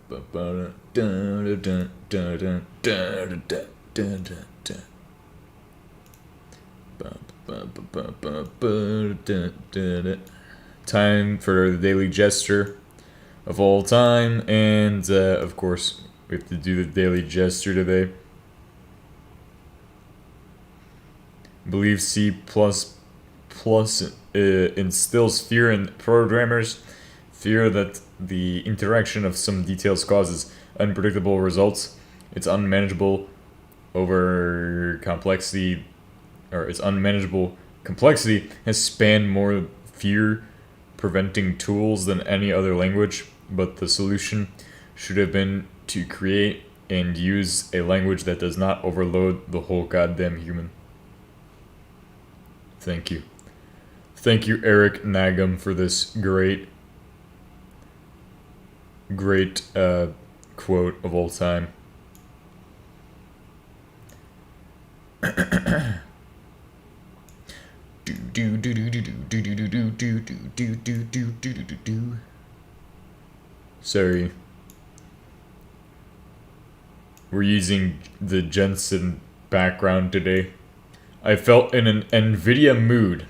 Time for the daily gesture of all time, and of course we have to do the daily gesture today. I believe C++ instills fear in programmers, fear that the interaction of some details causes unpredictable results. Its unmanageable complexity has spanned more fear preventing tools than any other language, but the solution should have been to create and use a language that does not overload the whole goddamn human. Thank you. Thank you, Eric Nagum, for this great quote of all time. Sorry. We're using the Jensen background today. I felt in an NVIDIA mood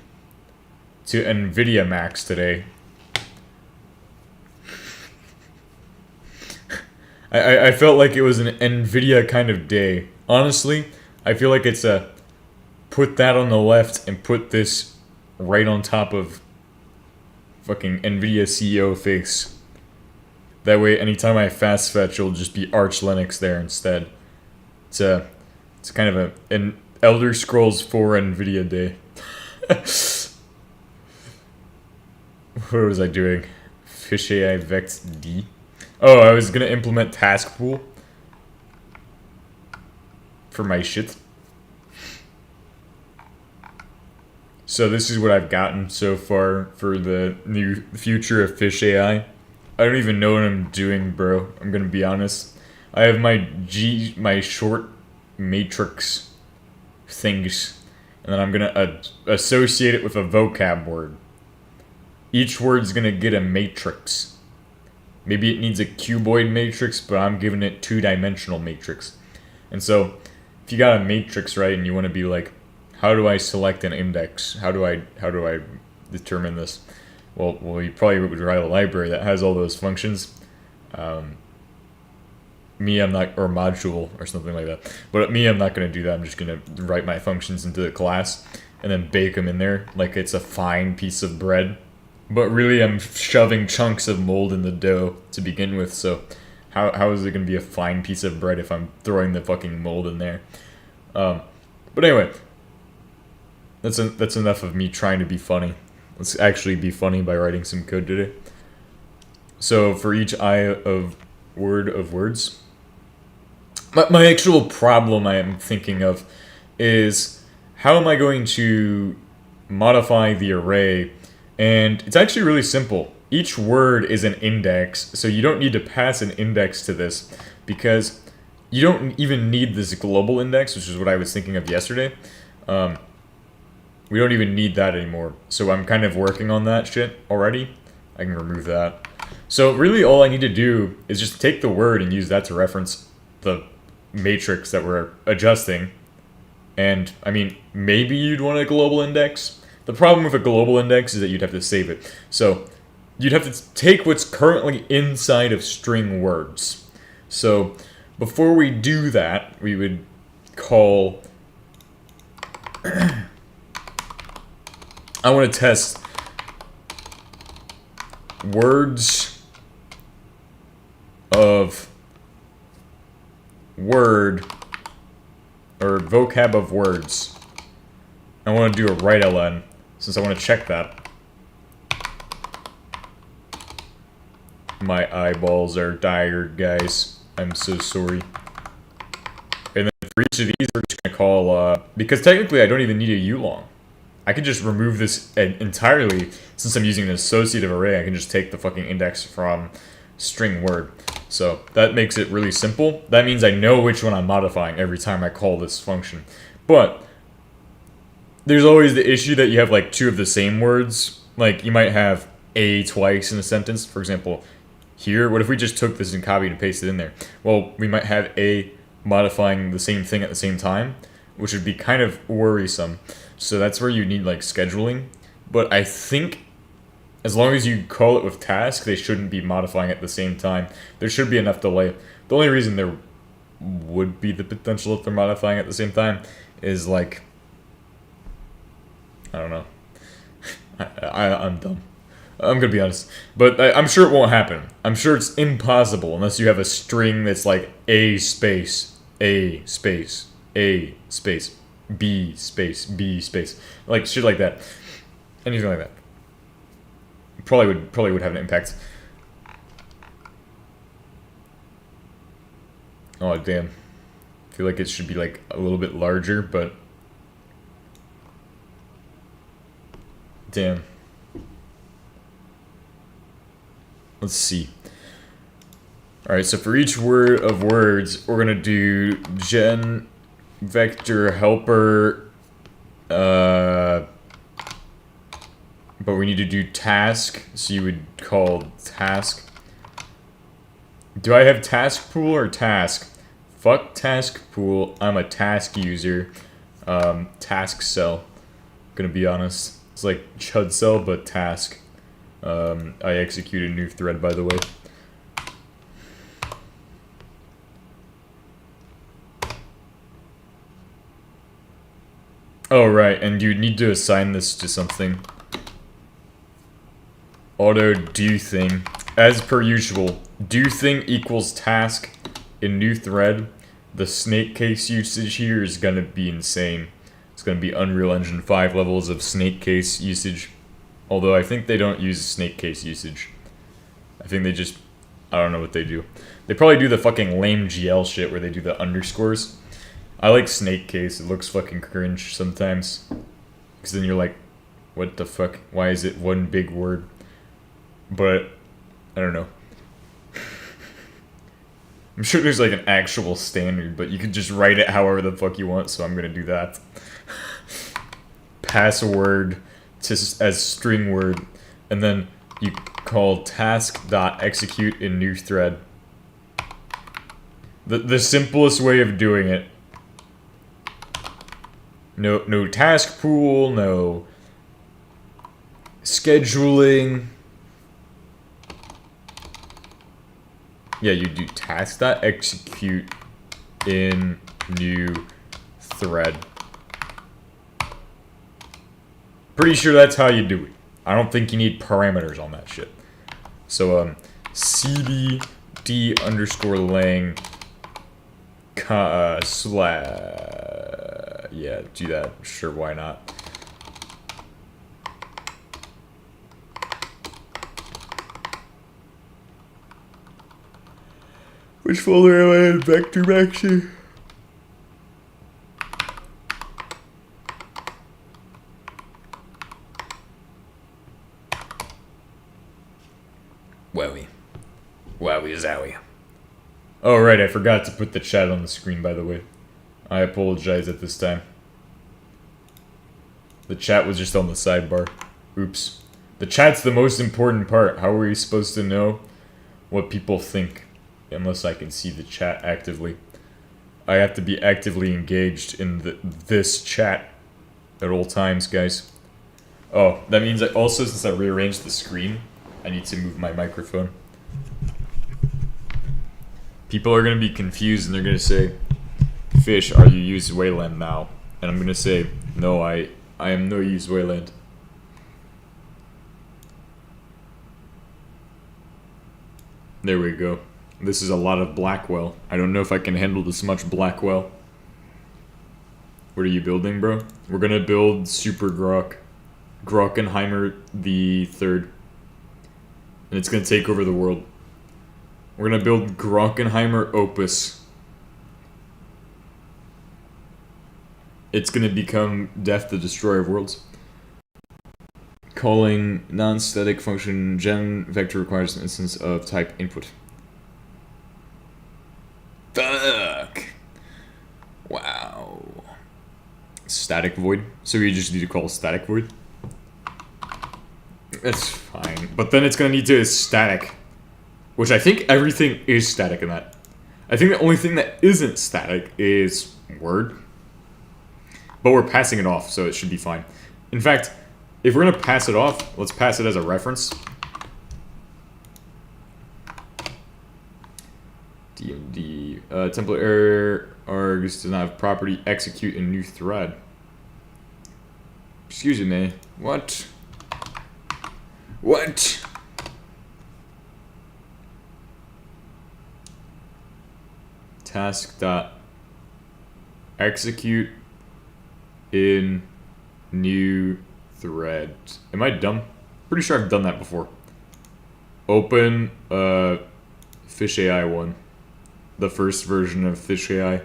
to NVIDIA Max today. I felt like it was an NVIDIA kind of day. Honestly, I feel like it's a put that on the left and put this right on top of fucking NVIDIA CEO face. That way, anytime I fast fetch, it'll just be Arch Linux there instead. It's kind of an Elder Scrolls 4 NVIDIA day. What was I doing? Fish AI Vex D. Oh, I was gonna implement task pool for my shit. So this is what I've gotten so far for the new future of Fish AI. I don't even know what I'm doing, bro. I'm gonna be honest. I have my short matrix things, and then I'm gonna associate it with a vocab word. Each word's gonna get a matrix. Maybe it needs a cuboid matrix, but I'm giving it two-dimensional matrix. And so, if you got a matrix, right, and you want to be like, how do I select an index? How do I determine this? Well, you probably would write a library that has all those functions. I'm not, or module or something like that. But I'm not going to do that. I'm just going to write my functions into the class and then bake them in there like it's a fine piece of bread. But really, I'm shoving chunks of mold in the dough to begin with, so how is it going to be a fine piece of bread if I'm throwing the fucking mold in there? But anyway, that's enough of me trying to be funny. Let's actually be funny by writing some code today. So for each word of words, my actual problem I am thinking of is how am I going to modify the array? And it's actually really simple. Each word is an index, so you don't need to pass an index to this because you don't even need this global index, which is what I was thinking of yesterday. We don't even need that anymore. So I'm kind of working on that shit already. I can remove that. So really all I need to do is just take the word and use that to reference the matrix that we're adjusting. And, I mean, maybe you'd want a global index. The problem with a global index is that you'd have to save it. So you'd have to take what's currently inside of string words. So before we do that, we would call... I want to test words of word or vocab of words. I want to do a write ln since I want to check that. My eyeballs are tired, guys. I'm so sorry. And then for each of these, we're just going to call, because technically I don't even need a ulong. I could just remove this entirely, since I'm using an associative array. I can just take the fucking index from string word. So that makes it really simple. That means I know which one I'm modifying every time I call this function. But there's always the issue that you have like two of the same words. Like you might have a twice in a sentence. For example, here? What if we just took this and copied and pasted in there? Well, we might have A modifying the same thing at the same time, which would be kind of worrisome. So that's where you need like scheduling. But I think as long as you call it with task, they shouldn't be modifying at the same time. There should be enough delay. The only reason there would be the potential if they're modifying at the same time is like, I don't know. I'm dumb. I'm gonna be honest. But I'm sure it won't happen. I'm sure it's impossible unless you have a string that's like A space, A space, A space, B space, B space. Like shit like that. Anything like that. Probably would have an impact. Oh damn. I feel like it should be like a little bit larger, but damn. Let's see. Alright, so for each word of words, we're gonna do gen vector helper, but we need to do task, so you would call task. Do I have task pool or task? Fuck task pool, I'm a task user. Task cell, gonna be honest. It's like chud cell, but task. I execute a new thread, by the way. Oh, right, and you need to assign this to something. Auto do thing. As per usual, do thing equals task in new thread. The snake case usage here is gonna be insane. It's gonna be Unreal Engine 5 levels of snake case usage. Although I think they don't use snake case usage. I think they just, I don't know what they do. They probably do the fucking lame GL shit where they do the underscores. I like snake case, it looks fucking cringe sometimes. Because then you're like, what the fuck? Why is it one big word? But, I don't know. I'm sure there's like an actual standard, but you could just write it however the fuck you want, so I'm gonna do that. Password as string word, and then you call task.execute in new thread. The simplest way of doing it. No task pool, no scheduling. Yeah, you do task.execute in new thread. Pretty sure that's how you do it. I don't think you need parameters on that shit. So, cd d underscore lang yeah, do that. Sure, why not? Which folder am I in? Vector Maxi? Wowie. Wowie zowie. Oh, right, I forgot to put the chat on the screen, by the way. I apologize at this time. The chat was just on the sidebar. Oops. The chat's the most important part. How are we supposed to know what people think unless I can see the chat actively? I have to be actively engaged in this chat at all times, guys. Oh, that means I also, since I rearranged the screen, I need to move my microphone. People are going to be confused and they're going to say, Fish, are you use Wayland now? And I'm going to say, no, I am no use Wayland. There we go. This is a lot of Blackwell. I don't know if I can handle this much Blackwell. What are you building, bro? We're going to build Super Grok. Grockenheimer the Third. And it's going to take over the world. We're going to build Grockenheimer Opus. It's going to become Death the Destroyer of Worlds. Calling non-static function gen vector requires an instance of type input. Fuck! Wow. Static void. So we just need to call static void. That's fine. But then it's going to need to static. which I think everything is static in that. I think the only thing that isn't static is word. But we're passing it off, so it should be fine. In fact, if we're going to pass it off, let's pass it as a reference. DMD. Template error args does not have property execute a new thread. Excuse me. What? What? Task dot execute in new thread. Am I dumb? Pretty sure I've done that before. Open Fish AI 1. The first version of Fish AI.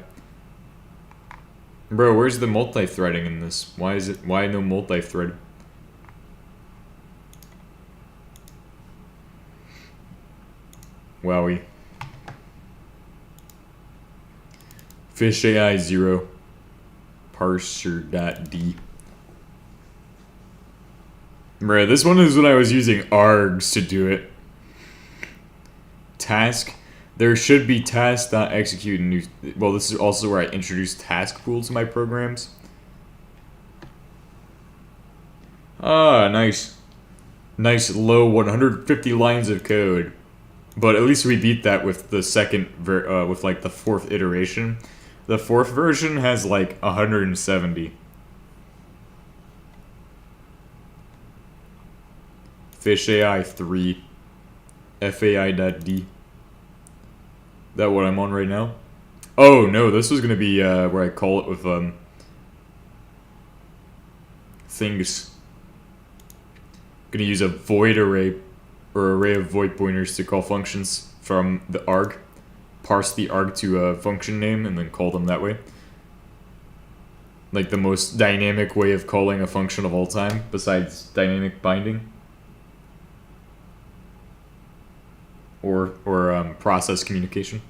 Bro, where's the multi-threading in this? Why no multi-thread? Wowie. Fish AI 0. Parser.d. Bro, this one is when I was using args to do it. Task. There should be task.execute new. Well, this is also where I introduce task pool to my programs. Ah, nice. Nice low 150 lines of code. But at least we beat that with the with like the fourth iteration. The fourth version has like 170. Fish AI 3. FAI.d. That what I'm on right now? Oh no, this was gonna be where I call it with things. Gonna use a void array or array of void pointers to call functions from the arg. Parse the arg to a function name and then call them that way. Like the most dynamic way of calling a function of all time besides dynamic binding. Or process communication.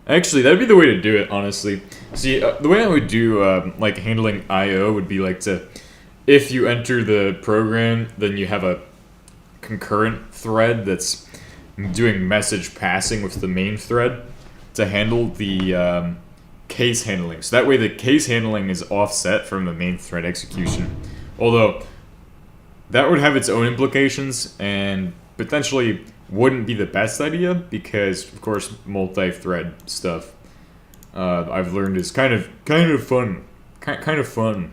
Actually, that'd be the way to do it, honestly. See, the way I would do, like, handling I.O. would be, like, if you enter the program, then you have a concurrent thread that's doing message passing with the main thread to handle the case handling. So that way the case handling is offset from the main thread execution. Although that would have its own implications and potentially wouldn't be the best idea because, of course, multi-thread stuff I've learned is kind of fun. Kind of fun.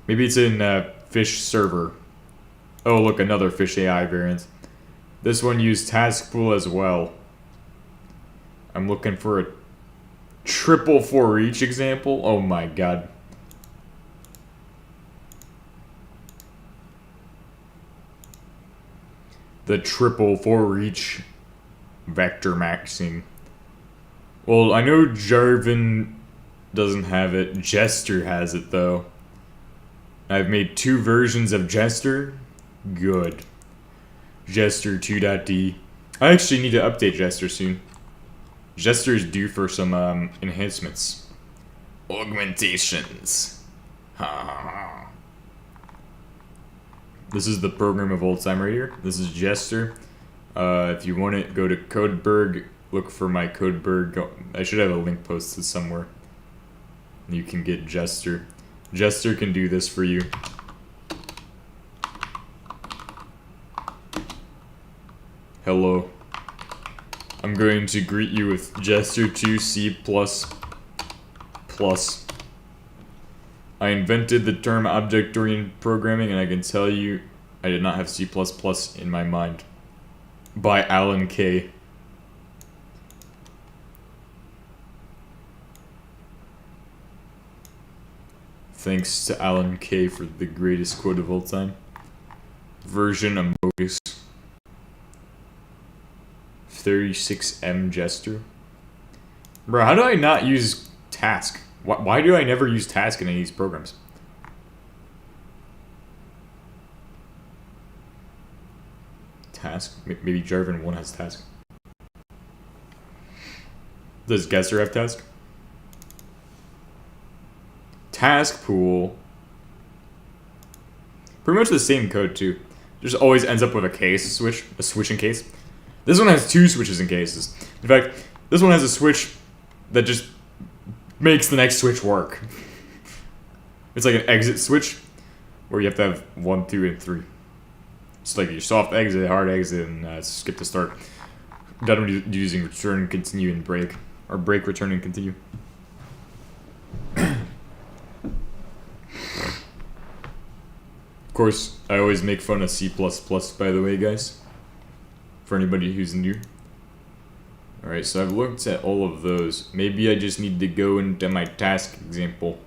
Maybe it's in Fish Server. Oh, look, another Fish AI variant. This one used task pool as well. I'm looking for a triple for each example. Oh my god. The triple for each vector maxing. Well, I know Jarvan doesn't have it. Jester has it, though. I've made 2 versions of Jester. Good. Jester 2.d. I actually need to update Jester soon. Jester is due for some enhancements. Augmentations. Ha ha ha. This is the program of old time right here. This is Jester. If you want it, go to Codeberg. Look for my Codeberg. I should have a link posted somewhere. You can get Jester. Jester can do this for you. Hello. I'm going to greet you with Jester 2 C++. I invented the term object-oriented programming, and I can tell you I did not have C++ in my mind. By Alan Kay. Thanks to Alan Kay for the greatest quote of all time. Version Amogus. 36M Jester. Bro, how do I not use task? Why do I never use task in any of these programs? Task? Maybe Jarvan 1 has task. Does Guesser have task? Task pool. Pretty much the same code too. just always ends up with a case switch, a switch in case. This one has 2 switches in cases. In fact, this one has a switch that just makes the next switch work. It's like an exit switch where you have to have 1, 2, and 3. It's like your soft exit, hard exit, and skip to start. Done using return, continue, and break. Or break, return, and continue. Of course, I always make fun of C++, by the way, guys. For anybody who's new. Alright, so I've looked at all of those. Maybe I just need to go into my task example.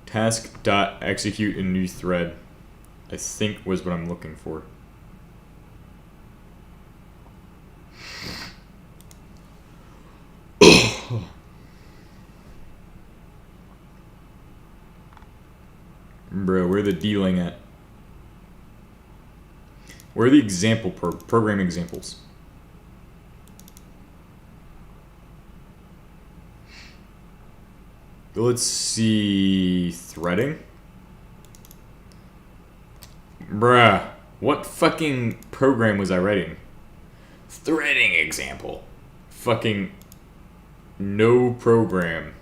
Task.execute a new thread, I think was what I'm looking for. Bro, where the dealing at? Where are the example program examples? Let's see, threading? Bruh, what fucking program was I writing? Threading example. Fucking no program.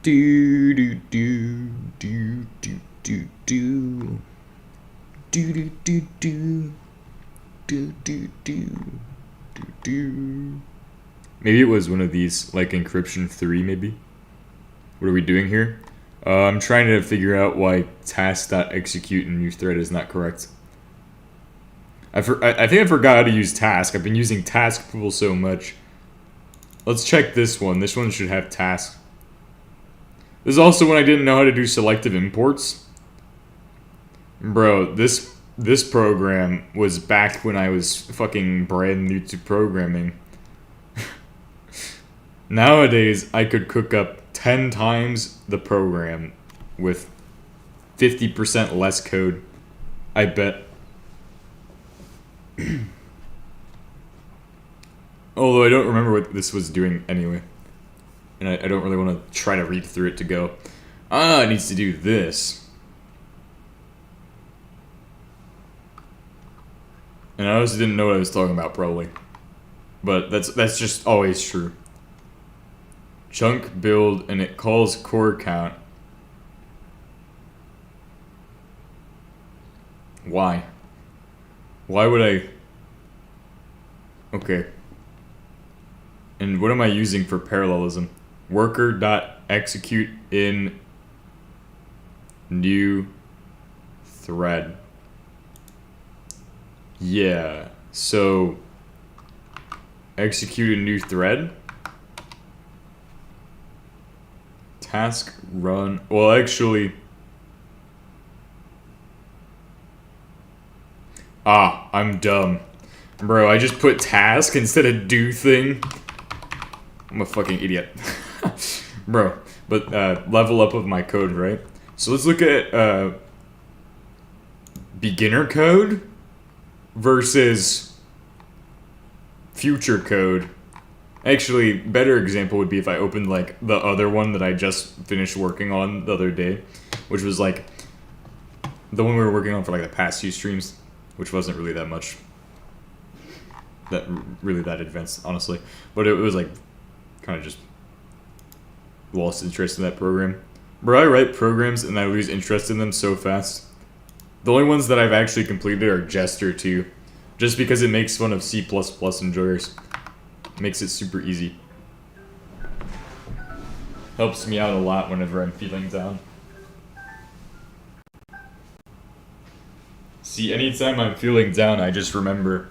Do do do do do do do. Do do do do do do do do do. Maybe it was one of these, like encryption 3, maybe. What are we doing here? I'm trying to figure out why task.execute in new thread is not correct. I think I forgot how to use task. I've been using task pool so much. Let's check this one. This one should have task. This is also when I didn't know how to do selective imports. Bro, this program was back when I was fucking brand new to programming. Nowadays, I could cook up 10 times the program with 50% less code. I bet. Although I don't remember what this was doing anyway. And I don't really want to try to read through it to go, it needs to do this. And I also didn't know what I was talking about, probably. But that's just always true. Chunk build, and it calls core count. Why? Why would I... Okay. And what am I using for parallelism? Worker.execute in new thread. Yeah, so execute a new thread. Task run. Well, actually, I'm dumb. Bro, I just put task instead of do thing. I'm a fucking idiot. Bro, but level up of my code, right? So let's look at beginner code versus future code. Actually, better example would be if I opened like the other one that I just finished working on the other day, which was like the one we were working on for like the past few streams, which wasn't really that much that advanced, honestly, but it was like kind of just lost interest in that program. Bro, I write programs and I lose interest in them so fast. The only ones that I've actually completed are Jester 2, just because it makes fun of C++ enjoyers. Makes it super easy. Helps me out a lot whenever I'm feeling down. See, anytime I'm feeling down, I just remember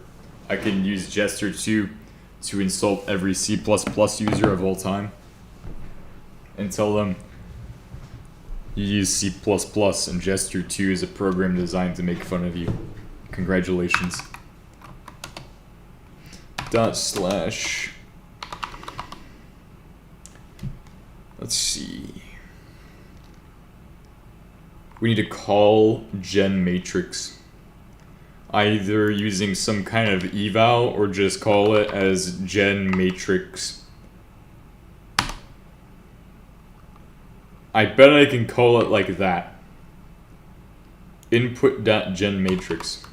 I can use Jester 2 to insult every C++ user of all time and tell them you use C++ and Jester 2 is a program designed to make fun of you. Congratulations. /. Let's see. We need to call gen matrix. Either using some kind of eval or just call it as gen matrix I bet I can call it like that. Input.gen matrix.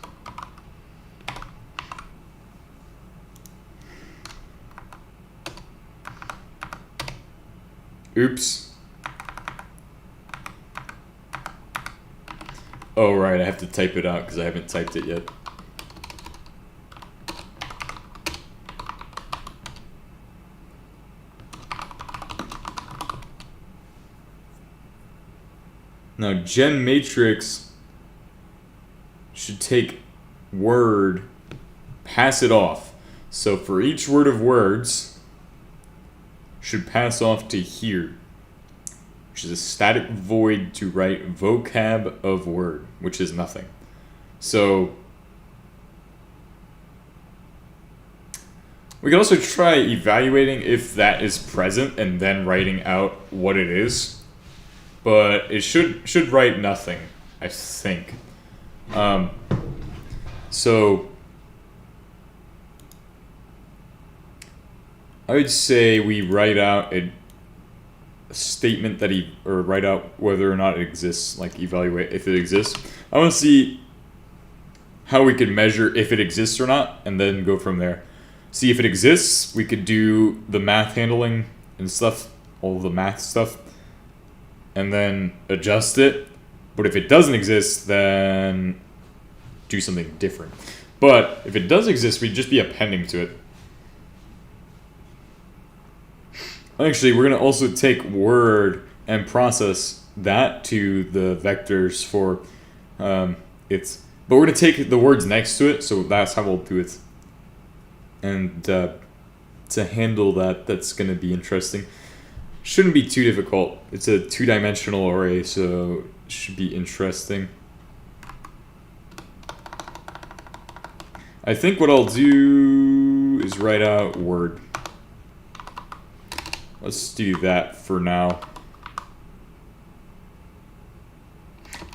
Oops. Oh, right, I have to type it out because I haven't typed it yet. Now, gen matrix should take word, pass it off. So for each word of words, should pass off to here, which is a static void to write vocab of word, which is nothing. So we can also try evaluating if that is present and then writing out what it is. But it should write nothing, I think. So I would say we write out a statement that or write out whether or not it exists, like evaluate if it exists. I want to see how we can measure if it exists or not, and then go from there. See if it exists, we could do the math handling and stuff, all of the math stuff, and then adjust it. But if it doesn't exist, then do something different. But if it does exist, we'd just be appending to it. Actually, we're going to also take word and process that to the vectors for its... But we're going to take the words next to it, so that's how we'll do it. And to handle that, that's going to be interesting. Shouldn't be too difficult. It's a two-dimensional array, so it should be interesting. I think what I'll do is write out word. Let's do that for now.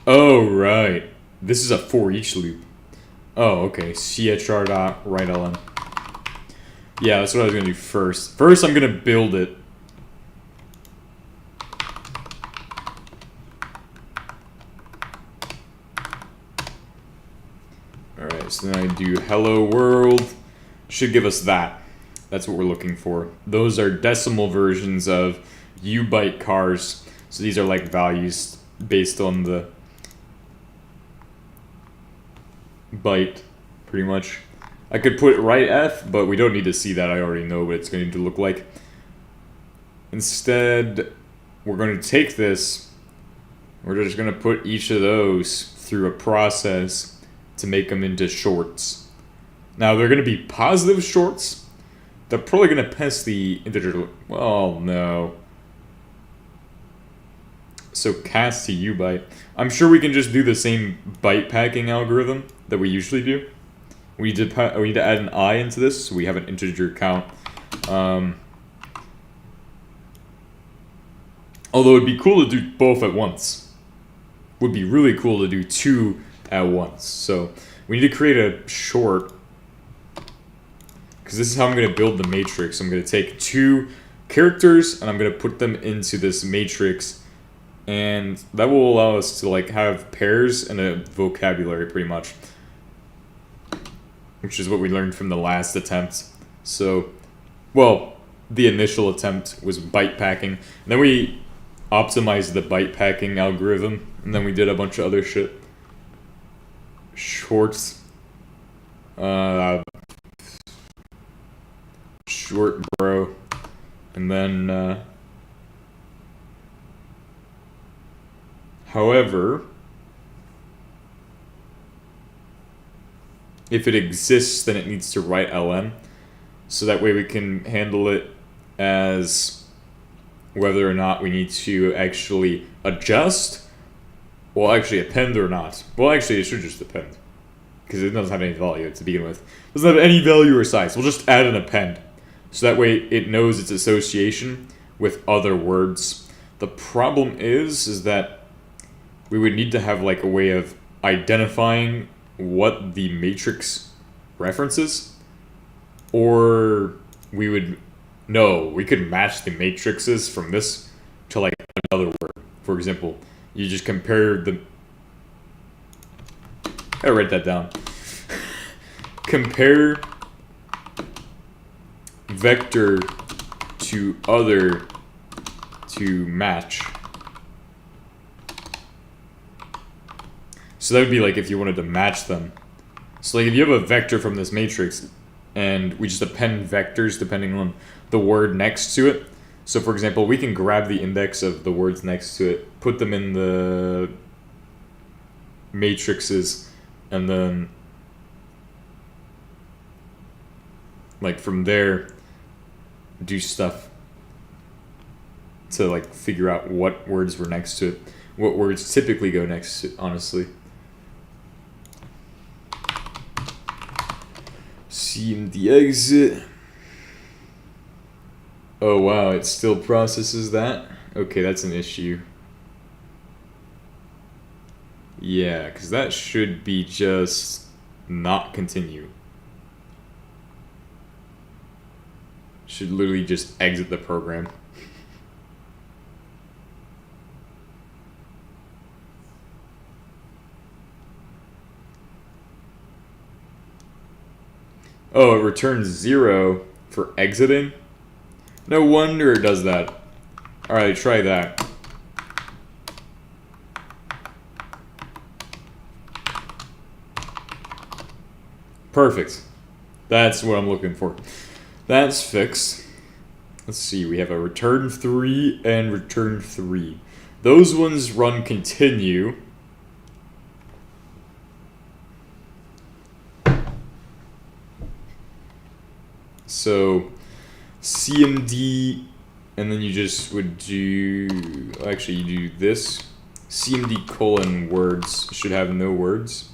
Oh, right. This is a for each loop. Oh, okay. chr.writeLN. Yeah, that's what I was going to do first. First, I'm going to build it. Alright, so then I do hello world. Should give us that. That's what we're looking for. Those are decimal versions of U-byte cars. So these are like values based on the byte, pretty much. I could put right F, but we don't need to see that. I already know what it's going to look like. Instead, we're going to take this. We're just going to put each of those through a process to make them into shorts. Now, they're going to be positive shorts. They're probably going to pass the integer. Well, no. So cast to U-byte. I'm sure we can just do the same byte packing algorithm that we usually do. We need to add an I into this, so we have an integer count. Although it'd be cool to do both at once. Would be really cool to do two at once. So we need to create a short, because this is how I'm going to build the matrix. I'm going to take two characters and I'm going to put them into this matrix, and that will allow us to like have pairs and a vocabulary pretty much, which is what we learned from the last attempt. So, well, the initial attempt was byte packing, and then we optimized the byte packing algorithm, and then we did a bunch of other shit. Shorts. Short bro. And then, however, if it exists, then it needs to write ln. So that way we can handle it as whether or not we need to actually adjust, well, actually append or not. Well, actually, it should just append, because it doesn't have any value to begin with. It doesn't have any value or size. We'll just add an append. So that way it knows its association with other words. The problem is that we would need to have like a way of identifying what the matrix references, or we would know we could match the matrices from this to like another word. for example, you just compare the... I gotta write that down. Compare vector to other to match. So that would be like if you wanted to match them. So like if you have a vector from this matrix and we just append vectors depending on the word next to it. So for example, we can grab the index of the words next to it, put them in the matrices, and then like from there do stuff to like figure out what words were next to it, what words typically go next to it, honestly. CMD exit. Oh wow, it still processes that? Okay, that's an issue. Yeah, because that should be just not continue. Should literally just exit the program. Oh, it returns 0 for exiting? No wonder it does that. Alright, try that. Perfect. That's what I'm looking for. That's fixed. Let's see, we have a return 3 and return 3. Those ones run continue. So CMD, and then you just would do, actually you do this. CMD colon words should have no words.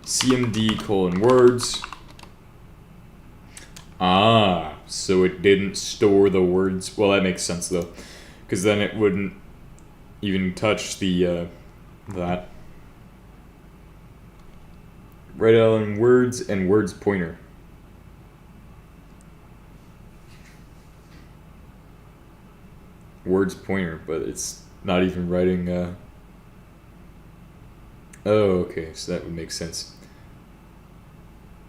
CMD colon words. Ah, so it didn't store the words. Well, that makes sense though, because then it wouldn't even touch the that. Write on words and words pointer. Words pointer, but it's not even writing. Oh, okay, so that would make sense.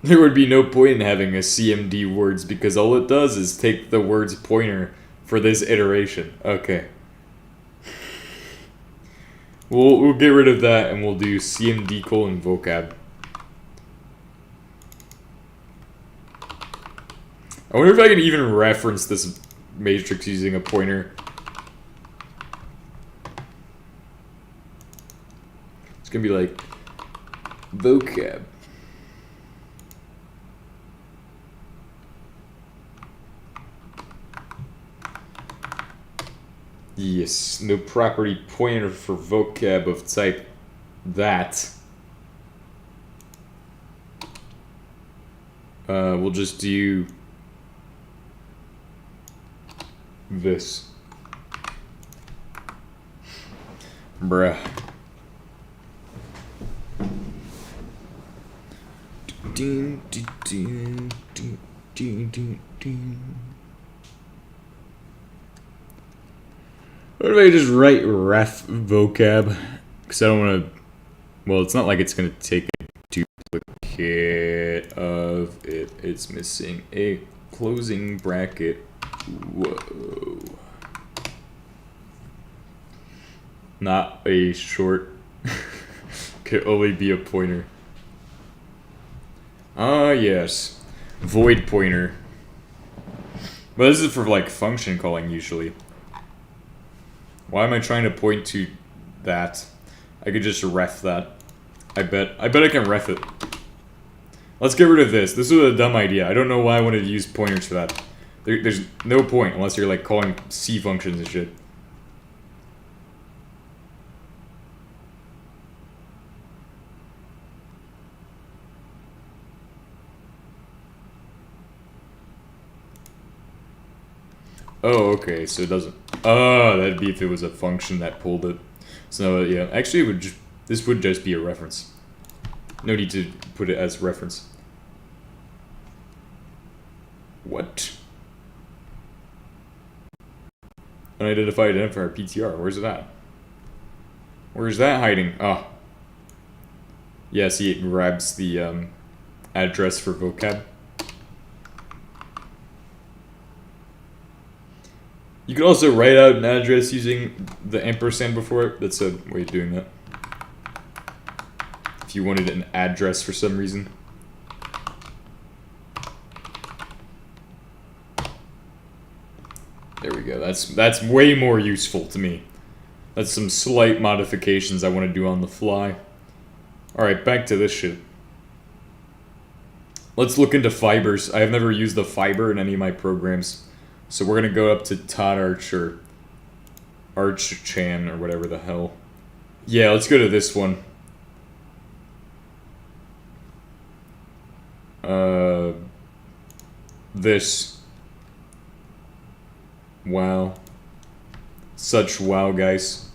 There would be no point in having a CMD words because all it does is take the words pointer for this iteration. Okay. We'll get rid of that and we'll do CMD colon vocab. I wonder if I can even reference this matrix using a pointer. It's gonna be like vocab. Yes, no property pointer for vocab of type that. We'll just do this. Bruh. Ding, ding, ding, ding, ding, ding, ding. What if I just write ref vocab? Because I don't want to... Well, it's not like it's going to take a duplicate of it. It's missing a closing bracket. Whoa. Not a short. Could only be a pointer. Ah, yes. Void pointer. But this is for, like, function calling, usually. Why am I trying to point to that? I could just ref that. I bet I can ref it. Let's get rid of this. This was a dumb idea. I don't know why I wanted to use pointers for that. There's no point unless you're, like, calling C functions and shit. Oh, okay, so it doesn't... Oh, that'd be if it was a function that pulled it. So, yeah, actually, this would just be a reference. No need to put it as reference. What? Unidentified identifier PTR. Where's it at? Where's that hiding? Oh. Yeah, see, it grabs the address for vocab. You could also write out an address using the ampersand before it. That's a way of doing that. If you wanted an address for some reason. There we go. That's way more useful to me. That's some slight modifications I want to do on the fly. Alright, back to this shit. Let's look into fibers. I have never used the fiber in any of my programs. So we're going to go up to Todarch or Arch-chan or whatever the hell. Yeah, let's go to this one. This. Wow. Such wow, guys.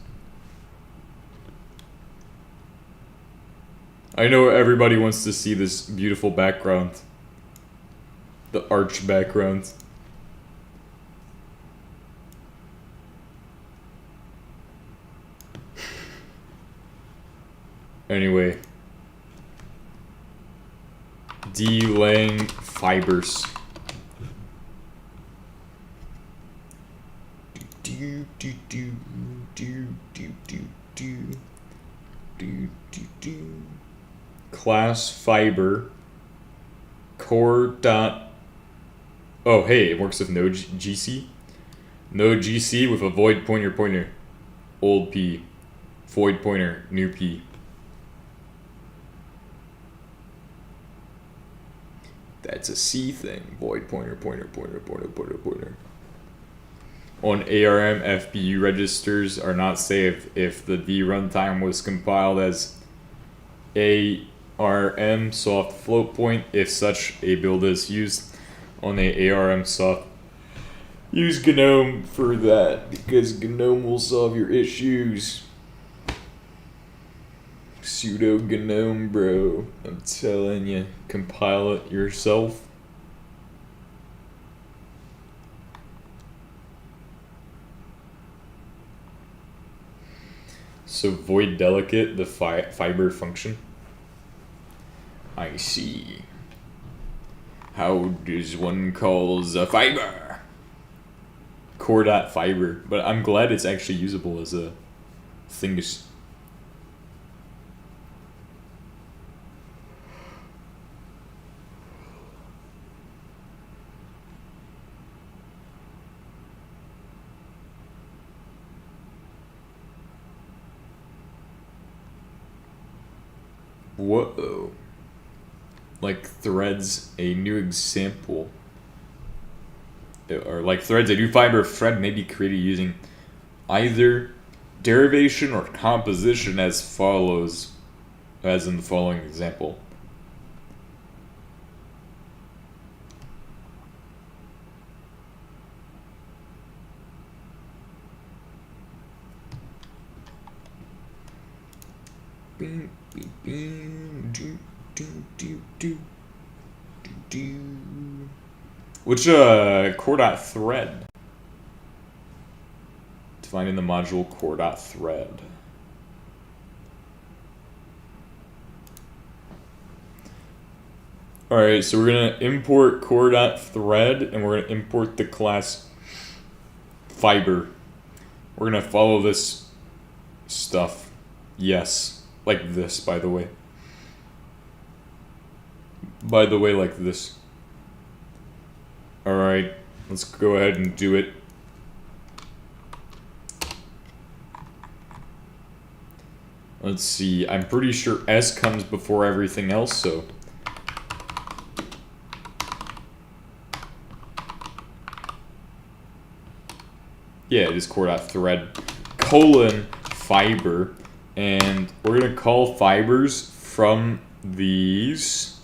I know everybody wants to see this beautiful background. The arch background. Anyway. Delaying fibers. Class fiber core dot. Oh, hey, it works with node GC. Node GC with a void pointer old P, void pointer new P. That's a C thing. Void pointer. On ARM, FPU registers are not safe if the D runtime was compiled as ARM soft float point. If such a build is used on a ARM soft, use GNOME for that because GNOME will solve your issues. Pseudo GNOME, bro. I'm telling you, compile it yourself. So void delicate, the fiber function. I see. How does one call a fiber? Core.fiber. But I'm glad it's actually usable as a thing to... Whoa. Like threads, a new example. Or like threads, a new fiber of thread may be created using either derivation or composition as follows, as in the following example. Which core.thread? Defined in the module core.thread. Alright, so we're gonna import core.thread and we're gonna import the class fiber. We're gonna follow this stuff. Yes. Like this, by the way. By the way, like this. Alright, let's go ahead and do it. Let's see, I'm pretty sure S comes before everything else, so... Yeah, it is core.thread, colon, fiber, and we're gonna call fibers from these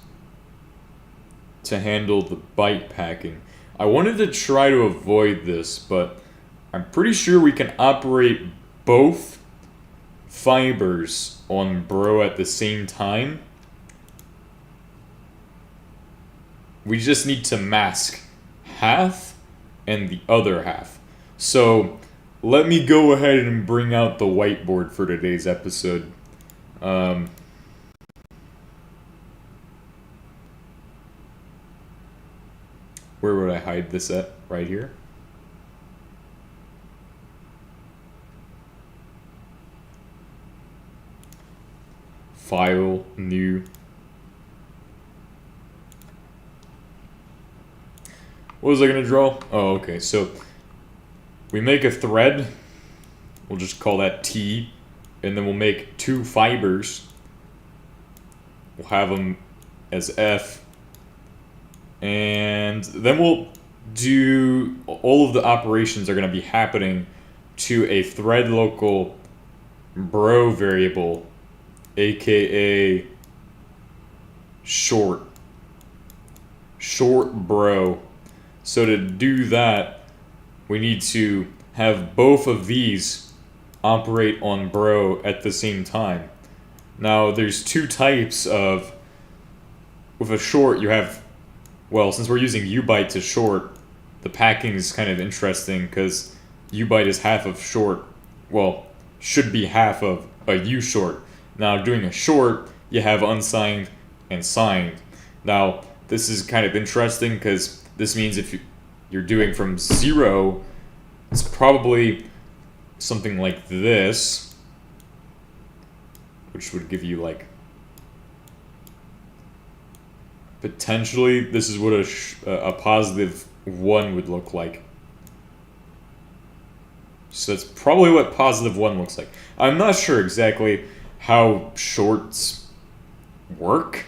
to handle the byte packing. I wanted to try to avoid this, but I'm pretty sure we can operate both fibers on bro at the same time. We just need to mask half and the other half. So let me go ahead and bring out the whiteboard for today's episode. Where would I hide this at? Right here? File, new. What was I going to draw? Oh, okay. So we make a thread. We'll just call that T. And then we'll make two fibers. We'll have them as F. And then we'll do all of the operations are going to be happening to a thread local bro variable, aka short bro. So to do that, we need to have both of these operate on bro at the same time. Now there's two types of, with a short you have, well, since we're using ubyte to short, the packing is kind of interesting because ubyte is half of short, well, should be half of a u short. Now doing a short, you have unsigned and signed. Now this is kind of interesting because this means if you're doing from 0, it's probably something like this, which would give you like, potentially this is what a positive 1 would look like. So that's probably what positive 1 looks like. I'm not sure exactly how shorts work.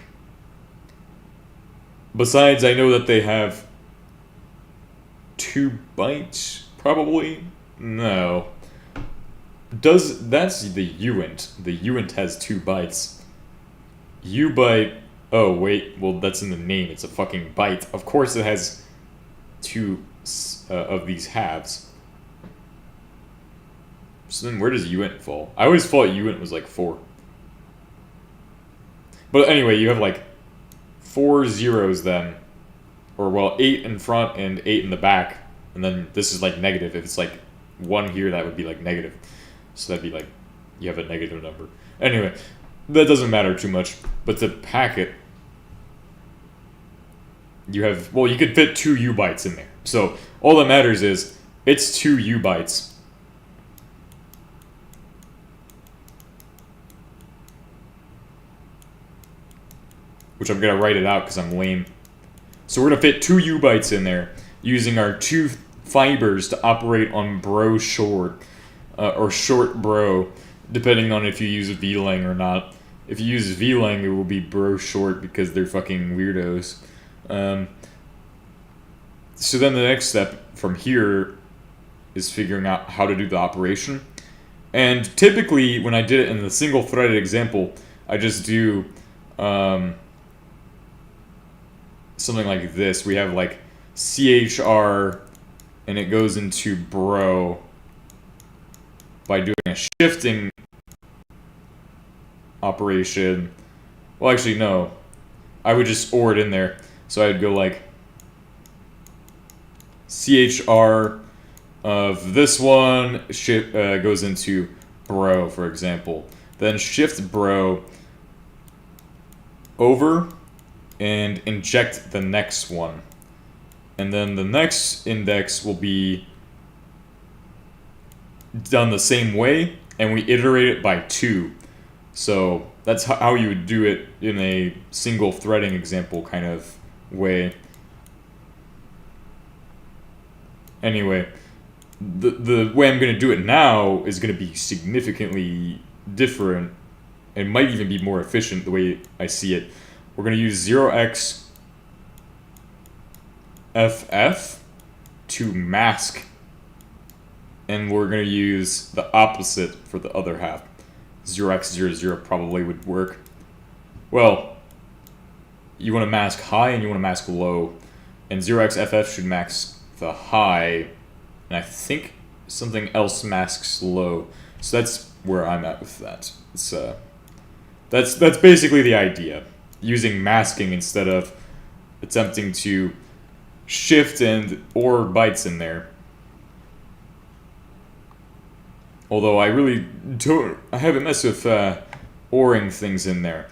Besides, I know that they have 2 bytes, probably? No. That's the uint. The uint has 2 bytes. Ubyte, oh wait, well that's in the name, it's a fucking byte. Of course it has 2 of these halves. So then where does uint fall? I always thought uint was like 4. But anyway, you have like 4 zeros then. Or well, 8 in front and 8 in the back. And then this is like negative. If it's like 1 here, that would be like negative. So that'd be like, you have a negative number. Anyway, that doesn't matter too much. But to pack it, you have, well, you could fit 2 U bytes in there. So all that matters is, it's 2 U bytes. Which I'm going to write it out because I'm lame. So we're going to fit 2 U bytes in there using our 2 fibers to operate on bro short, or short bro, depending on if you use a VLang or not. If you use VLang, it will be bro short because they're fucking weirdos. So then the next step from here is figuring out how to do the operation. And typically, when I did it in the single threaded example, I just do something like this. We have like CHR, and it goes into bro by doing a shifting operation. Well, actually, no. I would just OR it in there. So I'd go like CHR of this one goes into bro, for example. Then shift bro over and inject the next one. And then the next index will be done the same way, and we iterate it by 2. So that's how you would do it in a single threading example kind of way. Anyway, the way I'm going to do it now is going to be significantly different and might even be more efficient the way I see it. We're going to use 0x FF to mask, and we're going to use the opposite for the other half. 0x00 probably would work. Well, you want to mask high and you want to mask low, and 0x FF should mask the high, and I think something else masks low. So that's where I'm at with that. It's that's basically the idea. Using masking instead of attempting to shift and or bytes in there. Although I haven't messed with oring things in there.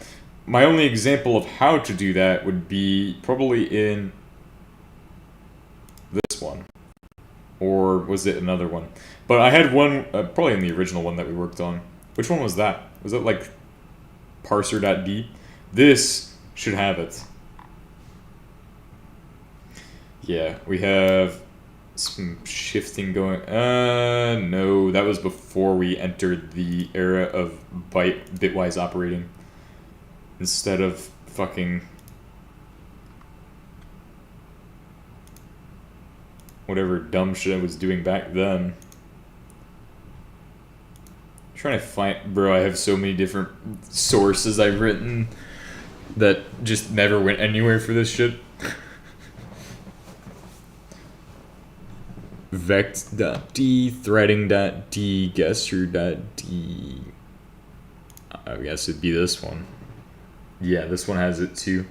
My only example of how to do that would be probably in this one. Or was it another one? But I had one, probably in the original one that we worked on. Which one was that? Was it like parser.d? This should have it. Yeah, we have some shifting going. No, that was before we entered the era of bitwise operating. Instead of fucking whatever dumb shit I was doing back then. I'm trying to find, bro, I have so many different sources I've written that just never went anywhere for this shit. Vect.d, threading.d, guesser.d. I guess it'd be this one. Yeah, this one has it too.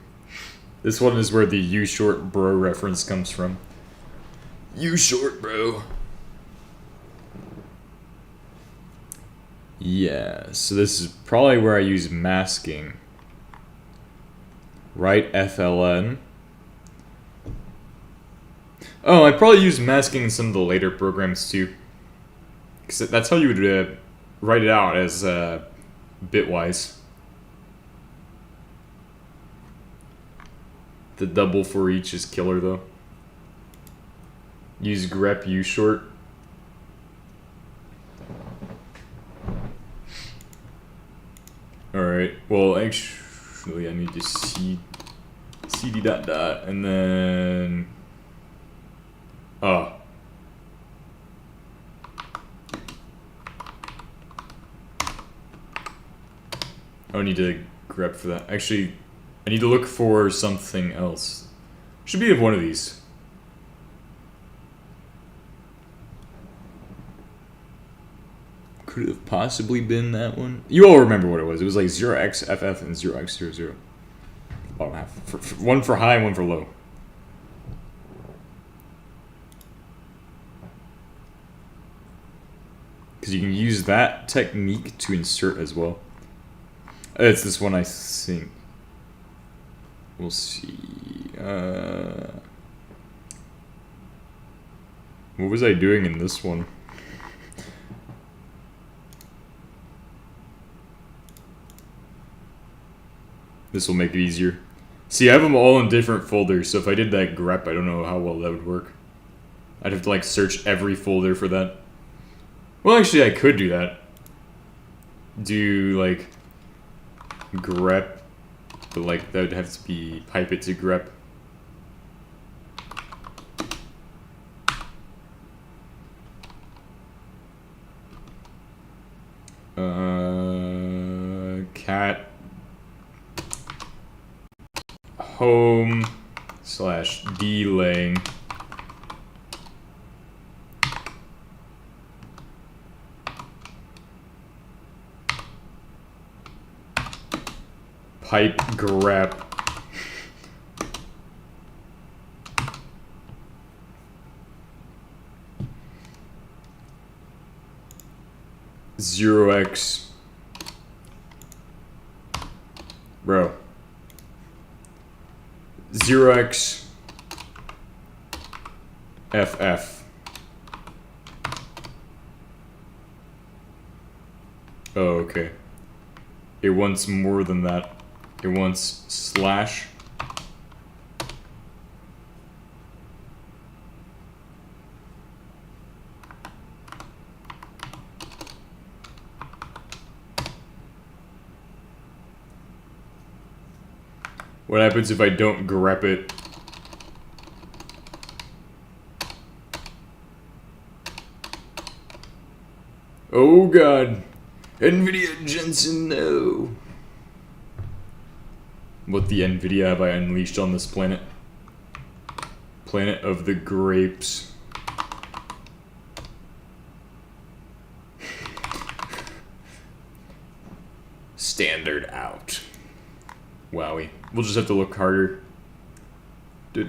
This one is where the U short bro reference comes from. U short bro. Yeah, so this is probably where I use masking. Write FLN. Oh, I probably use masking in some of the later programs too. Because that's how you would write it out as bitwise. The double for each is killer though. Use grep U short. Alright, well actually I need to cd dot dot and then I don't need to grep for that. Actually, I need to look for something else. Should be of one of these. Could it have possibly been that one? You all remember what it was. It was like 0xFF and 0x00. Bottom half. One for high, one for low. Because you can use that technique to insert as well. It's this one, I think. We'll see. What was I doing in this one? This will make it easier. See, I have them all in different folders, so if I did that grep, I don't know how well that would work. I'd have to like search every folder for that. Well, actually, I could do that. Do like grep, but like that would have to be pipe it to grep. Cat home slash delaying pipe grep zero x bro 0x FF. Oh, okay. It wants more than that. It wants slash. What happens if I don't grep it? Oh god. NVIDIA Jensen, no. What the NVIDIA have I unleashed on this planet? Planet of the grapes. Standard out. Wowie. We'll just have to look harder. One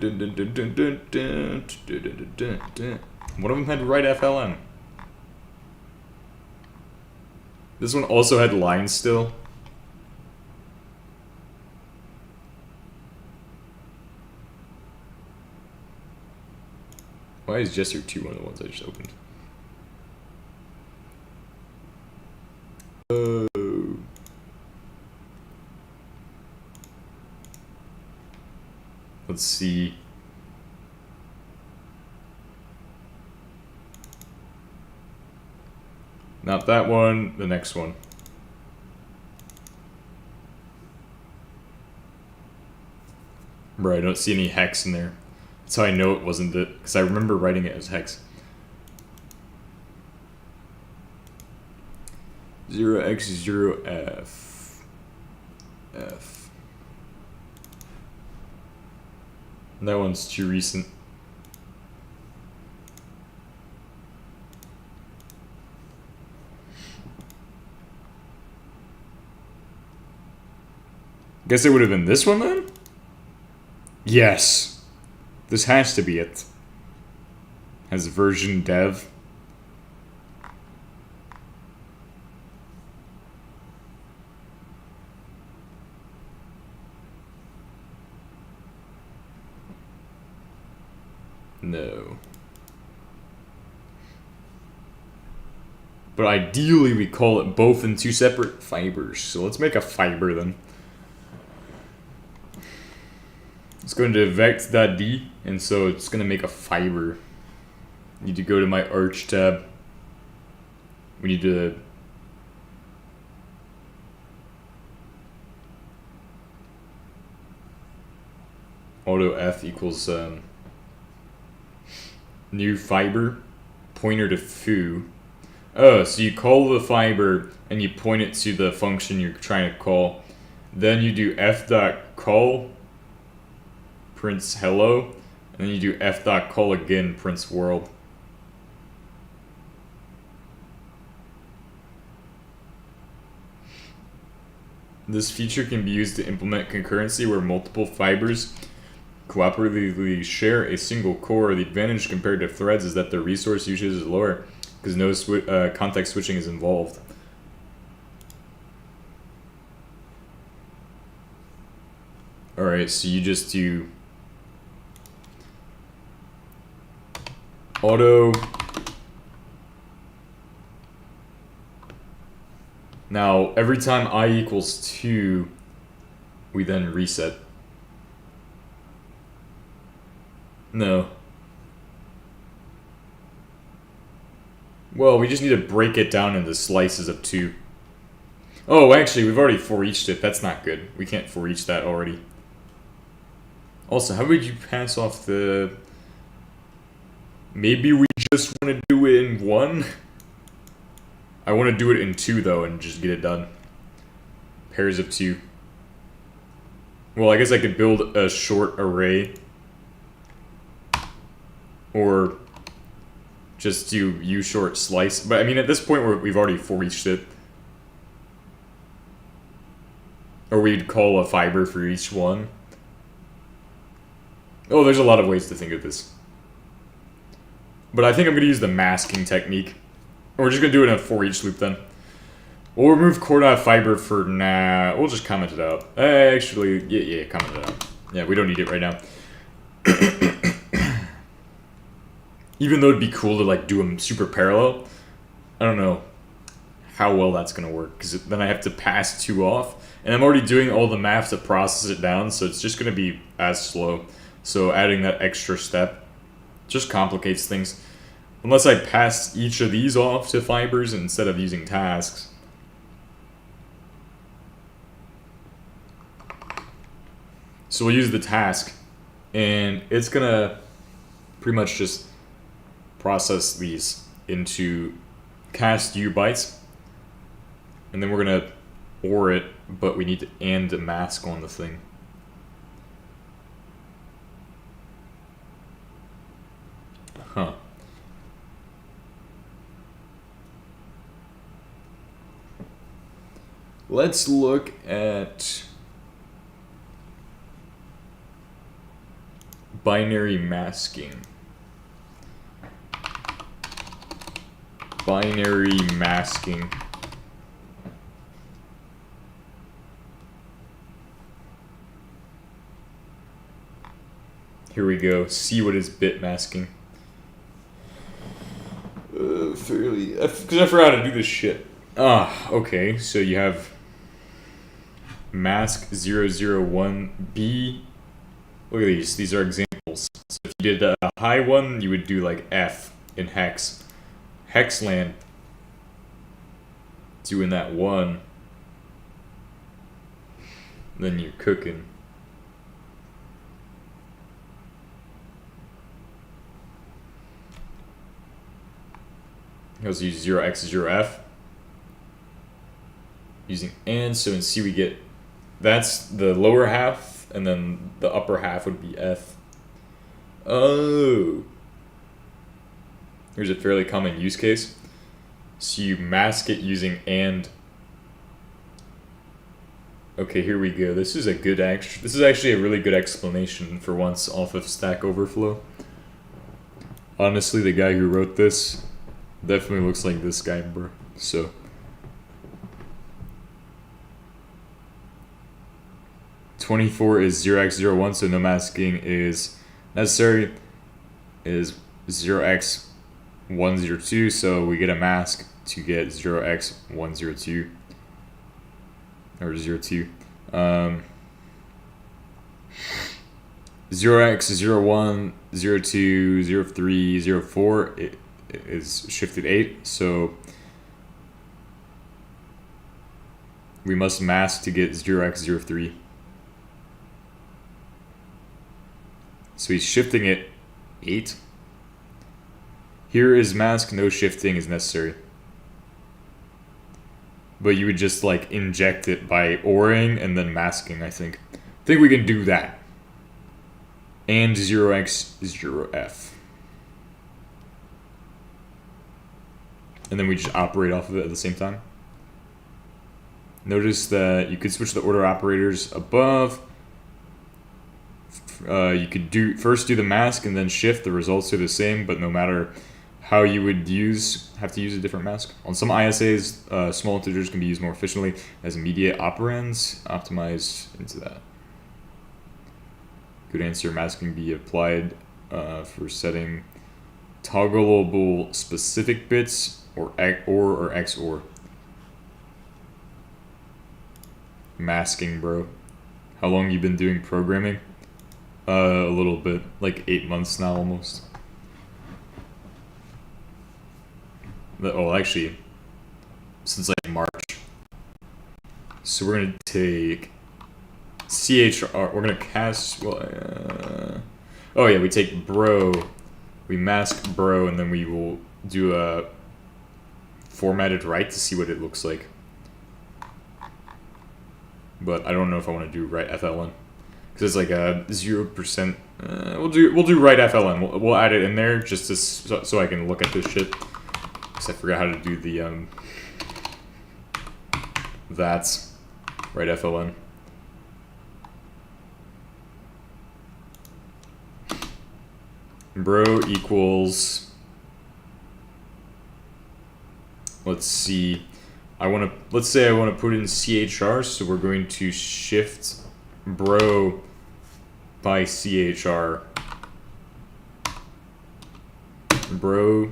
of them had right FLM. This one also had lines still. Why is Jester 2 one of the ones I just opened? Oh. Let's see. Not that one, the next one. Right, I don't see any hex in there. That's how I know it wasn't it, because I remember writing it as hex. 0x0f. F. That one's too recent. Guess it would have been this one then? Yes. This has to be it. Has version dev. No. But ideally we call it both in two separate fibers. So let's make a fiber then. Let's go into vex.d, and so it's going to make a fiber. Need to go to my arch tab. We need to auto f equals new fiber, pointer to foo. Oh, so you call the fiber and you point it to the function you're trying to call. Then you do f.call prints hello, and then you do f.call again prints world. This feature can be used to implement concurrency where multiple fibers cooperatively share a single core. The advantage compared to threads is that the resource usage is lower because no context switching is involved. Alright, so you just do auto. Now, every time I equals 2, we then reset. No. Well, we just need to break it down into slices of 2. Oh, actually, we've already for eached it. That's not good. We can't for each that already. Also, how would you pass off the... Maybe we just want to do it in 1? I want to do it in 2, though, and just get it done. Pairs of 2. Well, I guess I could build a short array. Or just do U short slice. But, I mean, at this point, we've already for eached it. Or we'd call a fiber for each one. Oh, there's a lot of ways to think of this. But I think I'm going to use the masking technique. We're just going to do it in a for each loop then. We'll remove core.fiber for now. We'll just comment it out. Actually, yeah, comment it out. Yeah, we don't need it right now. Even though it'd be cool to like do them super parallel, I don't know how well that's going to work. Because then I have to pass 2 off. And I'm already doing all the math to process it down, so it's just going to be as slow. So adding that extra step just complicates things. Unless I pass each of these off to fibers instead of using tasks. So we'll use the task, and it's gonna pretty much just process these into cast U bytes, and then we're gonna OR it, but we need to and a mask on the thing. Huh. Let's look at binary masking. Binary masking. Here we go. See what is bit masking. Fairly, because I forgot how to do this shit. Okay. So you have mask 001B. Look at these. These are examples. So if you did a high one, you would do like F in hex. Hexland. Doing that one. Then you're cooking. Let's use 0x 0f. Using and, so in C we get, that's the lower half, and then the upper half would be F. Oh. Here's a fairly common use case. So you mask it using and. Okay, here we go. This is a good this is actually a really good explanation for once off of Stack Overflow. Honestly, the guy who wrote this definitely looks like this guy, bro. So 24 is 0x01, so no masking is necessary. Is 0x102, so we get a mask to get 0x102 or 02. 0x01, 02, 03, 04 it is shifted 8, so we must mask to get 0x03. So he's shifting it 8. Here is mask, no shifting is necessary. But you would just like inject it by ORing and then masking, I think. I think we can do that. And 0x0f. And then we just operate off of it at the same time. Notice that you could switch the order operators above. You could first do the mask and then shift. The results are the same, but no matter how you would have to use a different mask. On some ISAs, small integers can be used more efficiently as immediate operands, optimized into that. Good answer. Masking be applied for setting toggleable specific bits or XOR. Masking, bro. How long you been doing programming? A little bit, like 8 months now, almost. Oh, actually, since like March. So we're gonna take CHR. We're gonna cast. Well, oh yeah, we take bro, we mask bro, and then we will do a formatted write to see what it looks like. But I don't know if I want to do write FLN because it's like a 0%. We'll do write FLN. We'll add it in there just to, so I can look at this shit. Because I forgot how to do the that's write FLN. Bro equals. Let's see. Let's say I want to put in CHR, so we're going to shift bro by CHR. Bro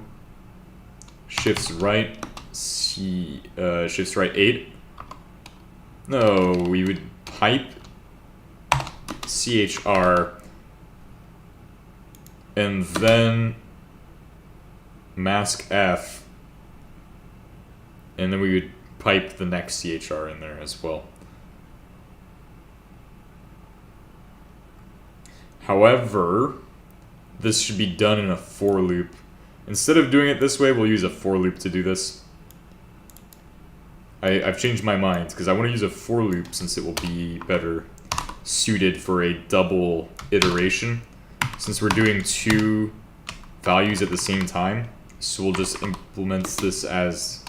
shifts right, shifts right 8. No, we would pipe CHR and then mask F. And then we would pipe the next CHR in there as well. However, this should be done in a for loop. Instead of doing it this way, we'll use a for loop to do this. I've changed my mind because I want to use a for loop since it will be better suited for a double iteration. Since we're doing 2 values at the same time, so we'll just implement this as,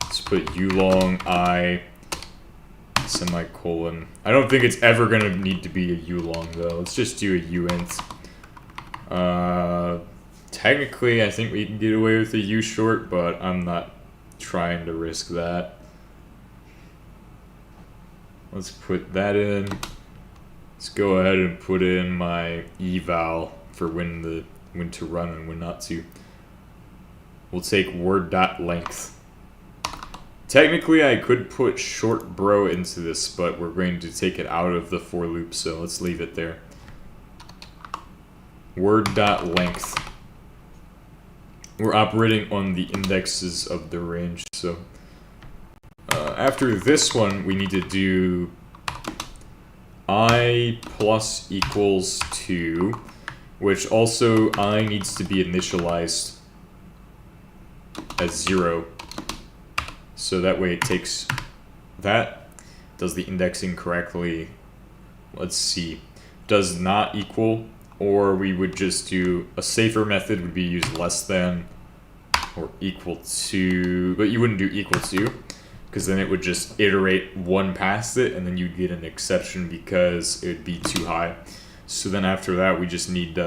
let's put ulong I semicolon. I don't think it's ever gonna need to be a u-long though. Let's just do a uint. Technically, I think we can get away with a u-short, but I'm not trying to risk that. Let's put that in. Let's go ahead and put in my eval for when to run and when not to. We'll take word.length. Technically, I could put short bro into this, but we're going to take it out of the for loop, so let's leave it there. Word.length. We're operating on the indexes of the range, so after this one, we need to do I plus equals 2, which also I needs to be initialized as 0. So that way it takes that, does the indexing correctly. Let's see, does not equal, or we would just do a safer method would be use less than or equal to, but you wouldn't do equal to, because then it would just iterate one past it and then you'd get an exception because it would be too high. So then after that we just need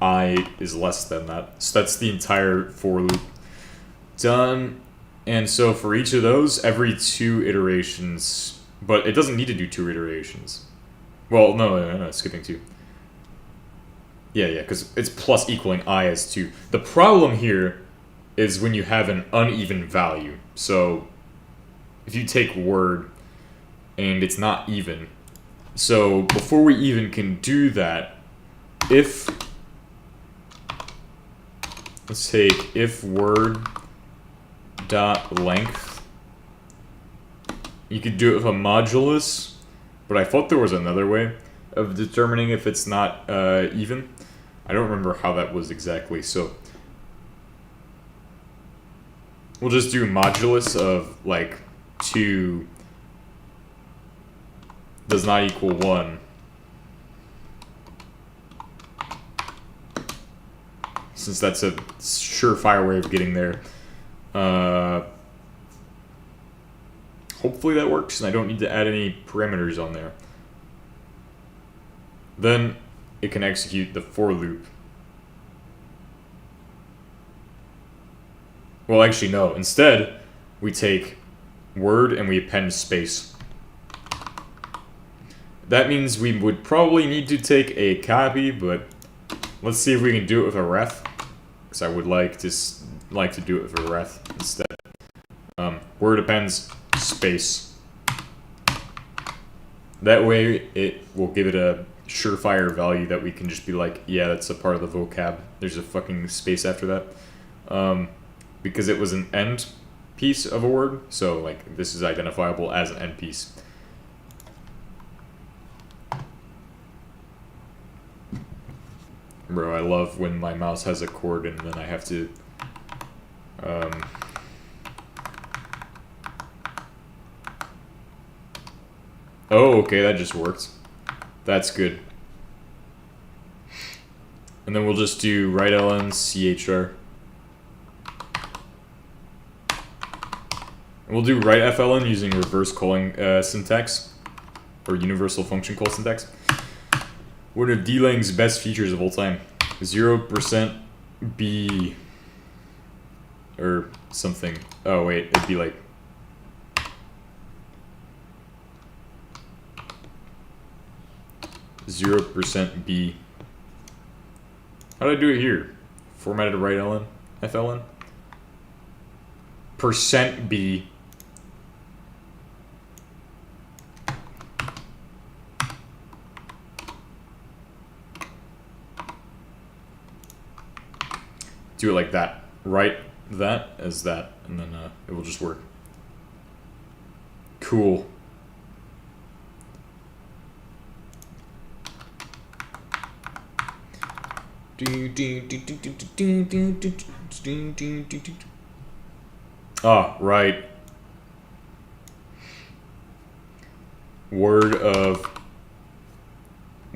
I is less than that. So that's the entire for loop done. And so for each of those, every 2 iterations, but it doesn't need to do 2 iterations. Well, no, skipping 2. Yeah, because it's plus equaling I as 2. The problem here is when you have an uneven value. So if you take word and it's not even. So before we even can do that, if, let's take if word dot length, you could do it with a modulus, but I thought there was another way of determining if it's not even. I don't remember how that was exactly, so we'll just do modulus of like 2 does not equal 1. Since that's a surefire way of getting there. Hopefully that works and I don't need to add any parameters on there. Then it can execute the for loop. Well, actually no. Instead, we take word and we append space. That means we would probably need to take a copy, but let's see if we can do it with a ref, because I would like to do it with a ref instead. Word appends space. That way, it will give it a surefire value that we can just be like, yeah, that's a part of the vocab. There's a fucking space after that. Because it was an end piece of a word, so like this is identifiable as an end piece. Bro, I love when my mouse has a cord and then I have to oh, okay, that just worked. That's good. And then we'll just do write ln chr. And we'll do write fln using reverse calling syntax, or universal function call syntax. What are D-Lang's best features of all time? 0% B or something. Oh wait, it'd be like 0% B. How did I do it here? Formatted write ln, fln. Percent B. Do it like that. Write that as that, and then it will just work. Cool. Ah, right. Word of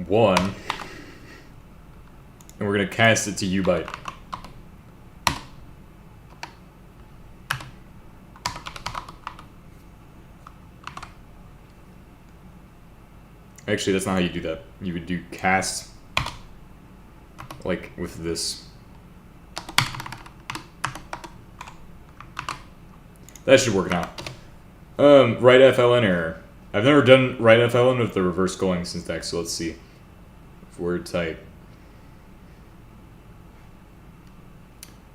1, and we're gonna cast it to ubyte. Actually, that's not how you do that. You would do cast, like with this. That should work now. Right FLN error. I've never done right FLN with the reverse calling syntax, so let's see. Word type.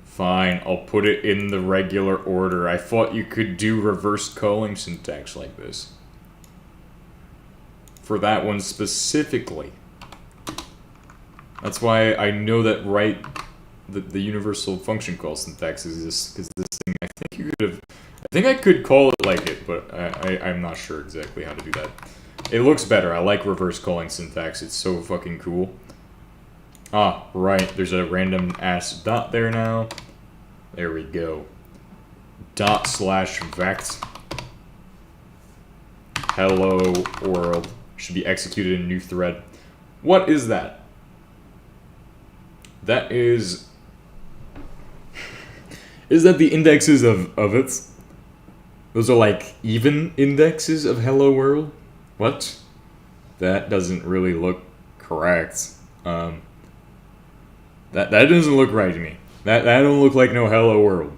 Fine, I'll put it in the regular order. I thought you could do reverse calling syntax like this. For that one specifically. That's why I know that the universal function call syntax exists, because this thing, I think I could call it like it, but I'm not sure exactly how to do that. It looks better. I like reverse calling syntax. It's so fucking cool. Ah, right. There's a random ass dot there now. There we go. ./vect. Hello world. Should be executed in a new thread. What is that? That is... Is that the indexes of it? Those are like even indexes of hello world? What? That doesn't really look correct. That doesn't look right to me. That don't look like no hello world.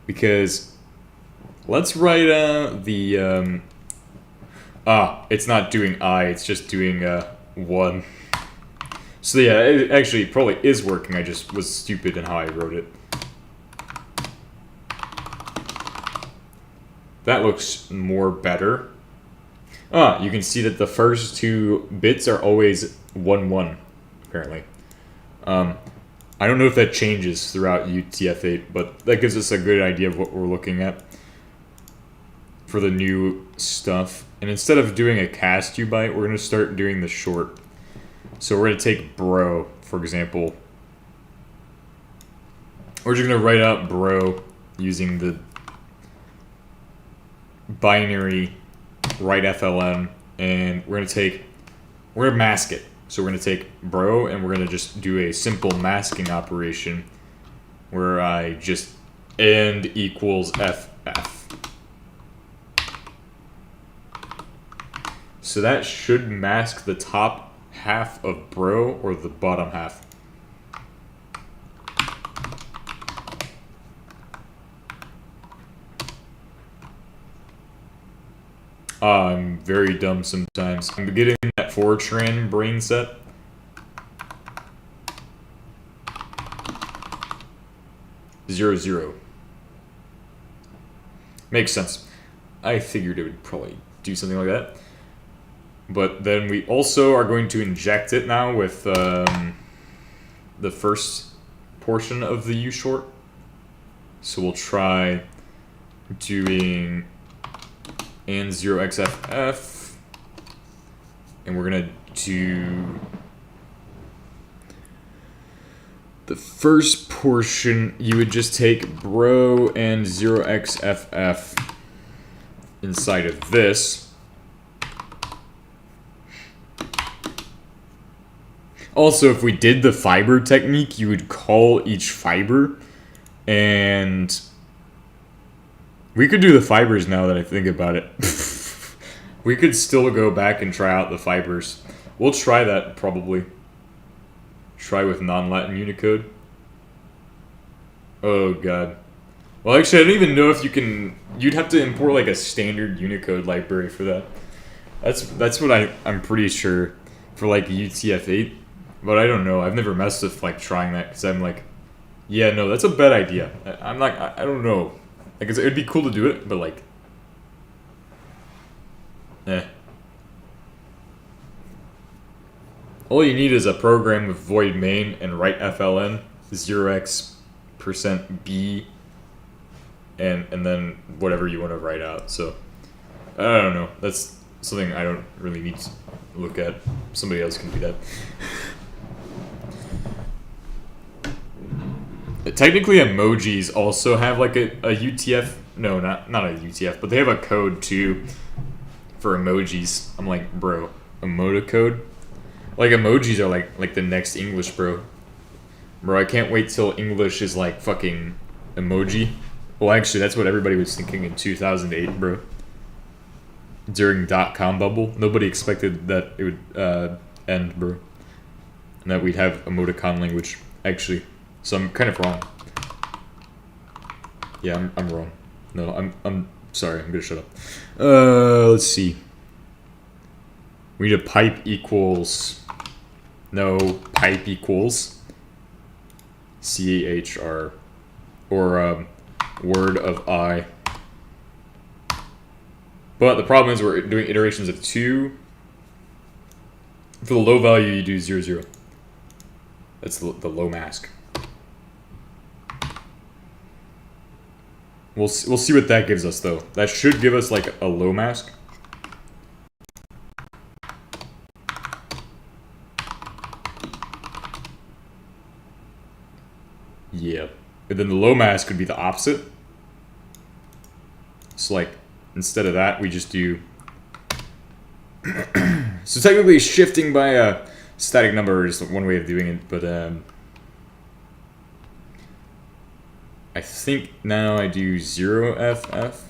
Because let's write the it's not doing I, it's just doing 1. So yeah, it actually probably is working. I just was stupid in how I wrote it. That looks more better. You can see that the first 2 bits are always 1, 1, apparently. I don't know if that changes throughout UTF-8, but that gives us a good idea of what we're looking at for the new stuff. And instead of doing a cast U-byte, we're going to start doing the short. So we're going to take bro, for example. We're just going to write out bro using the binary right FLN, and we're going to mask it. So we're going to take bro, and we're going to just do a simple masking operation where I just end equals FF. So that should mask the top half of bro or the bottom half. I'm very dumb sometimes. I'm getting that Fortran brain set. Zero, zero. Makes sense. I figured it would probably do something like that. But then we also are going to inject it now with the first portion of the U-short. So we'll try doing and 0xff, and we're gonna do the first portion. You would just take bro and 0xff inside of this. Also, if we did the fiber technique, you would call each fiber, and we could do the fibers now that I think about it. We could still go back and try out the fibers. We'll try that probably. Try with non-Latin Unicode. Oh god. Well, actually, I don't even know if you can... You'd have to import like a standard Unicode library for that. That's what I'm pretty sure for like UTF-8. But I don't know. I've never messed with like trying that because I'm like, yeah, no, that's a bad idea. I'm like, I don't know. Like, it'd be cool to do it, but like, All you need is a program with void main and write FLN 0x%b and then whatever you want to write out. So I don't know. That's something I don't really need to look at. Somebody else can do that. Technically, emojis also have like a UTF. No, not a UTF, but they have a code too for emojis. I'm like, bro, emoticode? Like emojis are like the next English, bro. Bro, I can't wait till English is like fucking emoji. Well, actually, that's what everybody was thinking in 2008, bro. during .com bubble. Nobody expected that it would end, bro. And that we'd have emoticon language, actually. So I'm kind of wrong. Yeah, I'm wrong. No, I'm sorry, I'm gonna shut up. Let's see. We need a pipe equals... No, pipe equals... CHR. Or, word of I. But the problem is we're doing iterations of 2. For the low value, you do 0, 0. That's the low mask. We'll see what that gives us, though. That should give us, like, a low mask. Yeah. But then the low mask could be the opposite. So, like, instead of that, we just do... So technically, shifting by a static number is one way of doing it, but, I think now I do 0FF.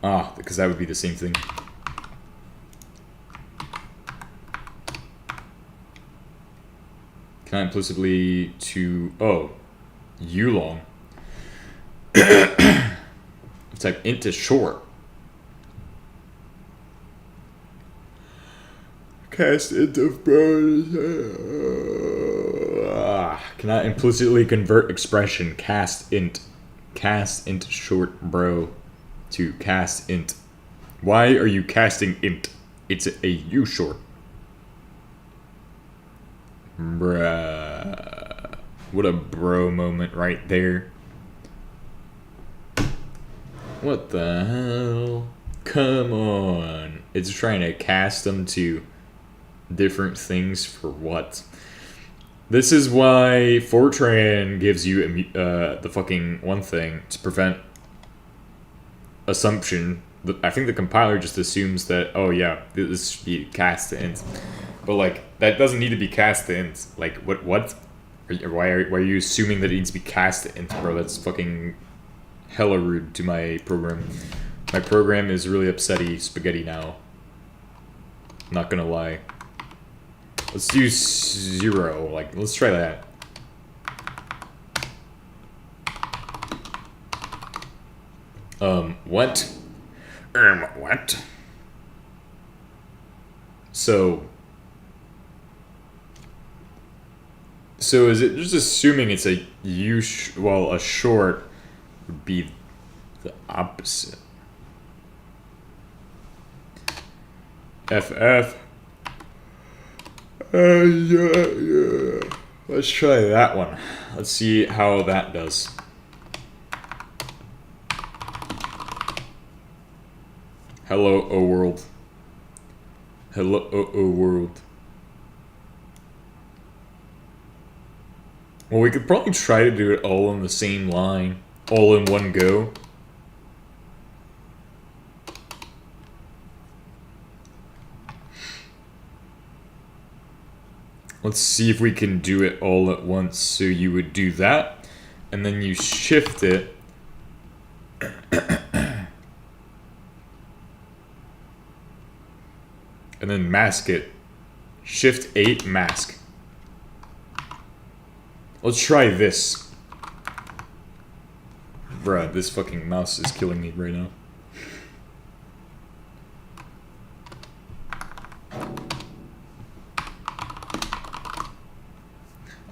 Ah, because that would be the same thing. Can I implicitly to... Oh. U-long. Type int is short. Cast int of bro. Cannot implicitly convert expression cast int short bro to cast int. Why are you casting int? It's a u short. Bruh. What a bro moment right there. What the hell? Come on. It's trying to cast them to different things for what? This is why Fortran gives you the fucking one thing to prevent assumption. I think the compiler just assumes that, oh yeah, this should be cast to int. But like, that doesn't need to be cast to int. Like, what? Why are you assuming that it needs to be cast to int, bro? That's fucking hella rude to my program. My program is really upsetty spaghetti now. Not gonna lie. Let's do 0. Like, let's try that. What? What? So is it just assuming it's a well, a short would be the opposite. FF. Yeah. Let's try that one. Let's see how that does. Hello, O world. Hello, O world. Well, we could probably try to do it all on the same line, all in one go. Let's see if we can do it all at once. So you would do that, and then you shift it. And then mask it. Shift 8, mask. Let's try this. Bruh, this fucking mouse is killing me right now.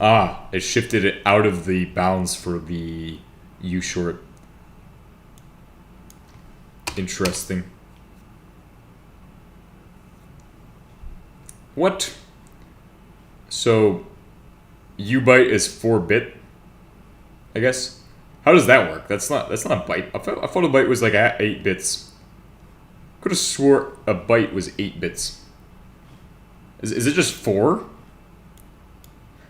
Ah, it shifted it out of the bounds for the U short. Interesting. What? So, U-byte is 4-bit, I guess. How does that work? That's not a byte. I thought a byte was like at 8 bits. Could have swore a byte was 8 bits. Is it just 4?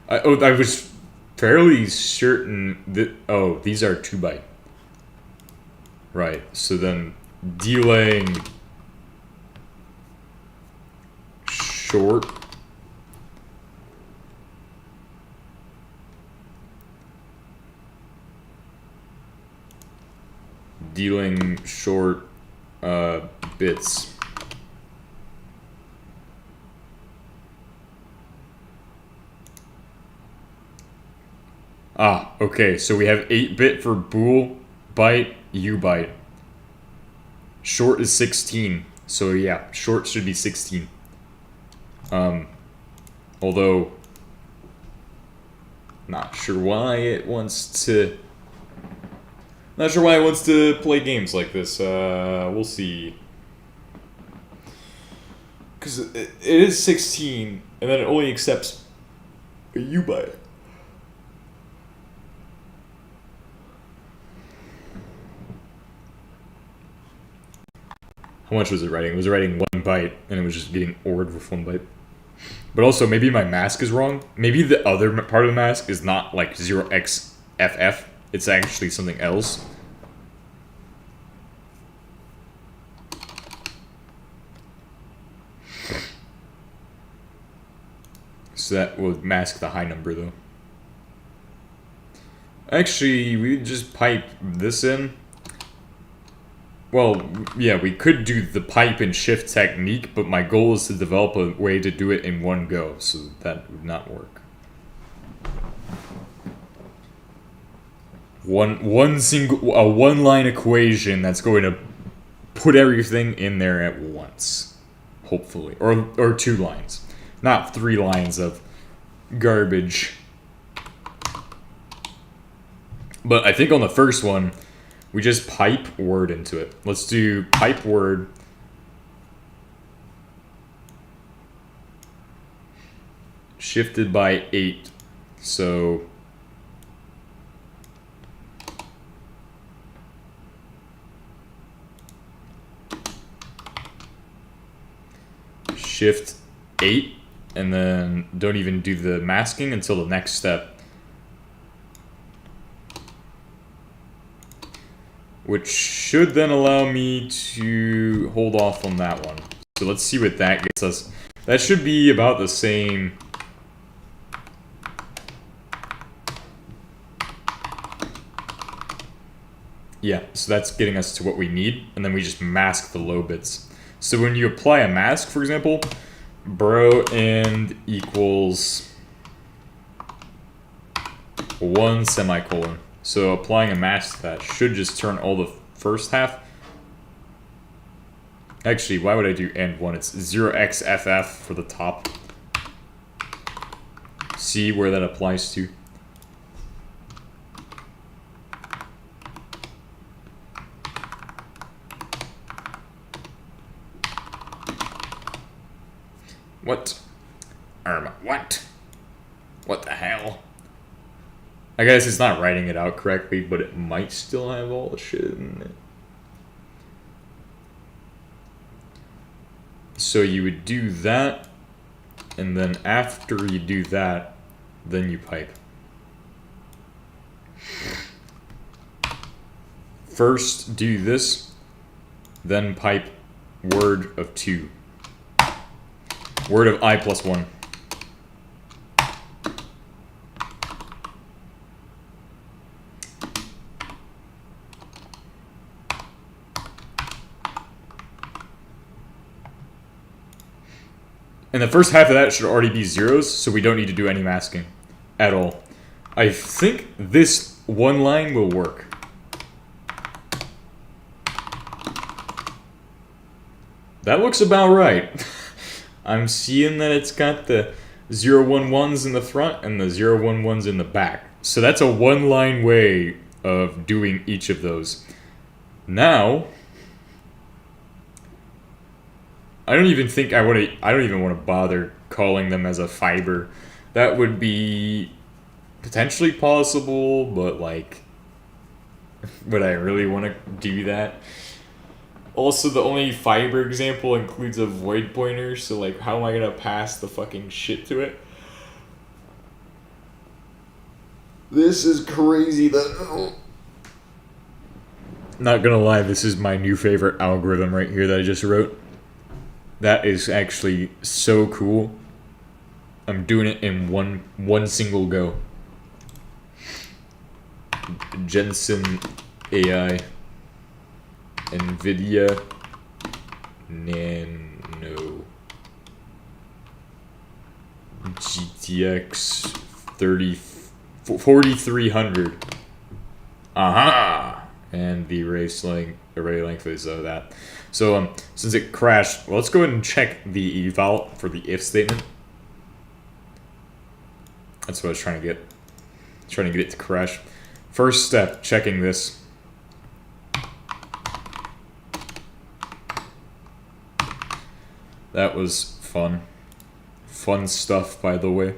I was fairly certain that... Oh, these are 2-byte. Right, so then delaying short dealing short bits. Ah, okay, so we have 8-bit for bool, byte, u byte. Short is 16, so yeah, short should be 16. Although, not sure why it wants to play games like this. We'll see. Because it is 16, and then it only accepts a u byte. How much was it writing? It was writing 1 byte, and it was just getting ORed with 1 byte. But also, maybe my mask is wrong. Maybe the other part of the mask is not like 0xFF. It's actually something else. So that would mask the high number, though. Actually, we just pipe this in. Well, yeah, we could do the pipe and shift technique, but my goal is to develop a way to do it in one go, so that would not work. A one-line equation that's going to put everything in there at once, hopefully, or 2 lines, not 3 lines of garbage. But I think on the first one, we just pipe word into it. Let's do pipe word. Shifted by 8. So shift 8, and then don't even do the masking until the next step. Which should then allow me to hold off on that one. So let's see what that gets us. That should be about the same. Yeah, so that's getting us to what we need, and then we just mask the low bits. So when you apply a mask, for example, bro and equals 1 semicolon. So applying a mask to that should just turn all the first half. Actually, why would I do and 1? It's 0xFF for the top. See where that applies to. What? What? What the hell? I guess it's not writing it out correctly, but it might still have all the shit in it. So you would do that, and then after you do that, then you pipe. First do this, then pipe word of 2. Word of I plus 1. And the first half of that should already be zeros, so we don't need to do any masking at all. I think this one line will work. That looks about right. I'm seeing that it's got the 011s in the front and the 011s in the back. So that's a one-line way of doing each of those. Now, I don't even think I don't even want to bother calling them as a fiber. That would be potentially possible, but like, would I really want to do that? Also, the only fiber example includes a void pointer, so like, how am I gonna pass the fucking shit to it? This is crazy though. Not gonna lie, this is my new favorite algorithm right here that I just wrote. That is actually so cool. I'm doing it in one single go. Jensen AI. NVIDIA Nano GTX 4300. Aha! And the array length is that. So since it crashed, well, let's go ahead and check the eval for the if statement. That's what I was trying to get. Trying to get it to crash. First step, checking this. That was fun. Fun stuff, by the way.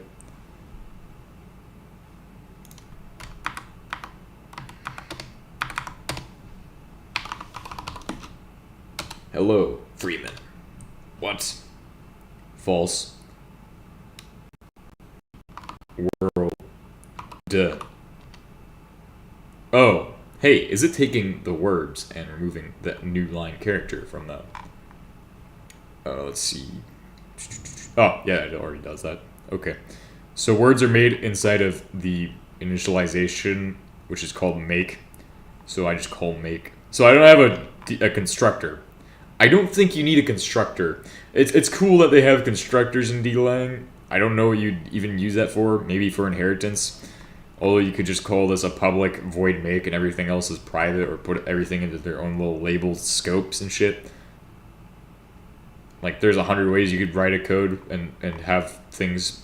Hello, Freeman. What? False. World. Duh. Oh, hey, is it taking the words and removing that new line character from that? Let's see. Oh, yeah, it already does that. Okay. So words are made inside of the initialization, which is called make. So I just call make. So I don't have a constructor. I don't think you need a constructor. It's cool that they have constructors in DLang. I don't know what you'd even use that for. Maybe for inheritance. Although you could just call this a public void make and everything else is private, or put everything into their own little labeled scopes and shit. Like, there's 100 ways you could write a code and have things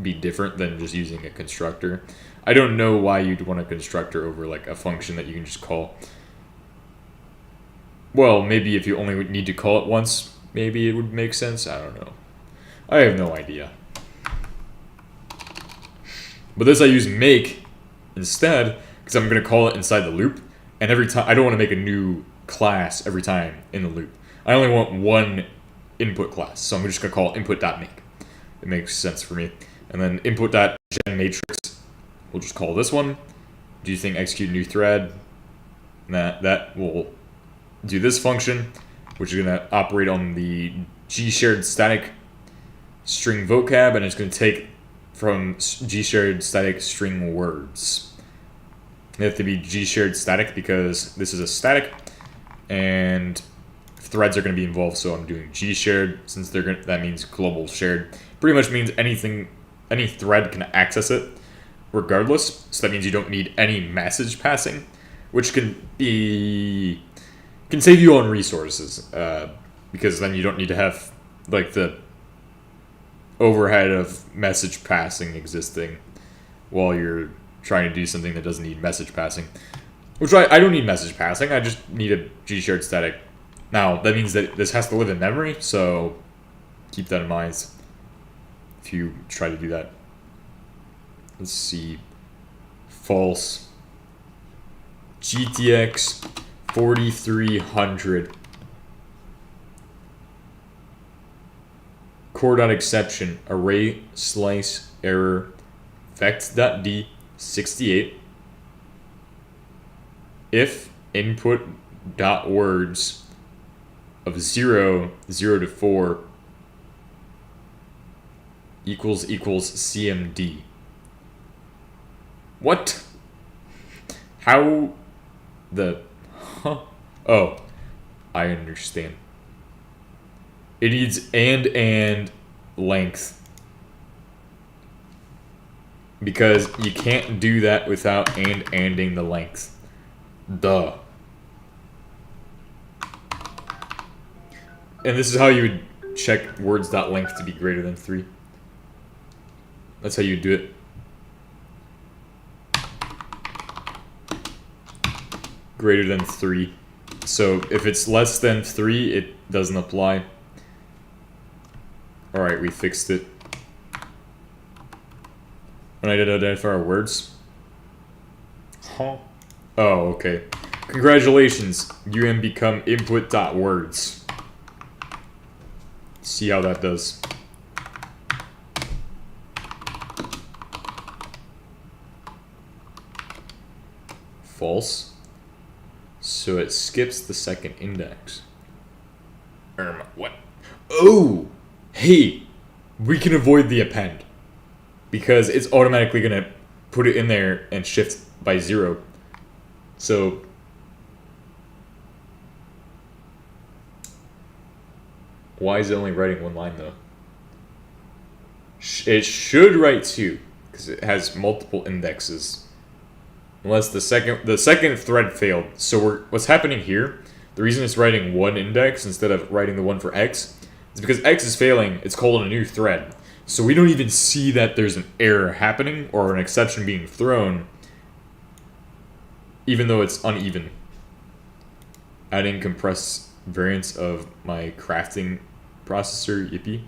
be different than just using a constructor. I don't know why you'd want a constructor over, like, a function that you can just call. Well, maybe if you only need to call it once, maybe it would make sense. I don't know. I have no idea. But this I use make instead, because I'm going to call it inside the loop. And every time, I don't want to make a new class every time in the loop. I only want one input class, so I'm just going to call it input.make. It makes sense for me. And then input.genMatrix, we'll just call this one. Do you think execute new thread? And that will do this function, which is going to operate on the gshared static string vocab, and it's going to take from gshared static string words. They have to be gshared static because this is a static, and threads are going to be involved, so I'm doing gshared since that means global shared. Pretty much means any thread can access it regardless. So that means you don't need any message passing, which can save you on resources, because then you don't need to have like the overhead of message passing existing while you're trying to do something that doesn't need message passing. Which I don't need message passing, I just need a gshared static. Now, that means that this has to live in memory, so keep that in mind if you try to do that. Let's see. False. GTX 4300. Core.exception. Array slice error. Vect.d 68. If input.words of 0 to 4 equals CMD. What? How the... Huh? Oh, I understand. It needs and length. Because you can't do that without anding the length. Duh. And this is how you would check words.length to be greater than 3. That's how you do it. Greater than 3. So if it's less than 3, it doesn't apply. Alright, we fixed it. And I did identify our words. Huh? Oh, okay. Congratulations, you have become input.words. See how that does. False. So it skips the second index. What? Oh! Hey! We can avoid the append. Because it's automatically going to put it in there and shift by 0. So Why is it only writing one line though? It should write two because it has multiple indexes. Unless the second thread failed. So what's happening here? The reason it's writing one index instead of writing the one for X is because X is failing. It's called a new thread. So we don't even see that there's an error happening or an exception being thrown, even though it's uneven. Adding compressed variants of my crafting processor, yippee.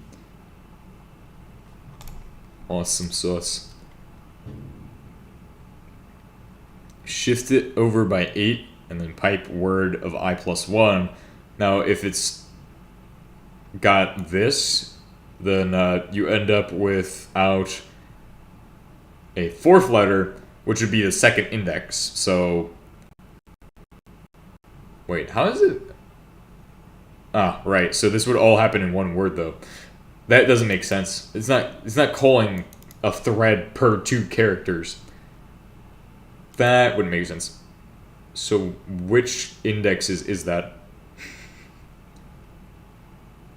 Awesome sauce. Shift it over by 8 and then pipe word of I plus 1. Now if it's got this, then you end up without a fourth letter, which would be the second index. So wait, how is it? Ah, right. So this would all happen in one word though. That doesn't make sense. It's not calling a thread per 2 characters. That wouldn't make sense. So which indexes is that?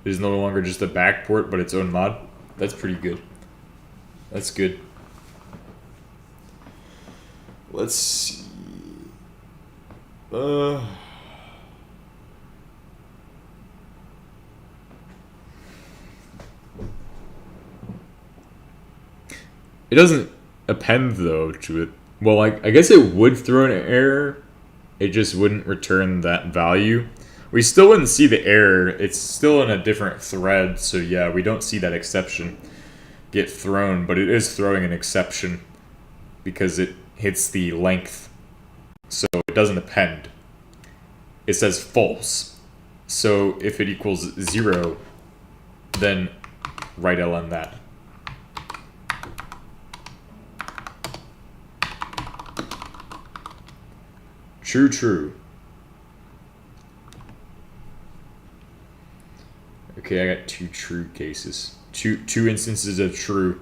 It is no longer just a backport, but its own mod. That's pretty good. That's good. Let's see. It doesn't append though to it. Well, I guess it would throw an error. It just wouldn't return that value. We still wouldn't see the error. It's still in a different thread, so yeah, we don't see that exception get thrown, but it is throwing an exception because it hits the length, so it doesn't append. It says false. So if it equals 0, then write ln that. True, true. Okay, I got 2 true cases. Two instances of true.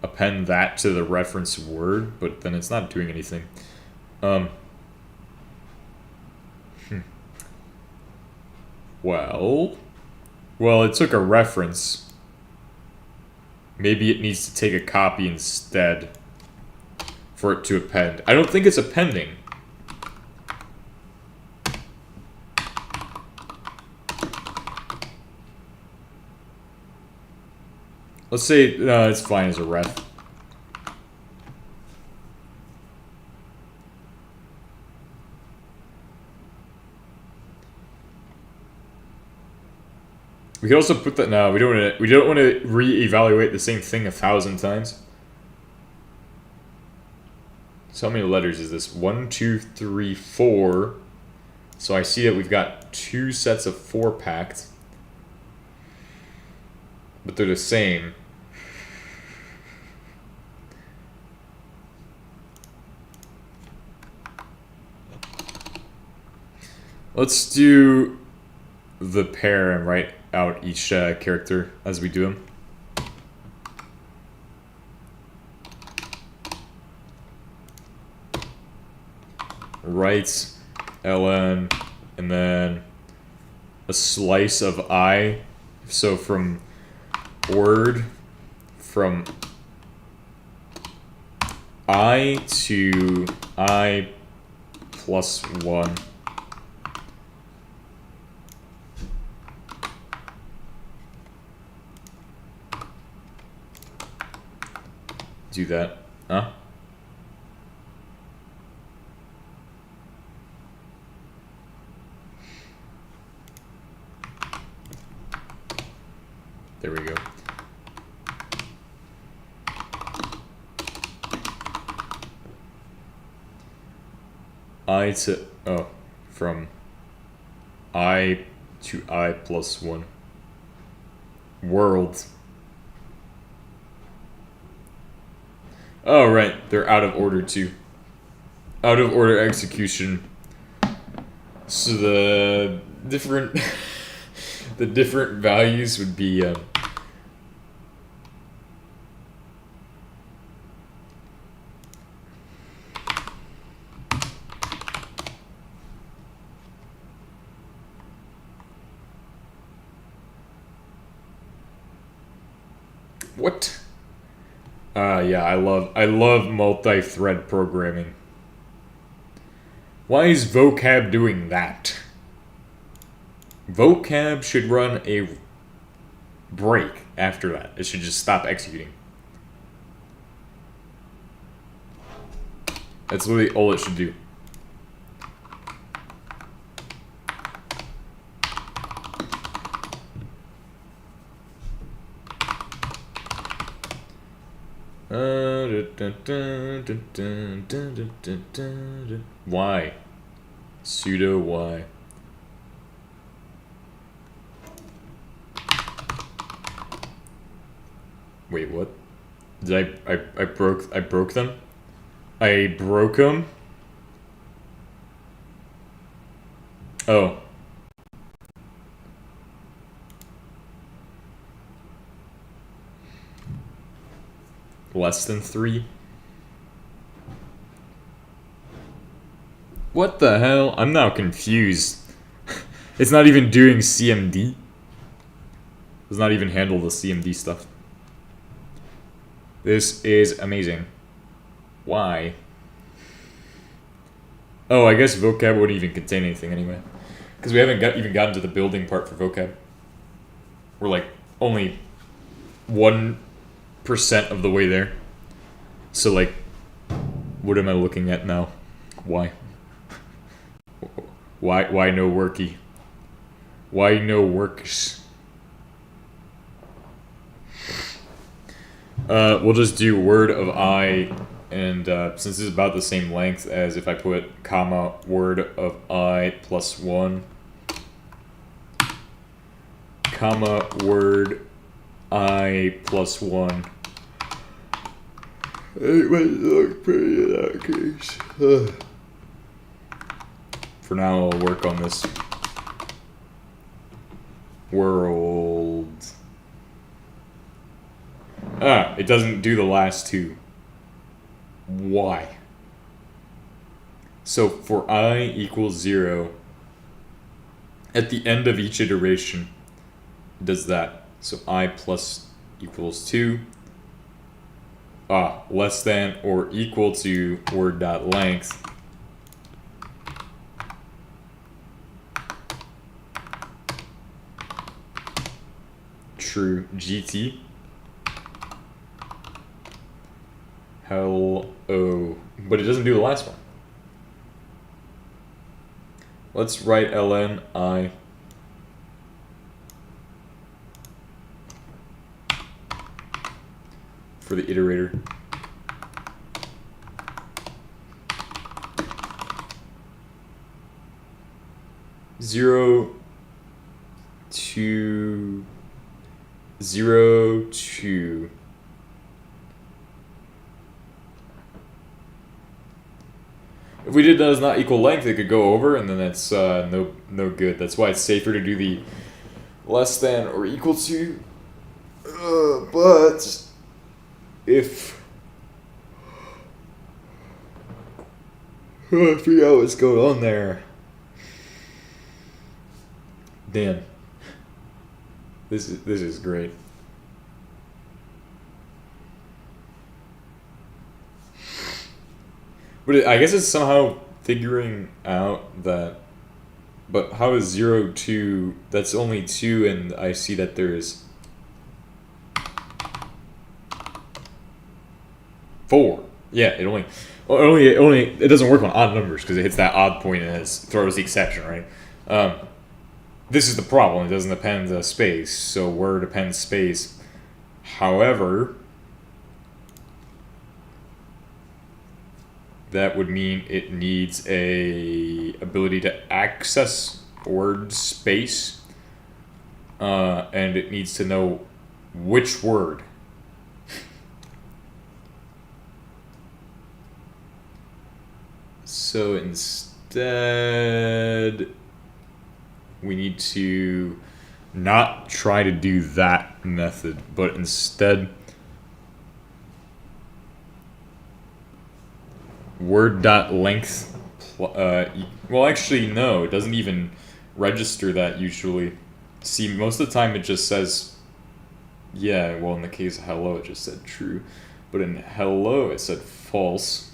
Append that to the reference word, but then it's not doing anything. Well, it took a reference. Maybe it needs to take a copy instead for it to append. I don't think it's appending. Let's say it's fine as a ref. We can also put that. No, we don't want to reevaluate the same thing 1,000 times. So how many letters is this? 1, 2, 3, 4. So I see that we've got 2 sets of 4 packed, but they're the same. Let's do the pair and write out each character as we do them. Write ln and then a slice of I. So from word from I to I plus 1. Do that. Huh? There we go. I to, from I to I plus 1. World. Oh, right. They're out of order too. Out of order execution. So the different the different values would be What? Yeah, I love multi-thread programming. Why is vocab doing that? Vocab should run a break after that. It should just stop executing. That's literally all it should do. Why? Pseudo why? Wait, what? Did I broke them? I broke them? Oh. Less than 3? What the hell? I'm now confused. It's not even doing CMD. It does not even handle the CMD stuff. This is amazing. Why? Oh, I guess vocab wouldn't even contain anything anyway. Because we haven't even gotten to the building part for vocab. We're like only 1% of the way there. So like, what am I looking at now? Why? Why no worky? Why no works? We'll just do word of I, and since it's about the same length as if I put comma word of I plus 1, comma word I plus 1. It might look pretty in that case. For now, I'll work on this world. It doesn't do the last two. Why? So for I equals 0, at the end of each iteration, it does that. So I plus equals 2. Less than or equal to word.length. True. GT. Hell oh. But it doesn't do the last one. Let's write ln I. For the iterator. Zero, two, 0, 2. If we did does not equal length, it could go over, and then that's no good. That's why it's safer to do the less than or equal to. But if I figure out what's going on there. Damn. This is great. But I guess it's somehow figuring out that. But how is 0, 2? That's only 2, and I see that there is 4. Yeah, it doesn't work on odd numbers because it hits that odd point and it throws the exception, right? This is the problem. It doesn't append a space, so word appends space. However, that would mean it needs a ability to access word space, and it needs to know which word. So instead, we need to not try to do that method, but instead word.length. Well, actually, no, it doesn't even register that usually. See, most of the time it just says Yeah, well, in the case of hello, it just said true. But in hello, it said false.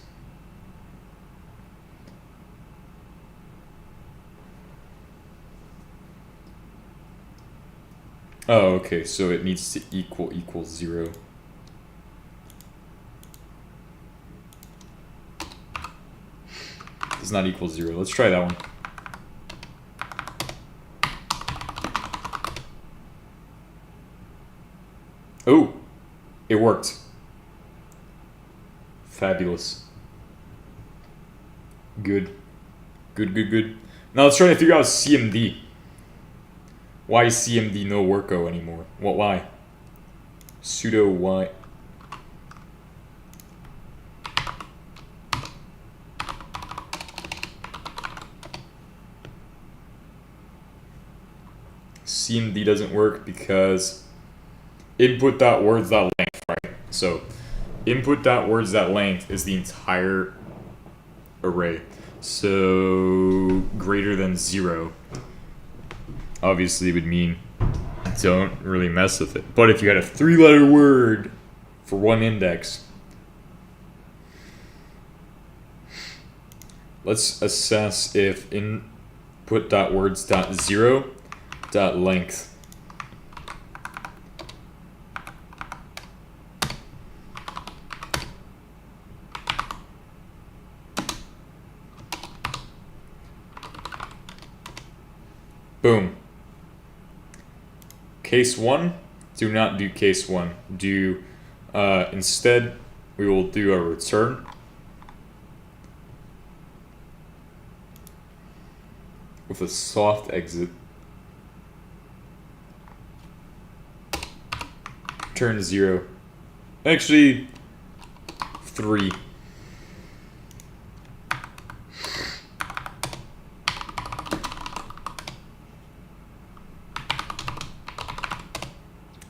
Oh, okay, so it needs to equal 0. Does not equal 0. Let's try that one. Oh, it worked. Fabulous. Good. Good. Now let's try to figure out CMD. Why is CMD no worko anymore? What? Why? Sudo y. CMD doesn't work because input.words.length, right? So input.words.length is the entire array. So greater than 0 obviously would mean don't really mess with it. But if you had a 3-letter word for one index, let's assess if input.words.0.length boom. Case 1, do not do case 1. Do instead we will do a return with a soft exit. Return 0. Actually 3.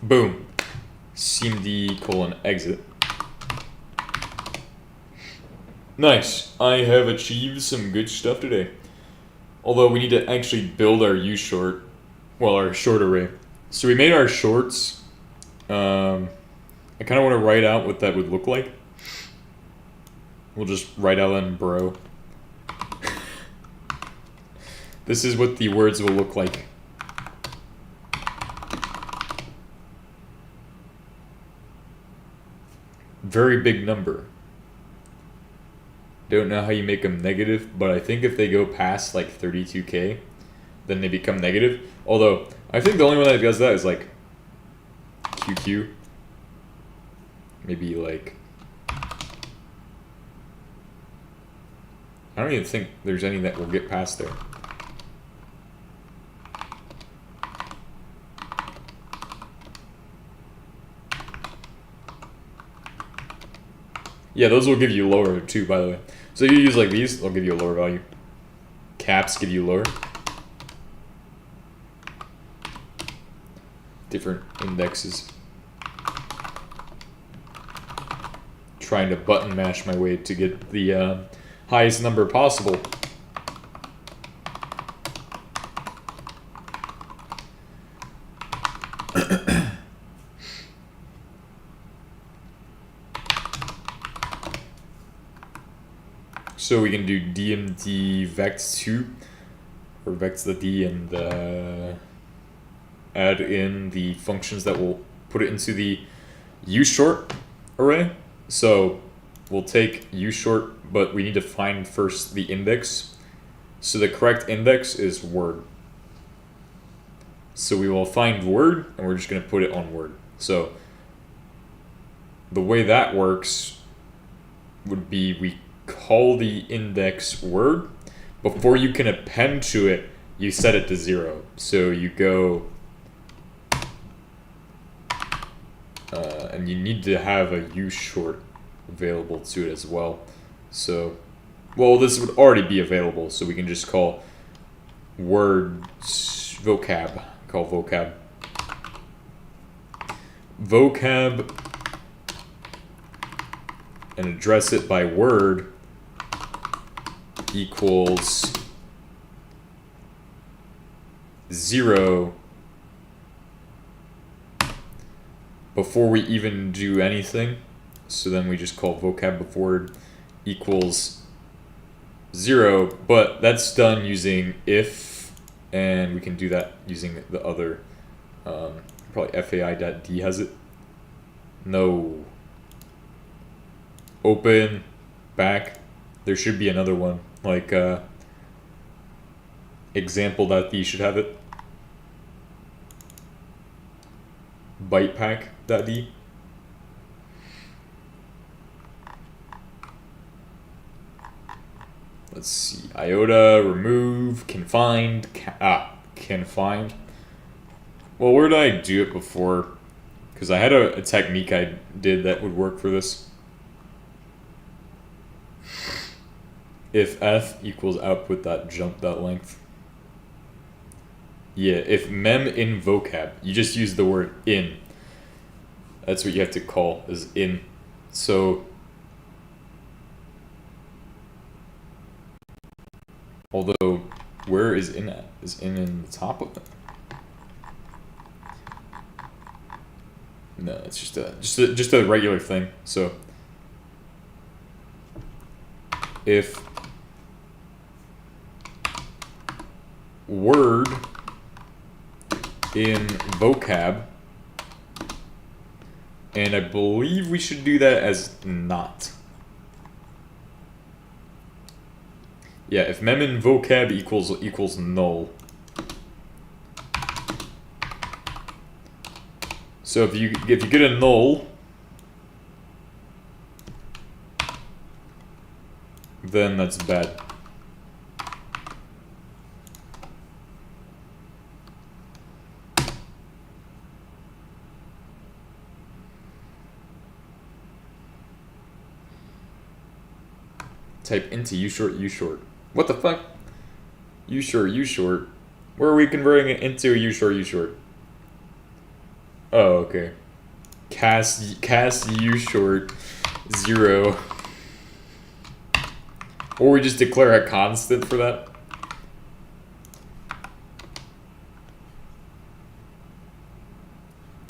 Boom. CMD : exit. Nice. I have achieved some good stuff today. Although we need to actually build our uShort, well, our short array. So we made our shorts. I kind of want to write out what that would look like. We'll just write out in bro. This is what the words will look like. Very big number. Don't know how you make them negative, but I think if they go past like 32k, then they become negative. Although, I think the only one that does that is like QQ. Maybe like... I don't even think there's any that will get past there. Yeah, those will give you lower too, by the way. So if you use like these, they'll give you a lower value. Caps give you lower. Different indexes. Trying to button mash my way to get the highest number possible. So we can do dmd vext2 or vext the d and add in the functions that will put it into the uShort array. So we'll take uShort, but we need to find first the index. So the correct index is word. So we will find word and we're just going to put it on word. So the way that works would be we call the index word. Before you can append to it, you set it to 0. So you go and you need to have a uShort available to it as well. So, well, this would already be available, so we can just call word vocab. Call vocab. Vocab and address it by word equals 0 before we even do anything. So then we just call vocab of word equals 0, but that's done using if, and we can do that using the other, probably fai.d has it. No. Open, back. There should be another one, like example.d should have it. Bytepack.d. Let's see. Iota, remove, confined, confined. Well, where did I do it before? Because I had a technique I did that would work for this. If f equals output.jump.length. Yeah, if mem in vocab, you just use the word in. That's what you have to call, is in. So, although, where is in at? Is in the top of it? No, it's just a regular thing. So, if word in vocab, and I believe we should do that as not. Yeah, if mem in vocab equals null. So if you get a null, then that's bad. Type into ushort. What the fuck? Ushort. Where are we converting it into ushort? Oh, okay. Cast ushort 0. Or we just declare a constant for that.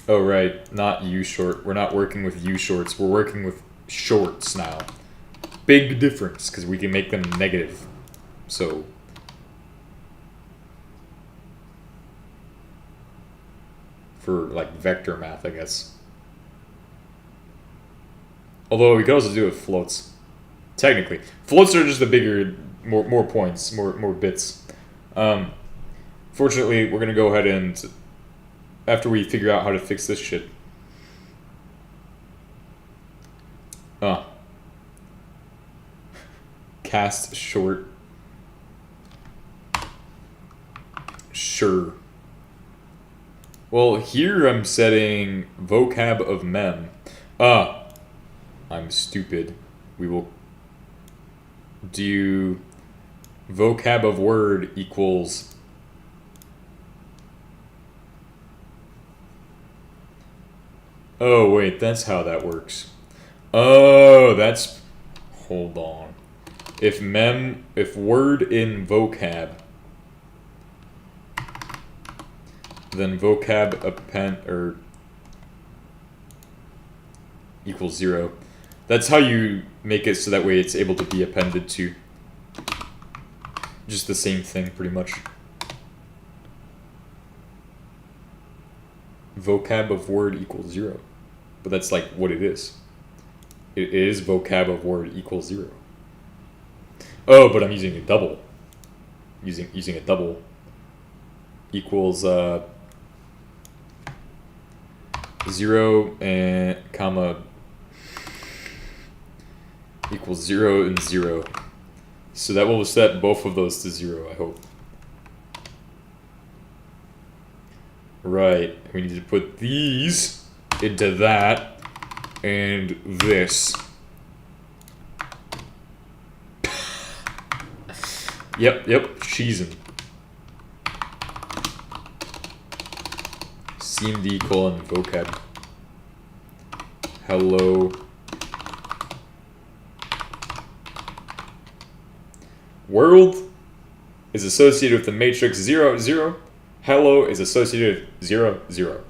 Oh, right. Not ushort. We're not working with ushorts. We're working with shorts now. Big difference, because we can make them negative. So, for like vector math, I guess. Although we could also do it with floats. Technically, floats are just the bigger, more points, more bits. Fortunately, we're gonna go ahead and, after we figure out how to fix this shit. Cast short. Sure. Well, here I'm setting vocab of mem. I'm stupid. We will do vocab of word equals oh wait, that's how that works. Oh, that's hold on. If word in vocab, then vocab append or equals 0. That's how you make it so that way it's able to be appended to. Just the same thing, pretty much. Vocab of word equals 0. But that's like what it is. It is vocab of word equals 0. Oh, but I'm using a double. Using a double equals 0 and comma equals 0 and 0. So that will set both of those to 0, I hope. Right, we need to put these into that and this. Yep, cheesing. CMD : vocab. Hello. World is associated with the matrix 0, 0. Hello is associated with 0, 0.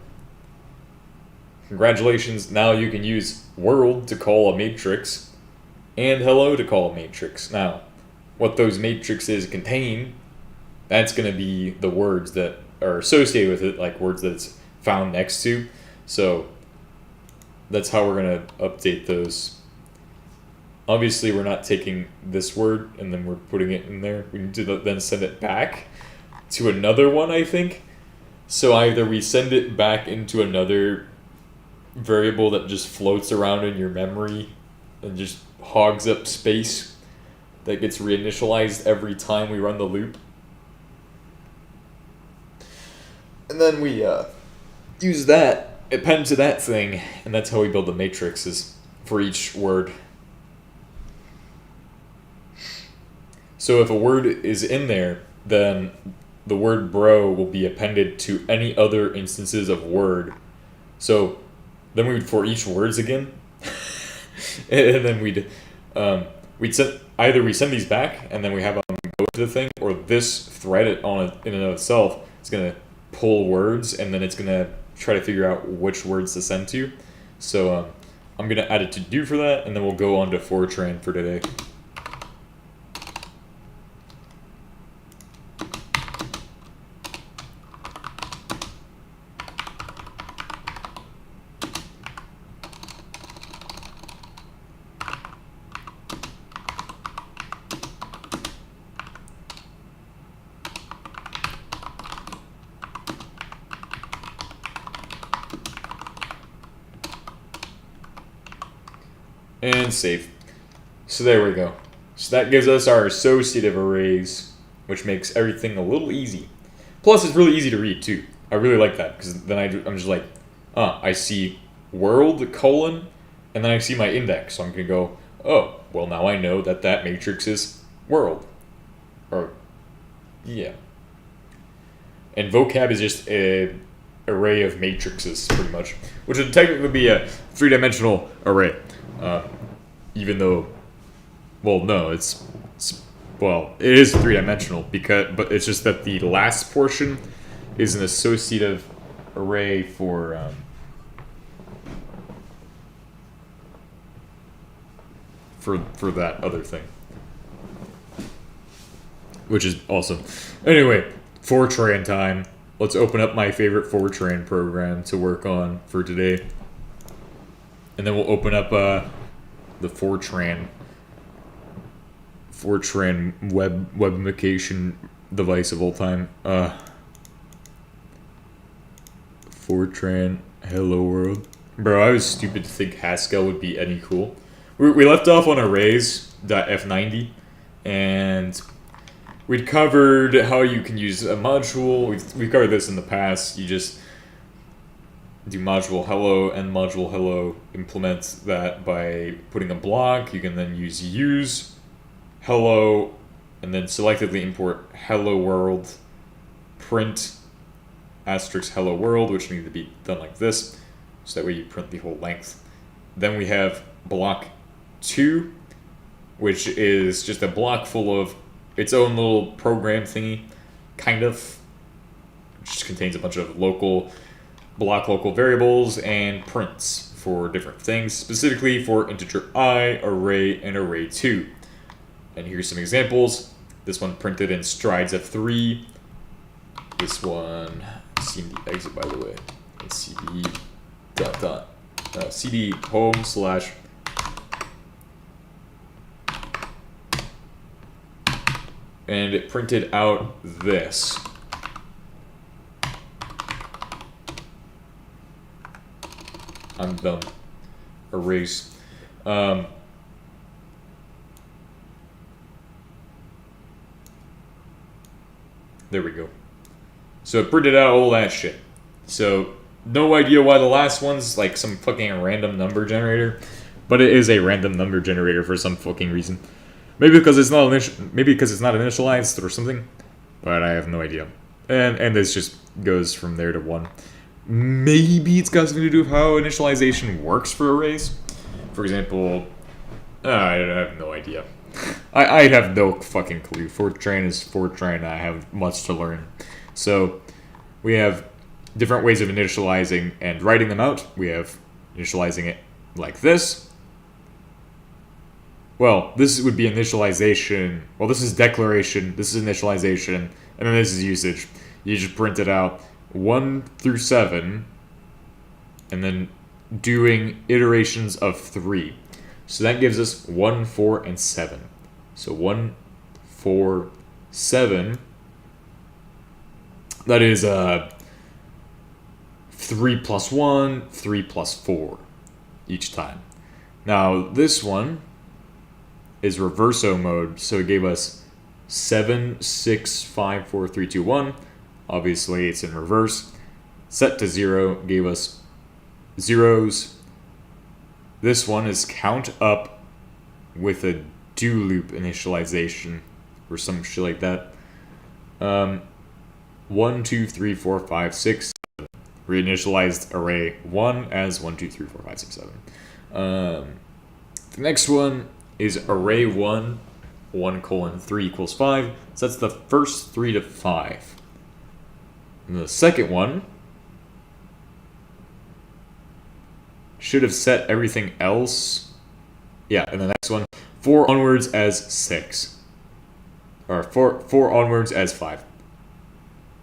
congratulations, now you can use world to call a matrix and hello to call a matrix. Now, what those matrices contain, that's going to be the words that are associated with it, like words that it's found next to. So that's how we're going to update those. Obviously, we're not taking this word and then we're putting it in there. We need to then send it back to another one, I think. So either we send it back into another variable that just floats around in your memory and just hogs up space that gets reinitialized every time we run the loop. And then we use that, append to that thing, and that's how we build the matrices for each word. So if a word is in there, then the word bro will be appended to any other instances of word. So then we would for each words again, and then we'd send either we send these back and then we have them go to the thing, or this thread in and of itself is gonna pull words and then it's gonna try to figure out which words to send to. So I'm gonna add a to do for that, and then we'll go on to Fortran for today. And save. So there we go. So that gives us our associative arrays, which makes everything a little easy. Plus, it's really easy to read too. I really like that, because then I'm just like, I see world colon, and then I see my index. So I'm gonna go, oh, well now I know that that matrix is world, or yeah. And vocab is just a array of matrices, pretty much, which would technically be a three-dimensional array. Even though, well, no, it is three-dimensional, but it's just that the last portion is an associative array for that other thing, which is awesome. Anyway, Fortran time. Let's open up my favorite Fortran program to work on for today. And then we'll open up the Fortran webmication device of all time. Fortran Hello World. Bro, I was stupid to think Haskell would be any cool. We left off on arrays.f90, and we'd covered how you can use a module. We've covered this in the past. You just do module hello, and module hello implements that by putting a block. You can then use hello, and then selectively import hello world, print asterisk hello world, which need to be done like this, so that way you print the whole length. Then we have block 2, which is just a block full of its own little program thingy, kind of, which just contains a bunch of local variables and prints for different things, specifically for integer I, array, and array2. And here's some examples. This one printed in strides of 3. This one, cd exit by the way, and cd cd home slash and it printed out this. I'm done. Erase. There we go. So it printed out all that shit. So no idea why the last one's like some fucking random number generator, but it is a random number generator for some fucking reason. Maybe because it's not initialized or something, but I have no idea. And this just goes from there to 1. Maybe it's got something to do with how initialization works for arrays. For example, I have no idea. I have no fucking clue. Fortran is Fortran. I have much to learn. So we have different ways of initializing and writing them out. We have initializing it like this. Well, this would be initialization. Well, this is declaration, this is initialization, and then this is usage. You just print it out 1 through 7, and then doing iterations of 3. So that gives us 1, 4, and 7. So 1, 4, 7. That is 3 plus 1, 3 plus 4 each time. Now this one is reverso mode, so it gave us 7, 6, 5, 4, 3, 2, 1. Obviously it's in reverse. Set to 0 gave us zeros. This one is count up with a do loop initialization or some shit like that. 1, 2, 3, 4, 5, 6, 7. Reinitialized array 1 as 1, 2, 3, 4, 5, 6, 7. The next one is array 1, 1:3 equals 5. So that's the first 3 to 5. And the second one should have set everything else. Yeah, and the next one, 4 onwards as 6. Or 4 onwards as 5.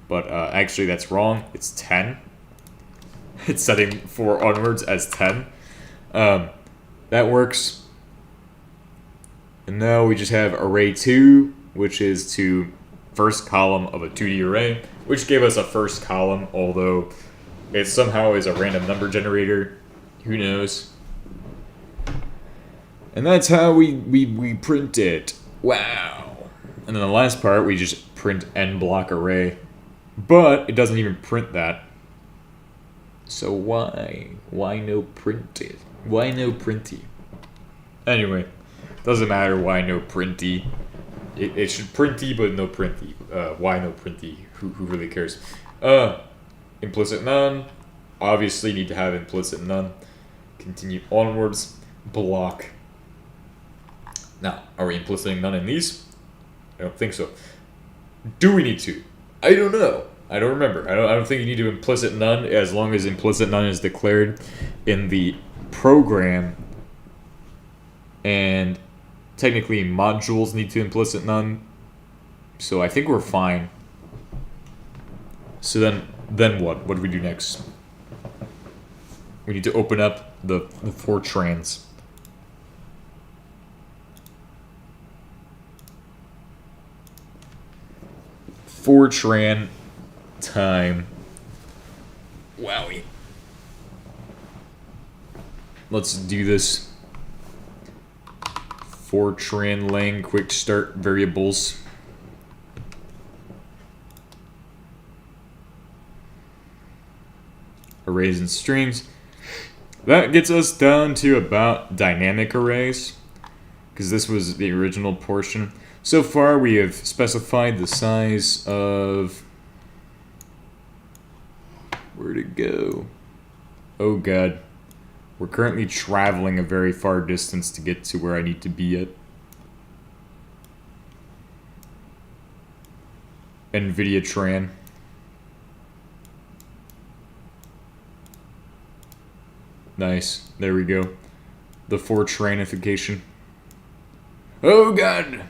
But actually that's wrong. It's 10. It's setting 4 onwards as 10. That works. And now we just have array 2, which is to first column of a 2D array, which gave us a first column, although it somehow is a random number generator. Who knows? And that's how we print it. Wow. And then the last part, we just print n block array. But it doesn't even print that. So why? Why no print it? Why no printy? Anyway, doesn't matter why no printy. It should printy, but no printy. Why no printy? Who really cares? Implicit none. Obviously need to have implicit none. Continue onwards. Block. Now, are we implicitting none in these? I don't think so. Do we need to? I don't know. I don't remember. I don't think you need to implicit none as long as implicit none is declared in the program. And technically modules need to implicit none. So I think we're fine. So then what? What do we do next? We need to open up the Fortrans. Fortran time. Wowie. Let's do this. Fortran lang quick start variables. Arrays and strings. That gets us down to about dynamic arrays, because this was the original portion. So far we have specified the size of... Where'd it go? Oh god. We're currently traveling a very far distance to get to where I need to be at. NVIDIA Tran. Nice. There we go. The Fortranification. Oh god!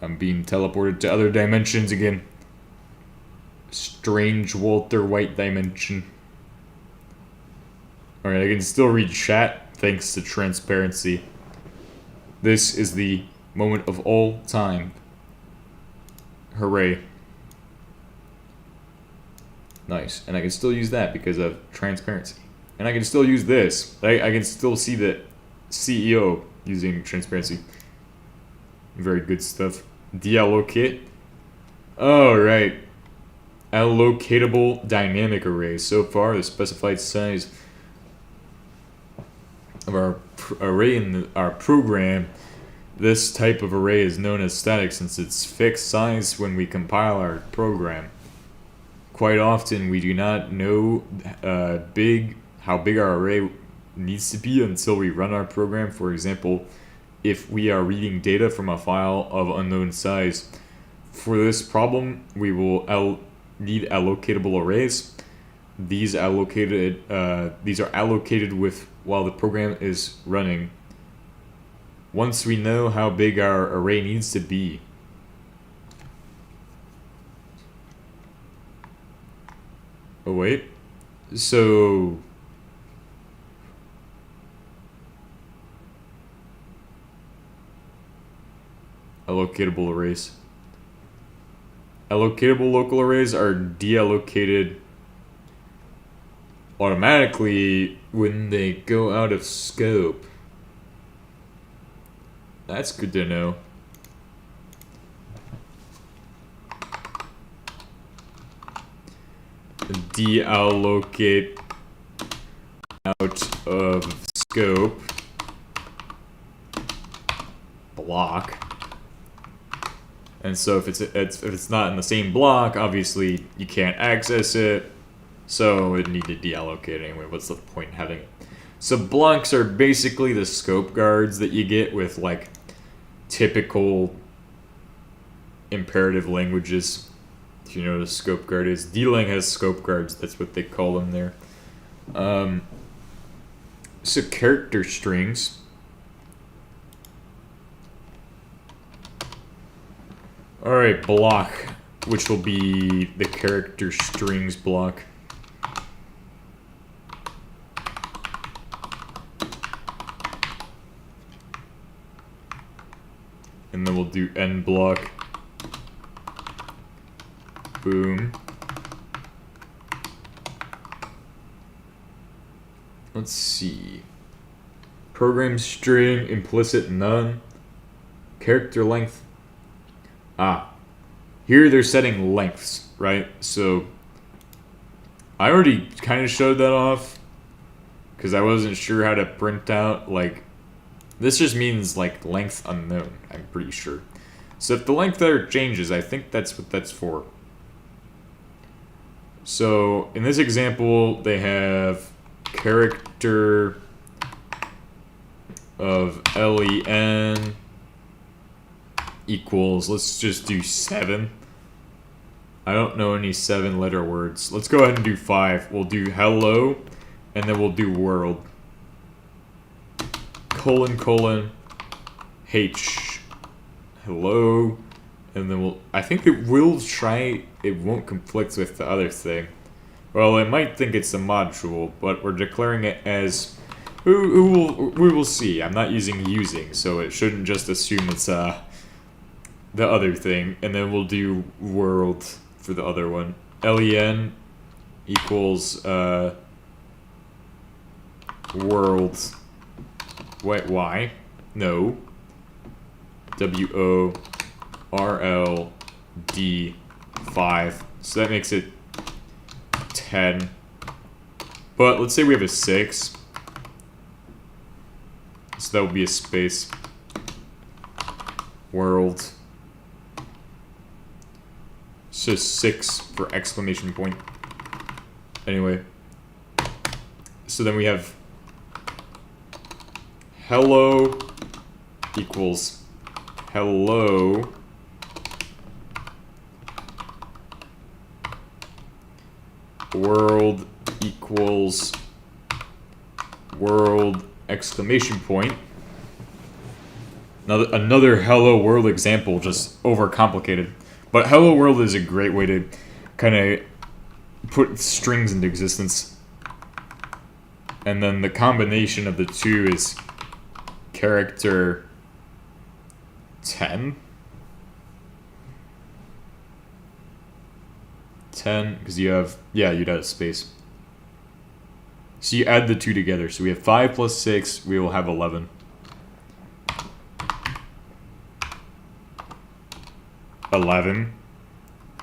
I'm being teleported to other dimensions again. Strange Walter White dimension. Alright, I can still read chat thanks to transparency. This is the moment of all time. Hooray. Nice. And I can still use that because of transparency. And I can still use this. I can still see the CEO using transparency. Very good stuff. Deallocate. Alright. Allocatable dynamic array. So far, the specified size of our array in our program. This type of array is known as static since it's fixed size when we compile our program. Quite often, we do not know how big our array needs to be until we run our program. For example, if we are reading data from a file of unknown size. For this problem, we will need allocatable arrays. These are allocated with while the program is running. Once we know how big our array needs to be. Oh wait, so allocatable arrays. Allocatable local arrays are deallocated automatically when they go out of scope. That's good to know. Deallocate out of scope block. And so if it's not in the same block, obviously you can't access it. So it need to deallocate anyway. What's the point in having it? So blocks are basically the scope guards that you get with like typical imperative languages. If you know what a scope guard is, D-Lang has scope guards. That's what they call them there. So character strings. All right, block, which will be the character strings block. And then we'll do end block. Boom. Let's see. Program string, implicit none. Character length. Here they're setting lengths, right? So I already kind of showed that off because I wasn't sure how to print out, like, this just means like length unknown, I'm pretty sure. So if the length there changes, I think that's what that's for. So in this example, they have character of len equals, let's just do 7. I don't know any 7-letter words. Let's go ahead and do 5. We'll do hello, and then we'll do world. Colon, H. Hello. And then I think it will try, it won't conflict with the other thing. Well, it might think it's a module, but we're declaring it as, we will see. I'm not using, so it shouldn't just assume it's the other thing. And then we'll do world for the other one. len equals world. Wait, why? No. WORLD 5. So that makes it 10. But let's say we have a 6. So that would be a space. World. So 6 for exclamation point. Anyway. So then we have hello equals hello world equals world exclamation point. Another hello world example, just overcomplicated. But hello world is a great way to kind of put strings into existence. And then the combination of the two is character 10, because you have, yeah, you'd add a space. So you add the two together. So we have 5 plus 6, we will have 11.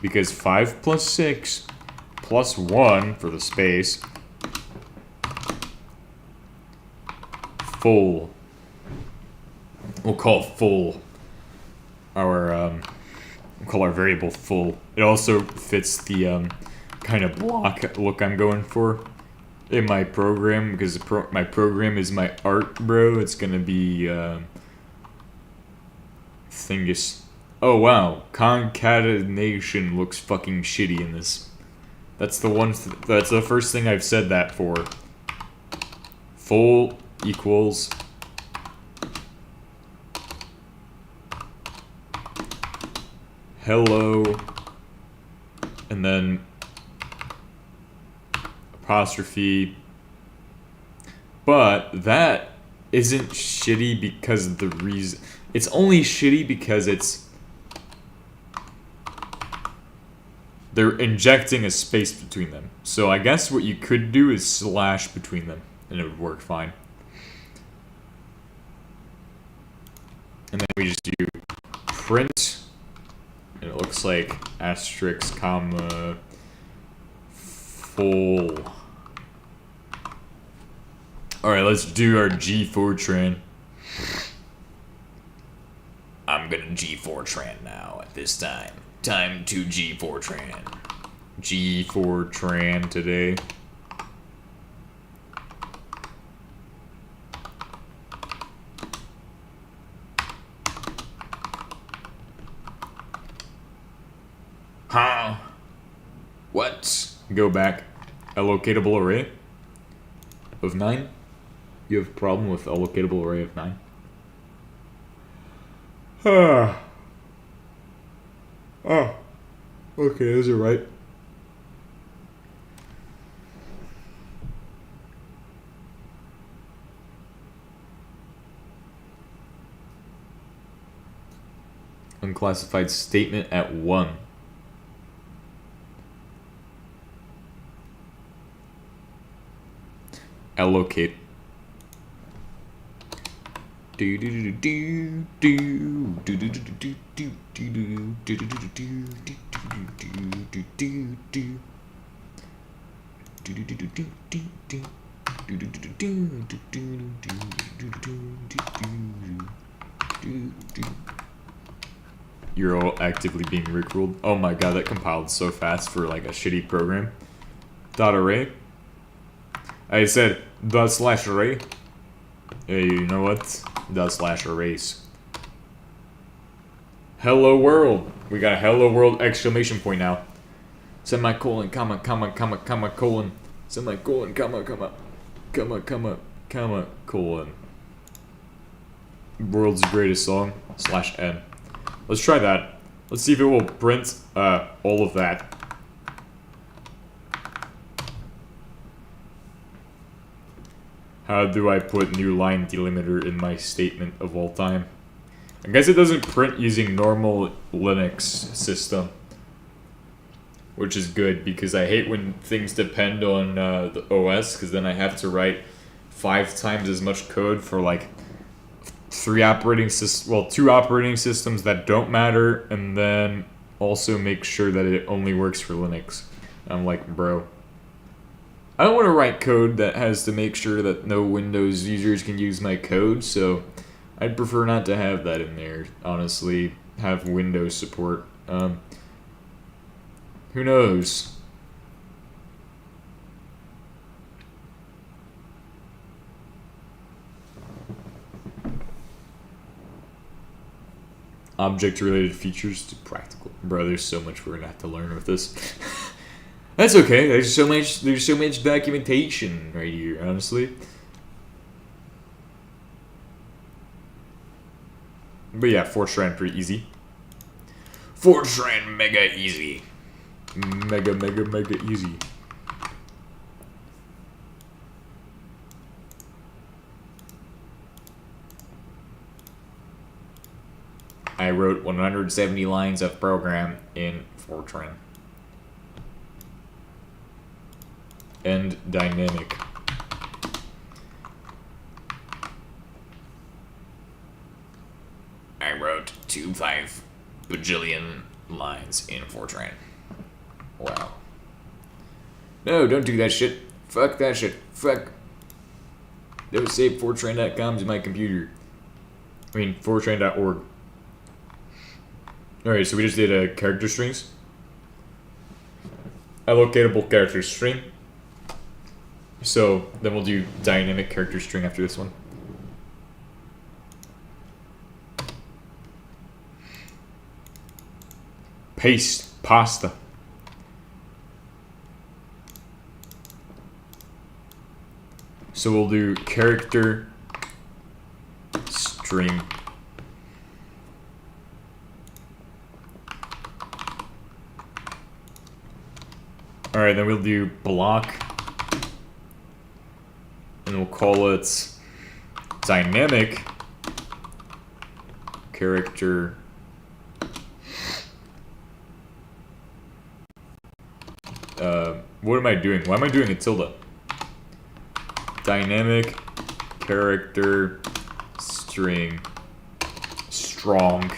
Because 5 plus 6 plus 1 for the space, full. We'll call full we'll call our variable full. It also fits the kind of block look I'm going for in my program, because my program is my art, bro. It's gonna be thingus. Oh wow, concatenation looks fucking shitty in this. That's the one. That's the first thing I've said that for. Full equals hello, and then apostrophe. But that isn't shitty because of the reason. It's only shitty because they're injecting a space between them. So I guess what you could do is slash between them, and it would work fine. And then we just do print, and it looks like asterisk, comma, full. Alright, let's do our G Fortran. I'm gonna G Fortran now at this time. Time to G Fortran. G Fortran today. Huh? What? Go back. Allocatable array of 9. You have a problem with allocatable array of 9? Ah. Oh. Okay, those are right. Unclassified statement at 1. Allocate. You're all actively being rickrolled. Oh my god, that compiled so fast for like a shitty program. Dot array. I said dot slash array. Hey, you know what? Dot slash arrays. Hello world. We got a hello world exclamation point now. Semicolon, comma, comma, comma, comma, colon. Semicolon, comma, comma, comma, comma, comma, colon. World's greatest song, slash n. Let's try that. Let's see if it will print all of that. How do I put new line delimiter in my statement of all time? I guess it doesn't print using normal Linux system. Which is good, because I hate when things depend on the OS, because then I have to write 5 times as much code for like 2 operating systems that don't matter, and then also make sure that it only works for Linux. I'm like, bro, I don't want to write code that has to make sure that no Windows users can use my code, so I'd prefer not to have that in there, honestly. Have Windows support. Who knows? Object-related features to practical. Bro, there's so much we're gonna have to learn with this. That's okay. There's so much documentation right here, honestly. But yeah, Fortran pretty easy. Fortran mega easy. Mega easy. I wrote 170 lines of program in Fortran. And dynamic. I wrote 25 bajillion lines in Fortran. Wow. No, don't do that shit. Fuck that shit. Fuck. Don't save Fortran.com to my computer. I mean, Fortran.org. Alright, so we just did character strings. Allocatable character string. So then we'll do dynamic character string after this one. Paste. Pasta. So we'll do character string. Alright, then we'll do block. And we'll call it dynamic character. What am I doing? Why am I doing a tilde? Dynamic character string strong.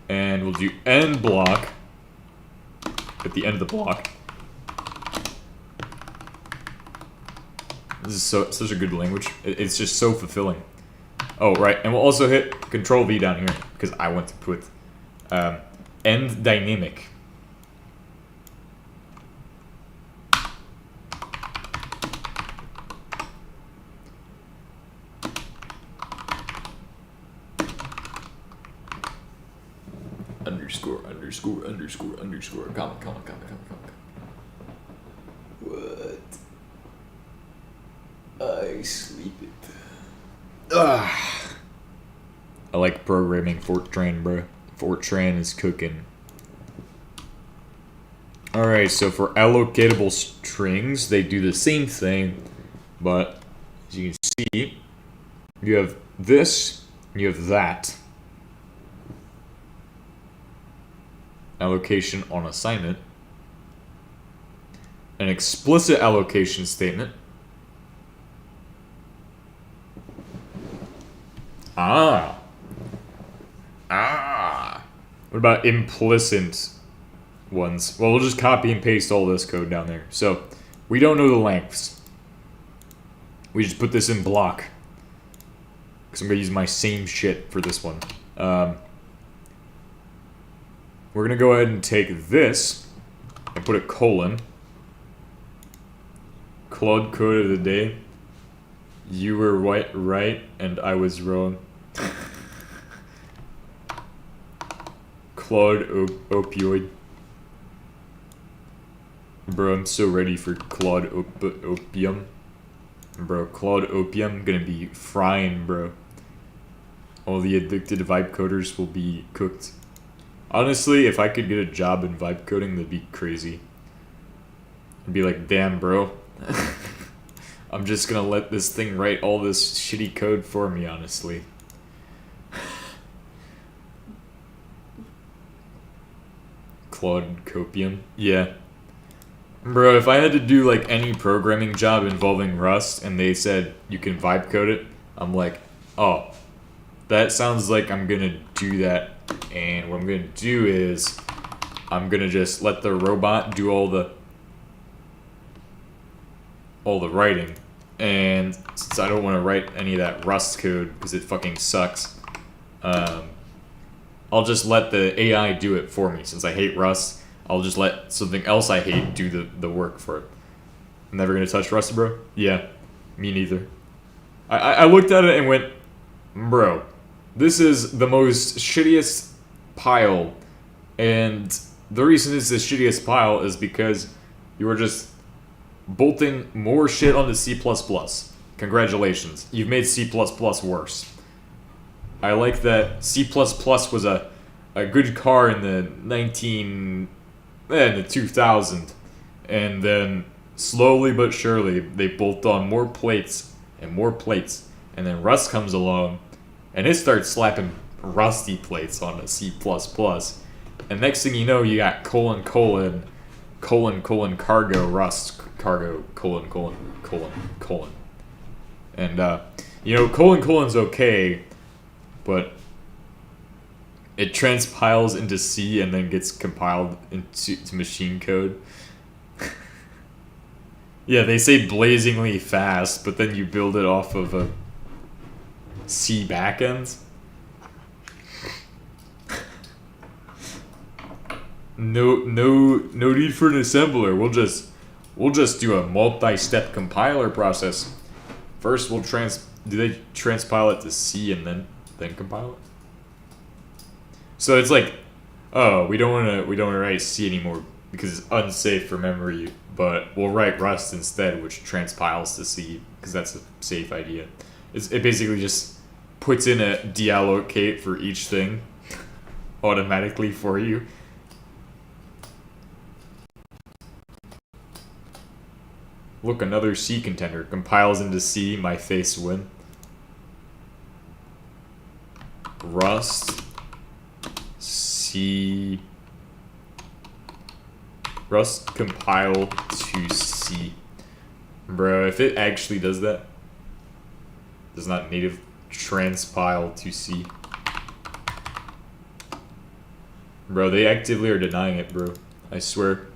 And we'll do end block at the end of the block. This is such a good language. It's just so fulfilling. Oh, right. And we'll also hit Control V down here because I want to put end dynamic. Underscore, comma. What? I sleep it. I like programming Fortran, bro. Fortran is cooking. Alright, so for allocatable strings, they do the same thing, but as you can see, you have this, and you have that. Allocation on assignment. An explicit allocation statement. What about implicit ones? Well, we'll just copy and paste all this code down there. So, we don't know the lengths. We just put this in block. Because I'm going to use my same shit for this one. We're going to go ahead and take this and put a colon. Claude code of the day. You were right and I was wrong. Claude opioid. Bro, I'm so ready for Claude opium. Bro, Claude opium gonna be frying, bro. All the addicted vibe coders will be cooked. Honestly, if I could get a job in vibe coding, that'd be crazy. I'd be like, damn, bro. I'm just gonna let this thing write all this shitty code for me, honestly. Claude copium? Yeah. Bro, if I had to do like any programming job involving Rust and they said you can vibe code it, I'm like, oh, that sounds like I'm gonna do that. And what I'm gonna do is I'm gonna just let the robot do all the writing. And since I don't want to write any of that Rust code because it fucking sucks, I'll just let the AI do it for me. Since I hate Rust, I'll just let something else I hate do the work for it. I'm never gonna touch Rust, bro? Yeah, me neither. I looked at it and went, bro, this is the most shittiest pile. And the reason it's the shittiest pile is because you were just bolting more shit onto C++. Congratulations. You've made C++ worse. I like that C++ was a good car in the 2000, and then slowly but surely they bolt on more plates, and then Rust comes along, and it starts slapping rusty plates onto C++, and next thing you know, you got cargo Rust cargo colon. And colon's okay, but it transpiles into C and then gets compiled into machine code. Yeah, they say blazingly fast, but then you build it off of a C backend. No need for an assembler. We'll just do a multi-step compiler process. First, do they transpile it to C and then compile it? So it's like, oh, we don't want to write C anymore. because it's unsafe for memory, but we'll write Rust instead, which transpiles to C, because that's a safe idea. It basically just puts in a deallocate for each thing automatically for you. Look, another C contender. Compiles into C, my face win. Rust, C, Rust compile to C. Bro, if it actually does that, does not native transpile to C. Bro, they actively are denying it, bro. I swear.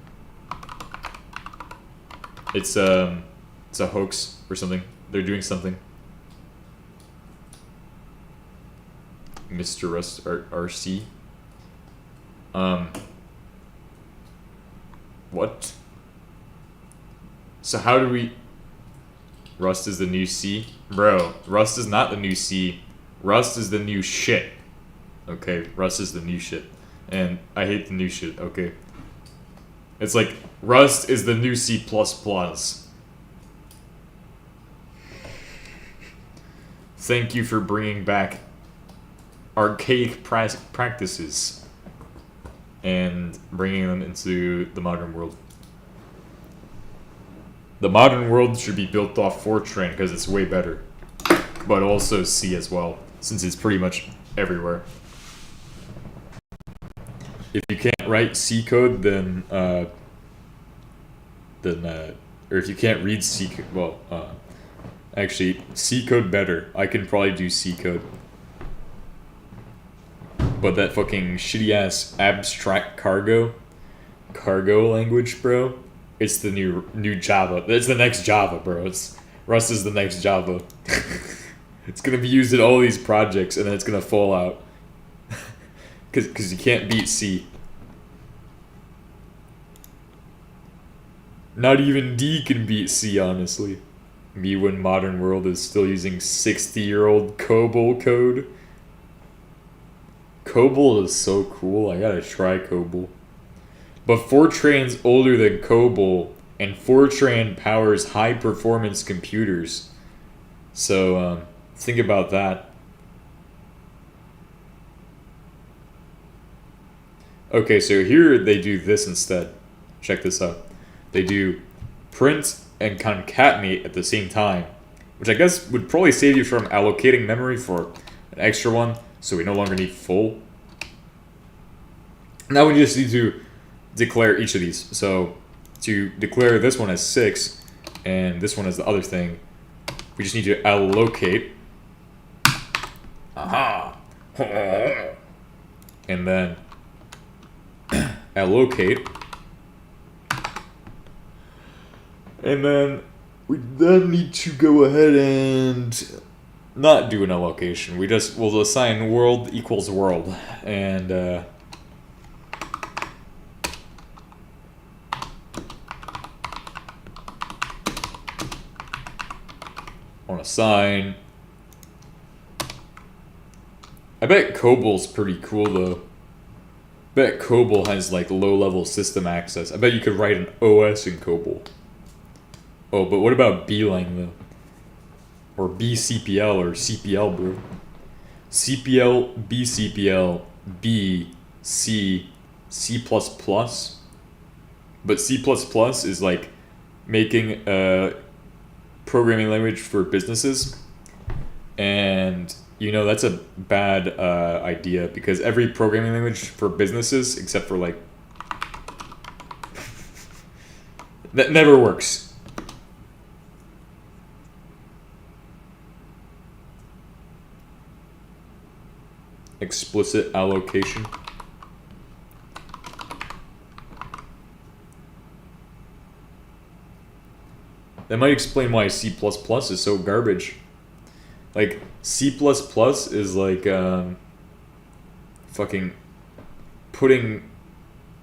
It's a hoax or something. They're doing something. Mr. Rust RC. What? So how do we... Rust is the new C? Bro, Rust is not the new C. Rust is the new shit. Okay, Rust is the new shit. And I hate the new shit, okay? It's like, Rust is the new C++. Thank you for bringing back archaic practices and bringing them into the modern world. The modern world should be built off Fortran because it's way better, but also C as well, since it's pretty much everywhere. If you can't write C code, then or if you can't read C code, well, actually, C code better. I can probably do C code. But that fucking shitty ass abstract cargo language, bro. It's the new Java. It's the next Java, bro. Rust is the next Java. It's gonna be used in all these projects, and then it's gonna fall out. Cause you can't beat C. Not even D can beat C, honestly. Me when modern world is still using 60-year-old COBOL code. COBOL is so cool. I gotta try COBOL. But Fortran's older than COBOL, and Fortran powers high-performance computers. So, think about that. Okay, so here they do this instead. Check this out. They do print and concatenate at the same time, which I guess would probably save you from allocating memory for an extra one, so we no longer need full. Now we just need to declare each of these. So to declare this one as 6 and this one as the other thing, we just need to allocate. Aha! And then allocate. And then we then need to go ahead and not do an allocation. We'll assign world equals world. And I want to assign. I bet COBOL's pretty cool though. I bet COBOL has like low-level system access. I bet you could write an OS in COBOL. Oh, but what about Beeline though? Or BCPL or CPL, bro? CPL, BCPL, B, C, C++. But C++ is like making a programming language for businesses. And, you know, that's a bad idea because every programming language for businesses, except for like... that never works. Explicit allocation. That might explain why C++ is so garbage. Like, C++ is like fucking putting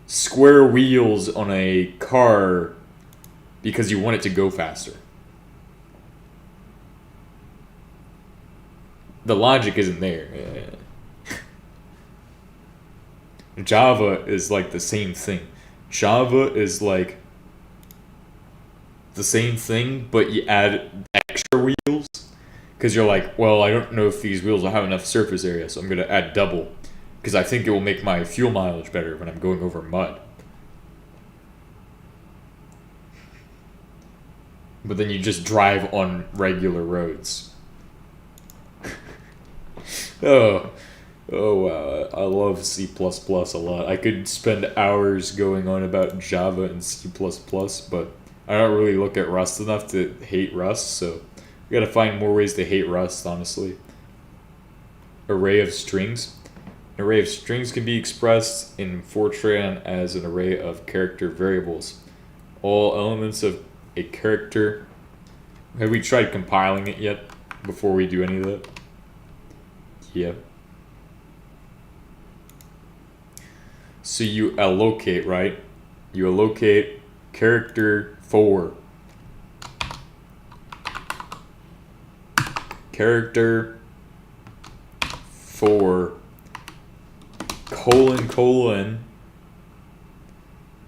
square wheels on a car because you want it to go faster. The logic isn't there. Java is like the same thing. Java is like the same thing, but you add extra wheels. Because you're like, well, I don't know if these wheels will have enough surface area, so I'm going to add double. Because I think it will make my fuel mileage better when I'm going over mud. But then you just drive on regular roads. Oh wow, I love C++ a lot. I could spend hours going on about Java and C++, but I don't really look at Rust enough to hate Rust, so we gotta find more ways to hate Rust, honestly. Array of strings. An array of strings can be expressed in Fortran as an array of character variables. All elements of a character. Have we tried compiling it yet before we do any of that? Yeah. So you allocate, right? You allocate character 4. Character 4 colon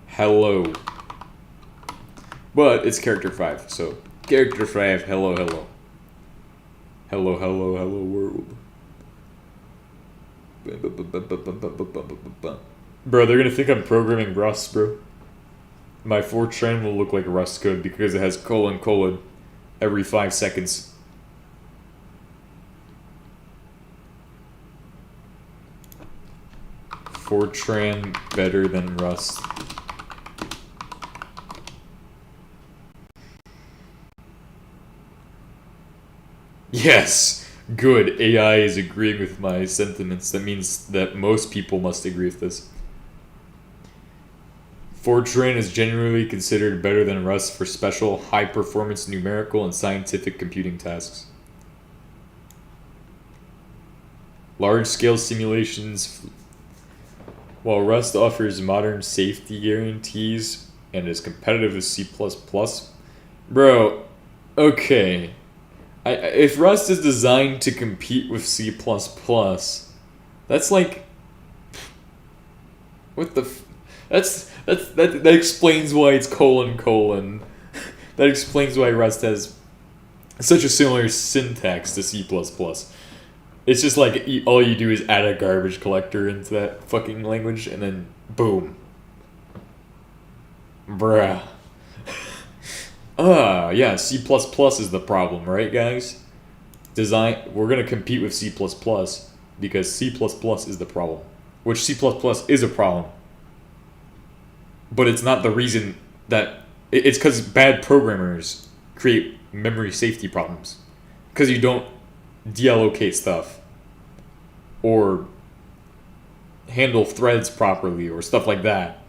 hello. But it's character 5, so character 5 hello hello. Hello hello hello world. Bro, they're gonna think I'm programming Rust, bro. My Fortran will look like Rust code because it has colon every 5 seconds. Fortran better than Rust. Yes! Good. AI is agreeing with my sentiments. That means that most people must agree with this. Fortran is generally considered better than Rust for special, high-performance numerical and scientific computing tasks. Large-scale simulations. While Rust offers modern safety guarantees and is competitive with C++, bro, okay. If Rust is designed to compete with C++, that's like, what the that explains why it's colon. That explains why Rust has such a similar syntax to C++. It's just like all you do is add a garbage collector into that fucking language and then boom. Bruh. Yeah, C++ is the problem, right, guys? We're gonna compete with C++ because C++ is the problem. Which C++ is a problem. But it's not the reason that... It's because bad programmers create memory safety problems. Because you don't deallocate stuff. Or handle threads properly, or stuff like that.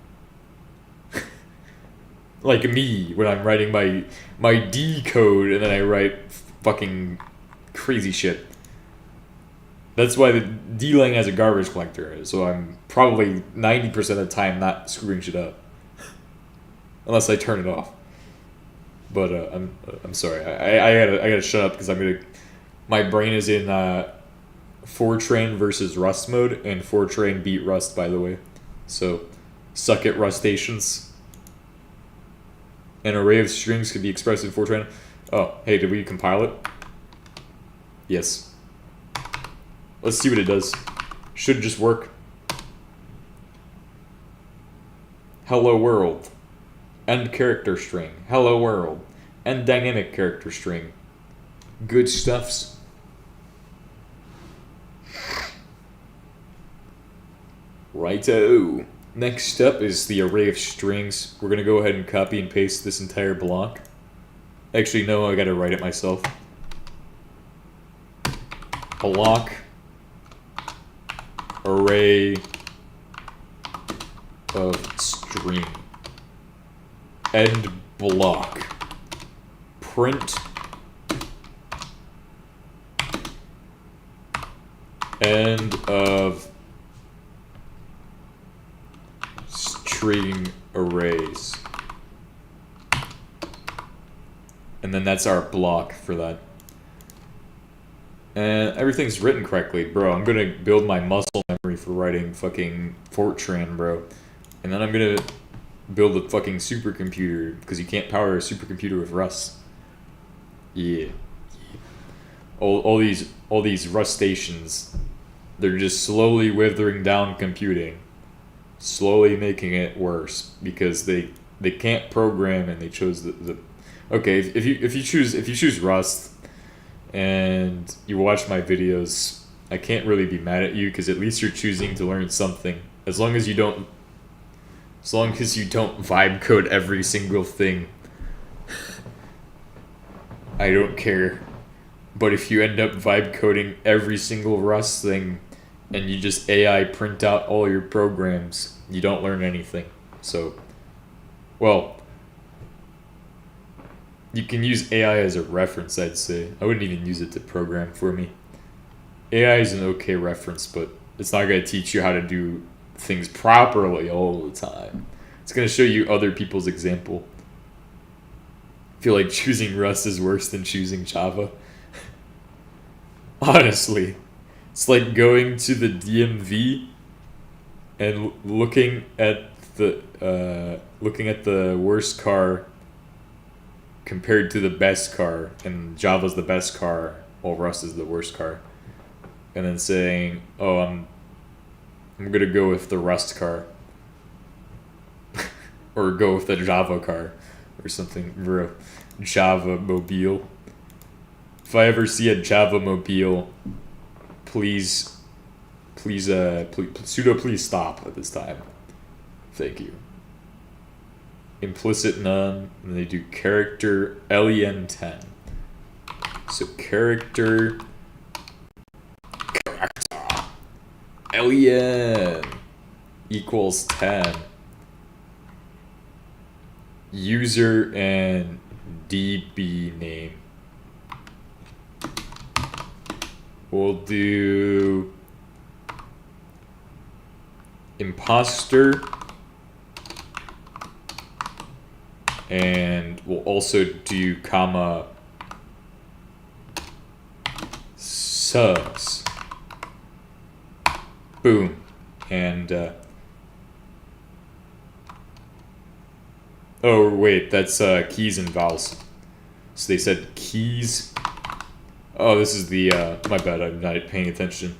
Like me, when I'm writing my D code and then I write fucking crazy shit. That's why the D-lang has a garbage collector, so I'm probably 90% of the time not screwing shit up. Unless I turn it off. But I'm sorry. I gotta shut up because my brain is in Fortran versus Rust mode, and Fortran beat Rust, by the way. So suck it, Rustations. An array of strings can be expressed in Fortran. Oh, hey, did we compile it? Yes. Let's see what it does. Should just work. Hello world. End character string. Hello world. End dynamic character string. Good stuffs. Righto. Next up is the array of strings. We're going to go ahead and copy and paste this entire block. Actually, no, I got to write it myself. Block. Array of string. End block. Print. End of string arrays. And then that's our block for that. And everything's written correctly, bro. I'm gonna build my muscle memory for writing fucking Fortran, bro. And then I'm gonna build a fucking supercomputer because you can't power a supercomputer with Rust. Yeah. All these Rust stations, they're just slowly withering down computing, slowly making it worse because they can't program and they chose the okay, if you choose Rust and you watch my videos, I can't really be mad at you because at least you're choosing to learn something. As long as you don't vibe code every single thing, I don't care. But if you end up vibe coding every single Rust thing and you just AI print out all your programs, you don't learn anything. So, well, you can use AI as a reference, I'd say. I wouldn't even use it to program for me. AI is an okay reference, but it's not going to teach you how to do things properly all the time. It's going to show you other people's example. I feel like choosing Rust is worse than choosing Java. Honestly, it's like going to the DMV and looking at the worst car compared to the best car, and Java's the best car, while Rust is the worst car, and then saying, "Oh, I'm gonna go with the Rust car," or go with the Java car, or something, or a Java mobile. If I ever see a Java mobile, please sudo please stop at this time. Thank you. Implicit none, and they do character len10. So character len equals 10. User and DB name. We'll do imposter, and we'll also do comma subs. Boom. And oh wait, that's keys and vowels. So they said keys. Oh, this is the my bad, I'm not paying attention.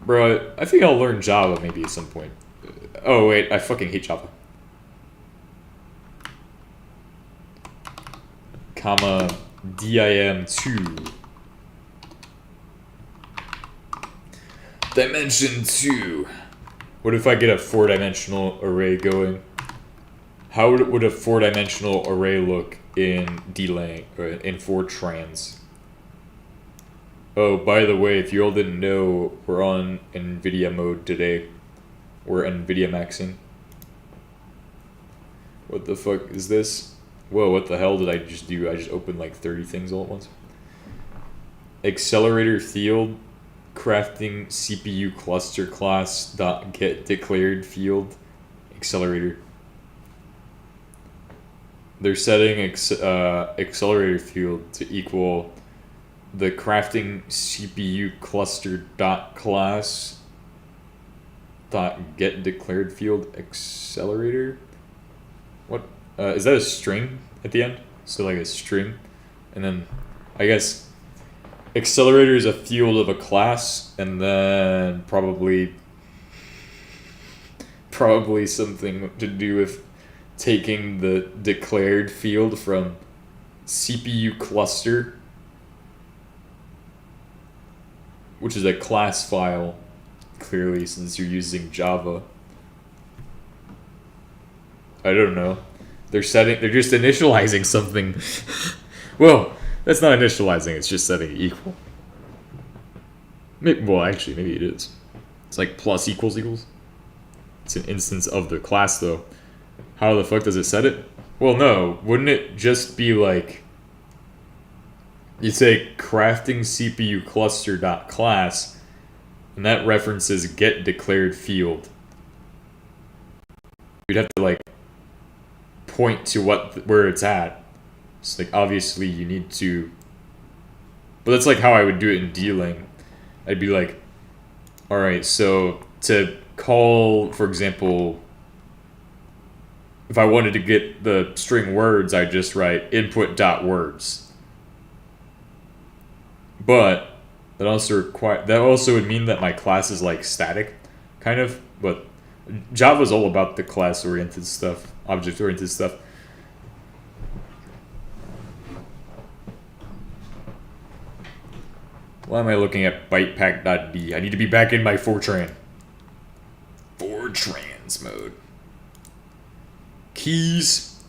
Bro, I think I'll learn Java maybe at some point. Oh wait, I fucking hate Java. Comma dim2. Dimension 2. What if I get a 4-dimensional array going? How would a 4-dimensional array look in D-Lang, or in Fortran? Oh, by the way, if you all didn't know, we're on NVIDIA mode today. We're NVIDIA maxing. What the fuck is this? Whoa, what the hell did I just do? I just opened like 30 things all at once. Accelerator field, crafting CPU cluster class dot get declared field, accelerator. They're setting accelerator field to equal the crafting CPU cluster dot class dot get declared field accelerator. What is that, a string at the end? So like a string, and then I guess accelerator is a field of a class, and then probably something to do with taking the declared field from CPU cluster, which is a class file, clearly, since you're using Java. I don't know. They're just initializing something. Well, that's not initializing, it's just setting it equal. Well, actually, maybe it is. It's like plus equals equals. It's an instance of the class, though. How the fuck does it set it? Well, no. Wouldn't it just be like, you say crafting CPU cluster dot class, and that references get declared field. You'd have to like point to where it's at. It's like, obviously you need to, but that's like how I would do it in D-Lang. I'd be like, all right, so to call, for example, if I wanted to get the string words, I just write input.words. But that also would mean that my class is like static, kind of. But Java's all about the class-oriented stuff, object-oriented stuff. Why am I looking at bytepack.d? I need to be back in my Fortran. Fortrans mode. Keys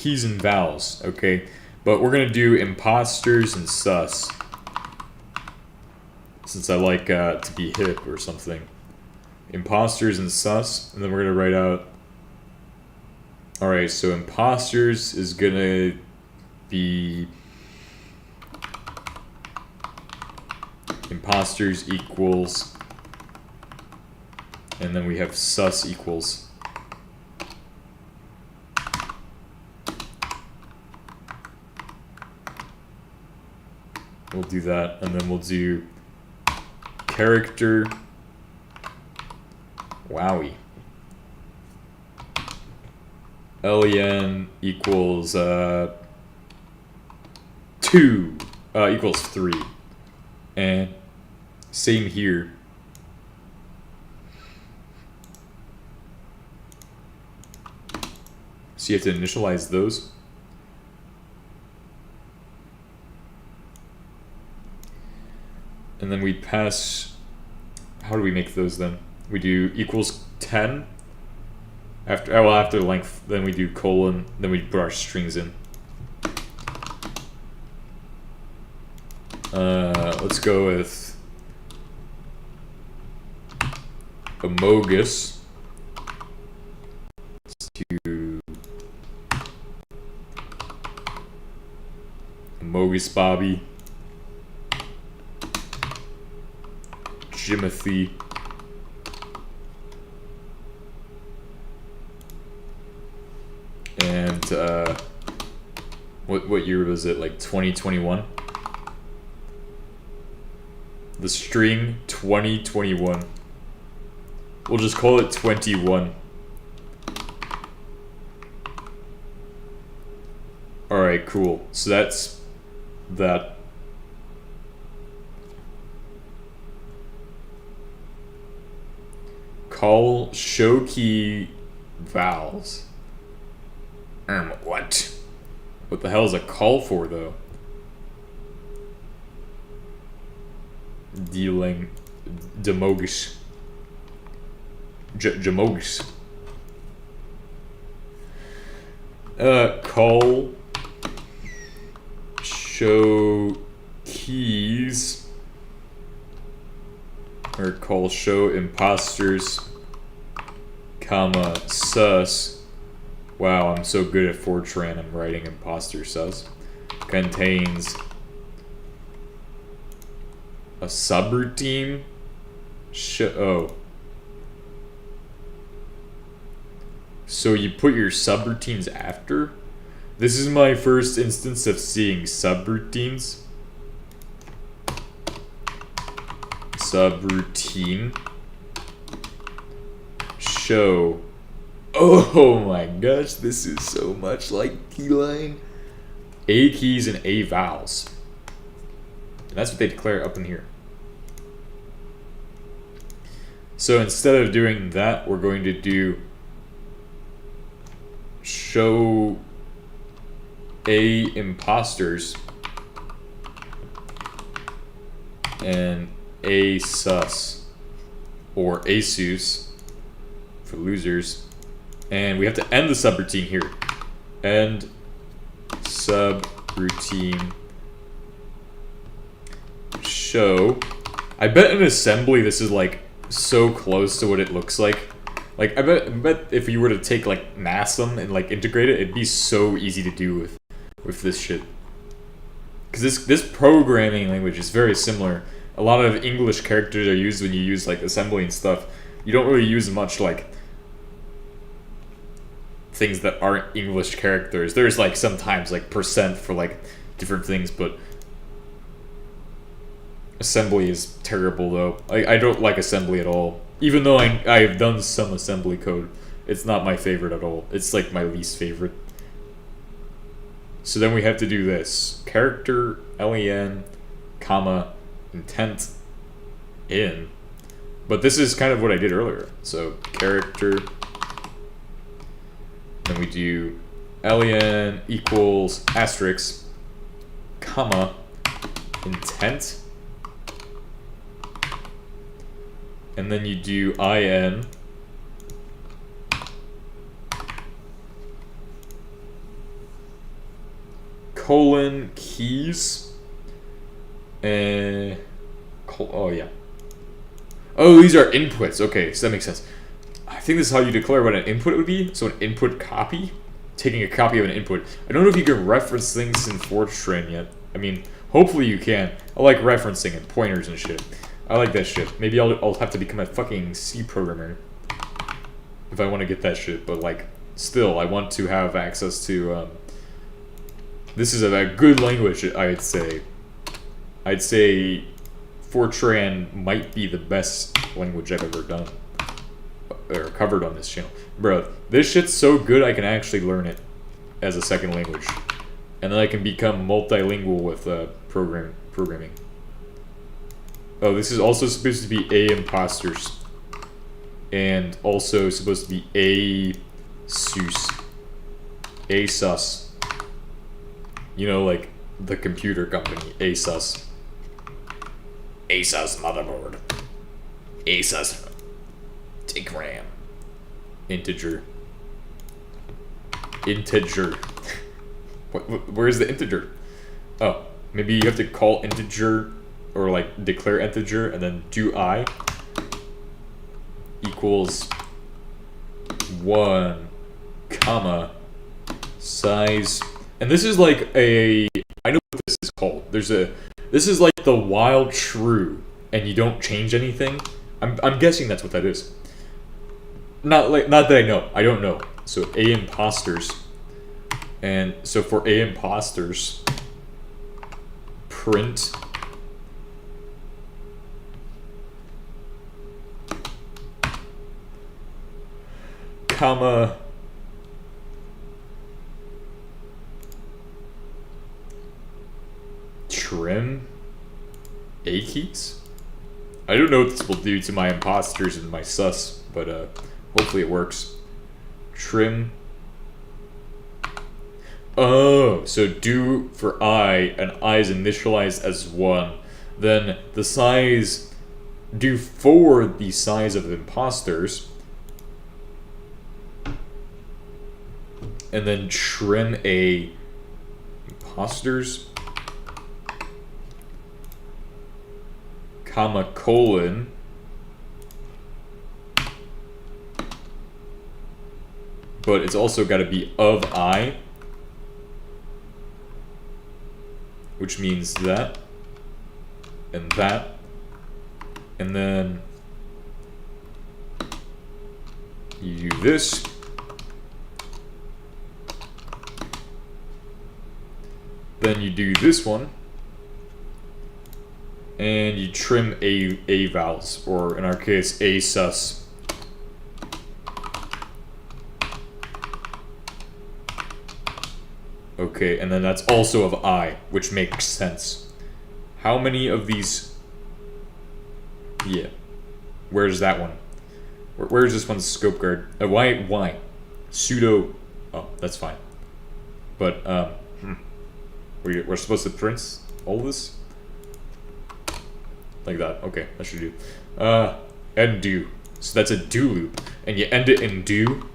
and vowels, okay? But we're gonna do imposters and sus. Since I like to be hip or something. Imposters and sus, and then we're gonna write out... Alright, so imposters is gonna be... Imposters equals... And then we have sus equals... We'll do that, and then we'll do character. Wowie. len equals 2 equals 3, and same here. So you have to initialize those. And then we pass, how do we make those then? We do equals 10. After length, then we do colon, then we put our strings in. Let's go with Amogus to Amogus Bobby. Jimothy. And what year was it? Like 2021? The string 2021. We'll just call it 21. Alright, cool. So that's that. Call show key vowels. What? What the hell is a call for, though? Dealing Demogus. Jamogus. Call show keys, or call show imposters, comma sus. Wow, I'm so good at Fortran, I'm writing imposter sus. Contains a subroutine. Oh. So you put your subroutines after? This is my first instance of seeing subroutines. Subroutine. Show. Oh my gosh, this is so much like keyline. A keys and A vowels. And that's what they declare up in here. So instead of doing that, we're going to do show A imposters and A sus, or ASUS for losers. And we have to end the subroutine here. End subroutine show. I bet in assembly this is like so close to what it looks like. Like I bet if you were to take like NASM and like integrate it, it'd be so easy to do with this shit. Because this programming language is very similar. A lot of English characters are used when you use like assembly and stuff. You don't really use much like things that aren't English characters. There's like sometimes like percent for like different things, but assembly is terrible though. I don't like assembly at all. Even though I've done some assembly code, It's not my favorite at all. It's like my least favorite. So then we have to do this. Character, len, comma, intent, in. But this is kind of what I did earlier. So character, then we do len equals asterisk, comma, intent, and then you do in, colon, keys, and oh yeah. Oh, these are inputs. Okay, so that makes sense. I think this is how you declare what an input would be. So an input copy, taking a copy of an input. I don't know if you can reference things in Fortran yet. I mean, hopefully you can. I like referencing and pointers and shit. I like that shit. Maybe I'll have to become a fucking C programmer if I want to get that shit. But like, still, I want to have access to. This is a good language, I'd say. I'd say Fortran might be the best language I've ever done or covered on this channel. Bro, this shit's so good I can actually learn it as a second language. And then I can become multilingual with programming. Oh, this is also supposed to be A imposters. And also supposed to be A sus. ASUS. You know, like the computer company, ASUS. ASUS motherboard. ASUS. Take RAM. Integer. Integer. Where's the integer? Oh, maybe you have to call integer or like declare integer and then do I equals 1, comma, size. And this is like a, I know what this is called. This is like the while true and you don't change anything. I'm guessing that's what that is. Not that I know. I don't know. So A imposters. And so for A imposters, print comma trim A keys. I don't know what this will do to my imposters and my sus, but hopefully it works. Trim. Oh, so do for I, and I is initialized as 1. Then the size, do for the size of imposters. And then trim A imposters, comma, colon, but it's also got to be of I, which means that, and then you do this, then you do this one, and you trim A vowels, or in our case, A sus. Okay, and then that's also of I, which makes sense. How many of these? Yeah. Where's that one? Where's this one's scope guard? Why? Pseudo. Oh, that's fine. But, we're supposed to print all this? Like that. Okay, that should do. And do. So that's a do loop. And you end it in do.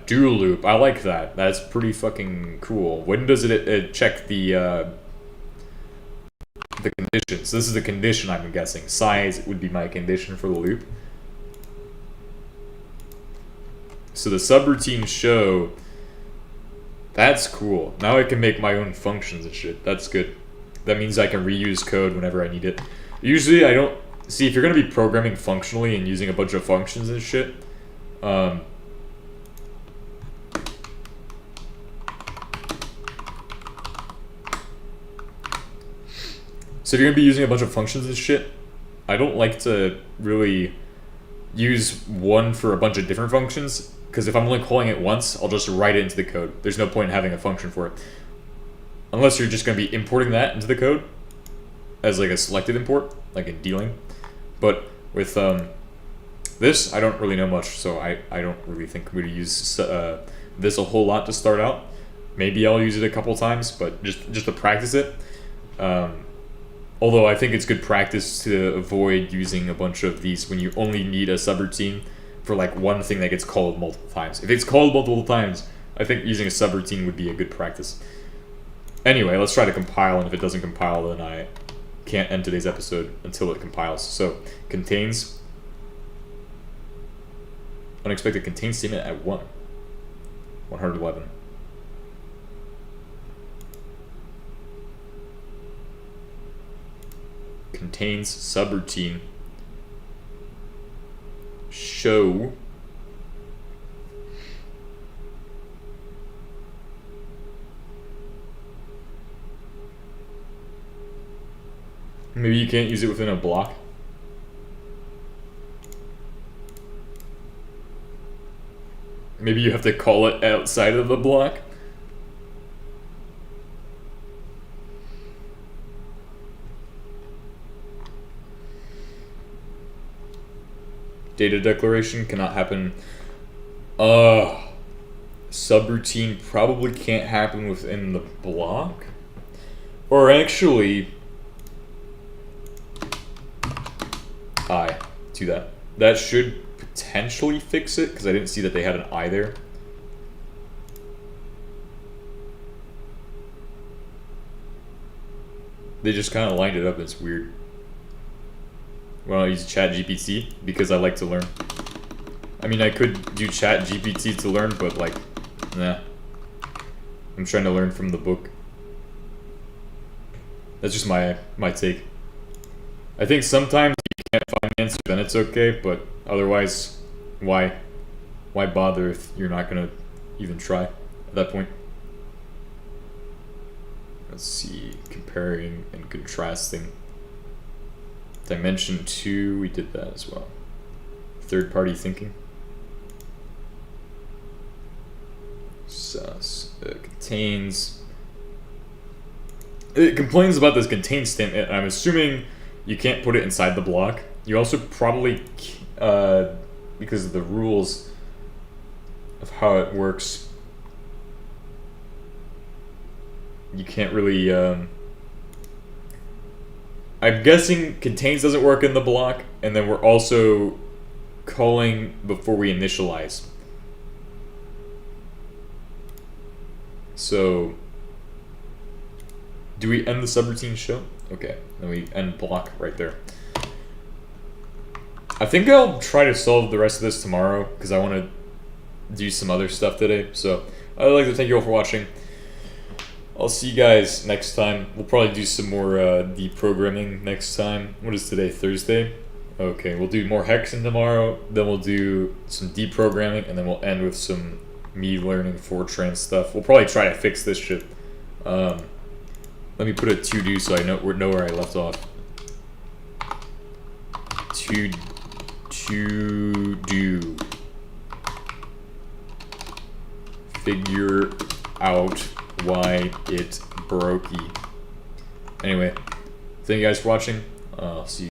Do loop. I like that. That's pretty fucking cool. When does it check the conditions? This is the condition, I'm guessing. Size would be my condition for the loop. So the subroutines show. That's cool. Now I can make my own functions and shit. That's good. That means I can reuse code whenever I need it. Usually I don't... See, if you're going to be programming functionally and using a bunch of functions and shit, so if you're going to be using a bunch of functions and shit, I don't like to really use one for a bunch of different functions, because if I'm only calling it once, I'll just write it into the code. There's no point in having a function for it. Unless you're just going to be importing that into the code as like a selected import, like in dealing. But with this, I don't really know much, so I don't really think I'm going to use this a whole lot to start out. Maybe I'll use it a couple times, but just to practice it. Although I think it's good practice to avoid using a bunch of these when you only need a subroutine for like one thing that gets called multiple times. If it's called multiple times, I think using a subroutine would be a good practice. Anyway, let's try to compile, and if it doesn't compile, then I can't end today's episode until it compiles. So, contains, unexpected contains statement at 111. Contains subroutine show maybe you can't use it within a block. Maybe you have to call it outside of the block. Data declaration cannot happen. Subroutine probably can't happen within the block. Or actually, do that. That should potentially fix it, because I didn't see that they had an I there. They just kind of lined it up, it's weird. Well, I use ChatGPT because I like to learn. I mean, I could do ChatGPT to learn, but like, nah. I'm trying to learn from the book. That's just my take. I think sometimes you can't find an answer, then it's okay, but otherwise, why bother if you're not gonna even try at that point? Let's see, comparing and contrasting. Dimension 2, we did that as well. Third-party thinking. Contains. It complains about this contains statement, and I'm assuming you can't put it inside the block. You also probably, because of the rules of how it works, you can't really, I'm guessing contains doesn't work in the block, and then we're also calling before we initialize. So, do we end the subroutine show? Okay, then we end block right there. I think I'll try to solve the rest of this tomorrow, because I want to do some other stuff today. So, I'd like to thank you all for watching. I'll see you guys next time. We'll probably do some more deprogramming next time. What is today? Thursday? Okay, we'll do more hexing tomorrow. Then we'll do some deprogramming, and then we'll end with some me learning Fortran stuff. We'll probably try to fix this shit. Let me put a to-do so I know where I left off. To-do. Figure out why it brokey. Anyway, thank you guys for watching. I'll see you.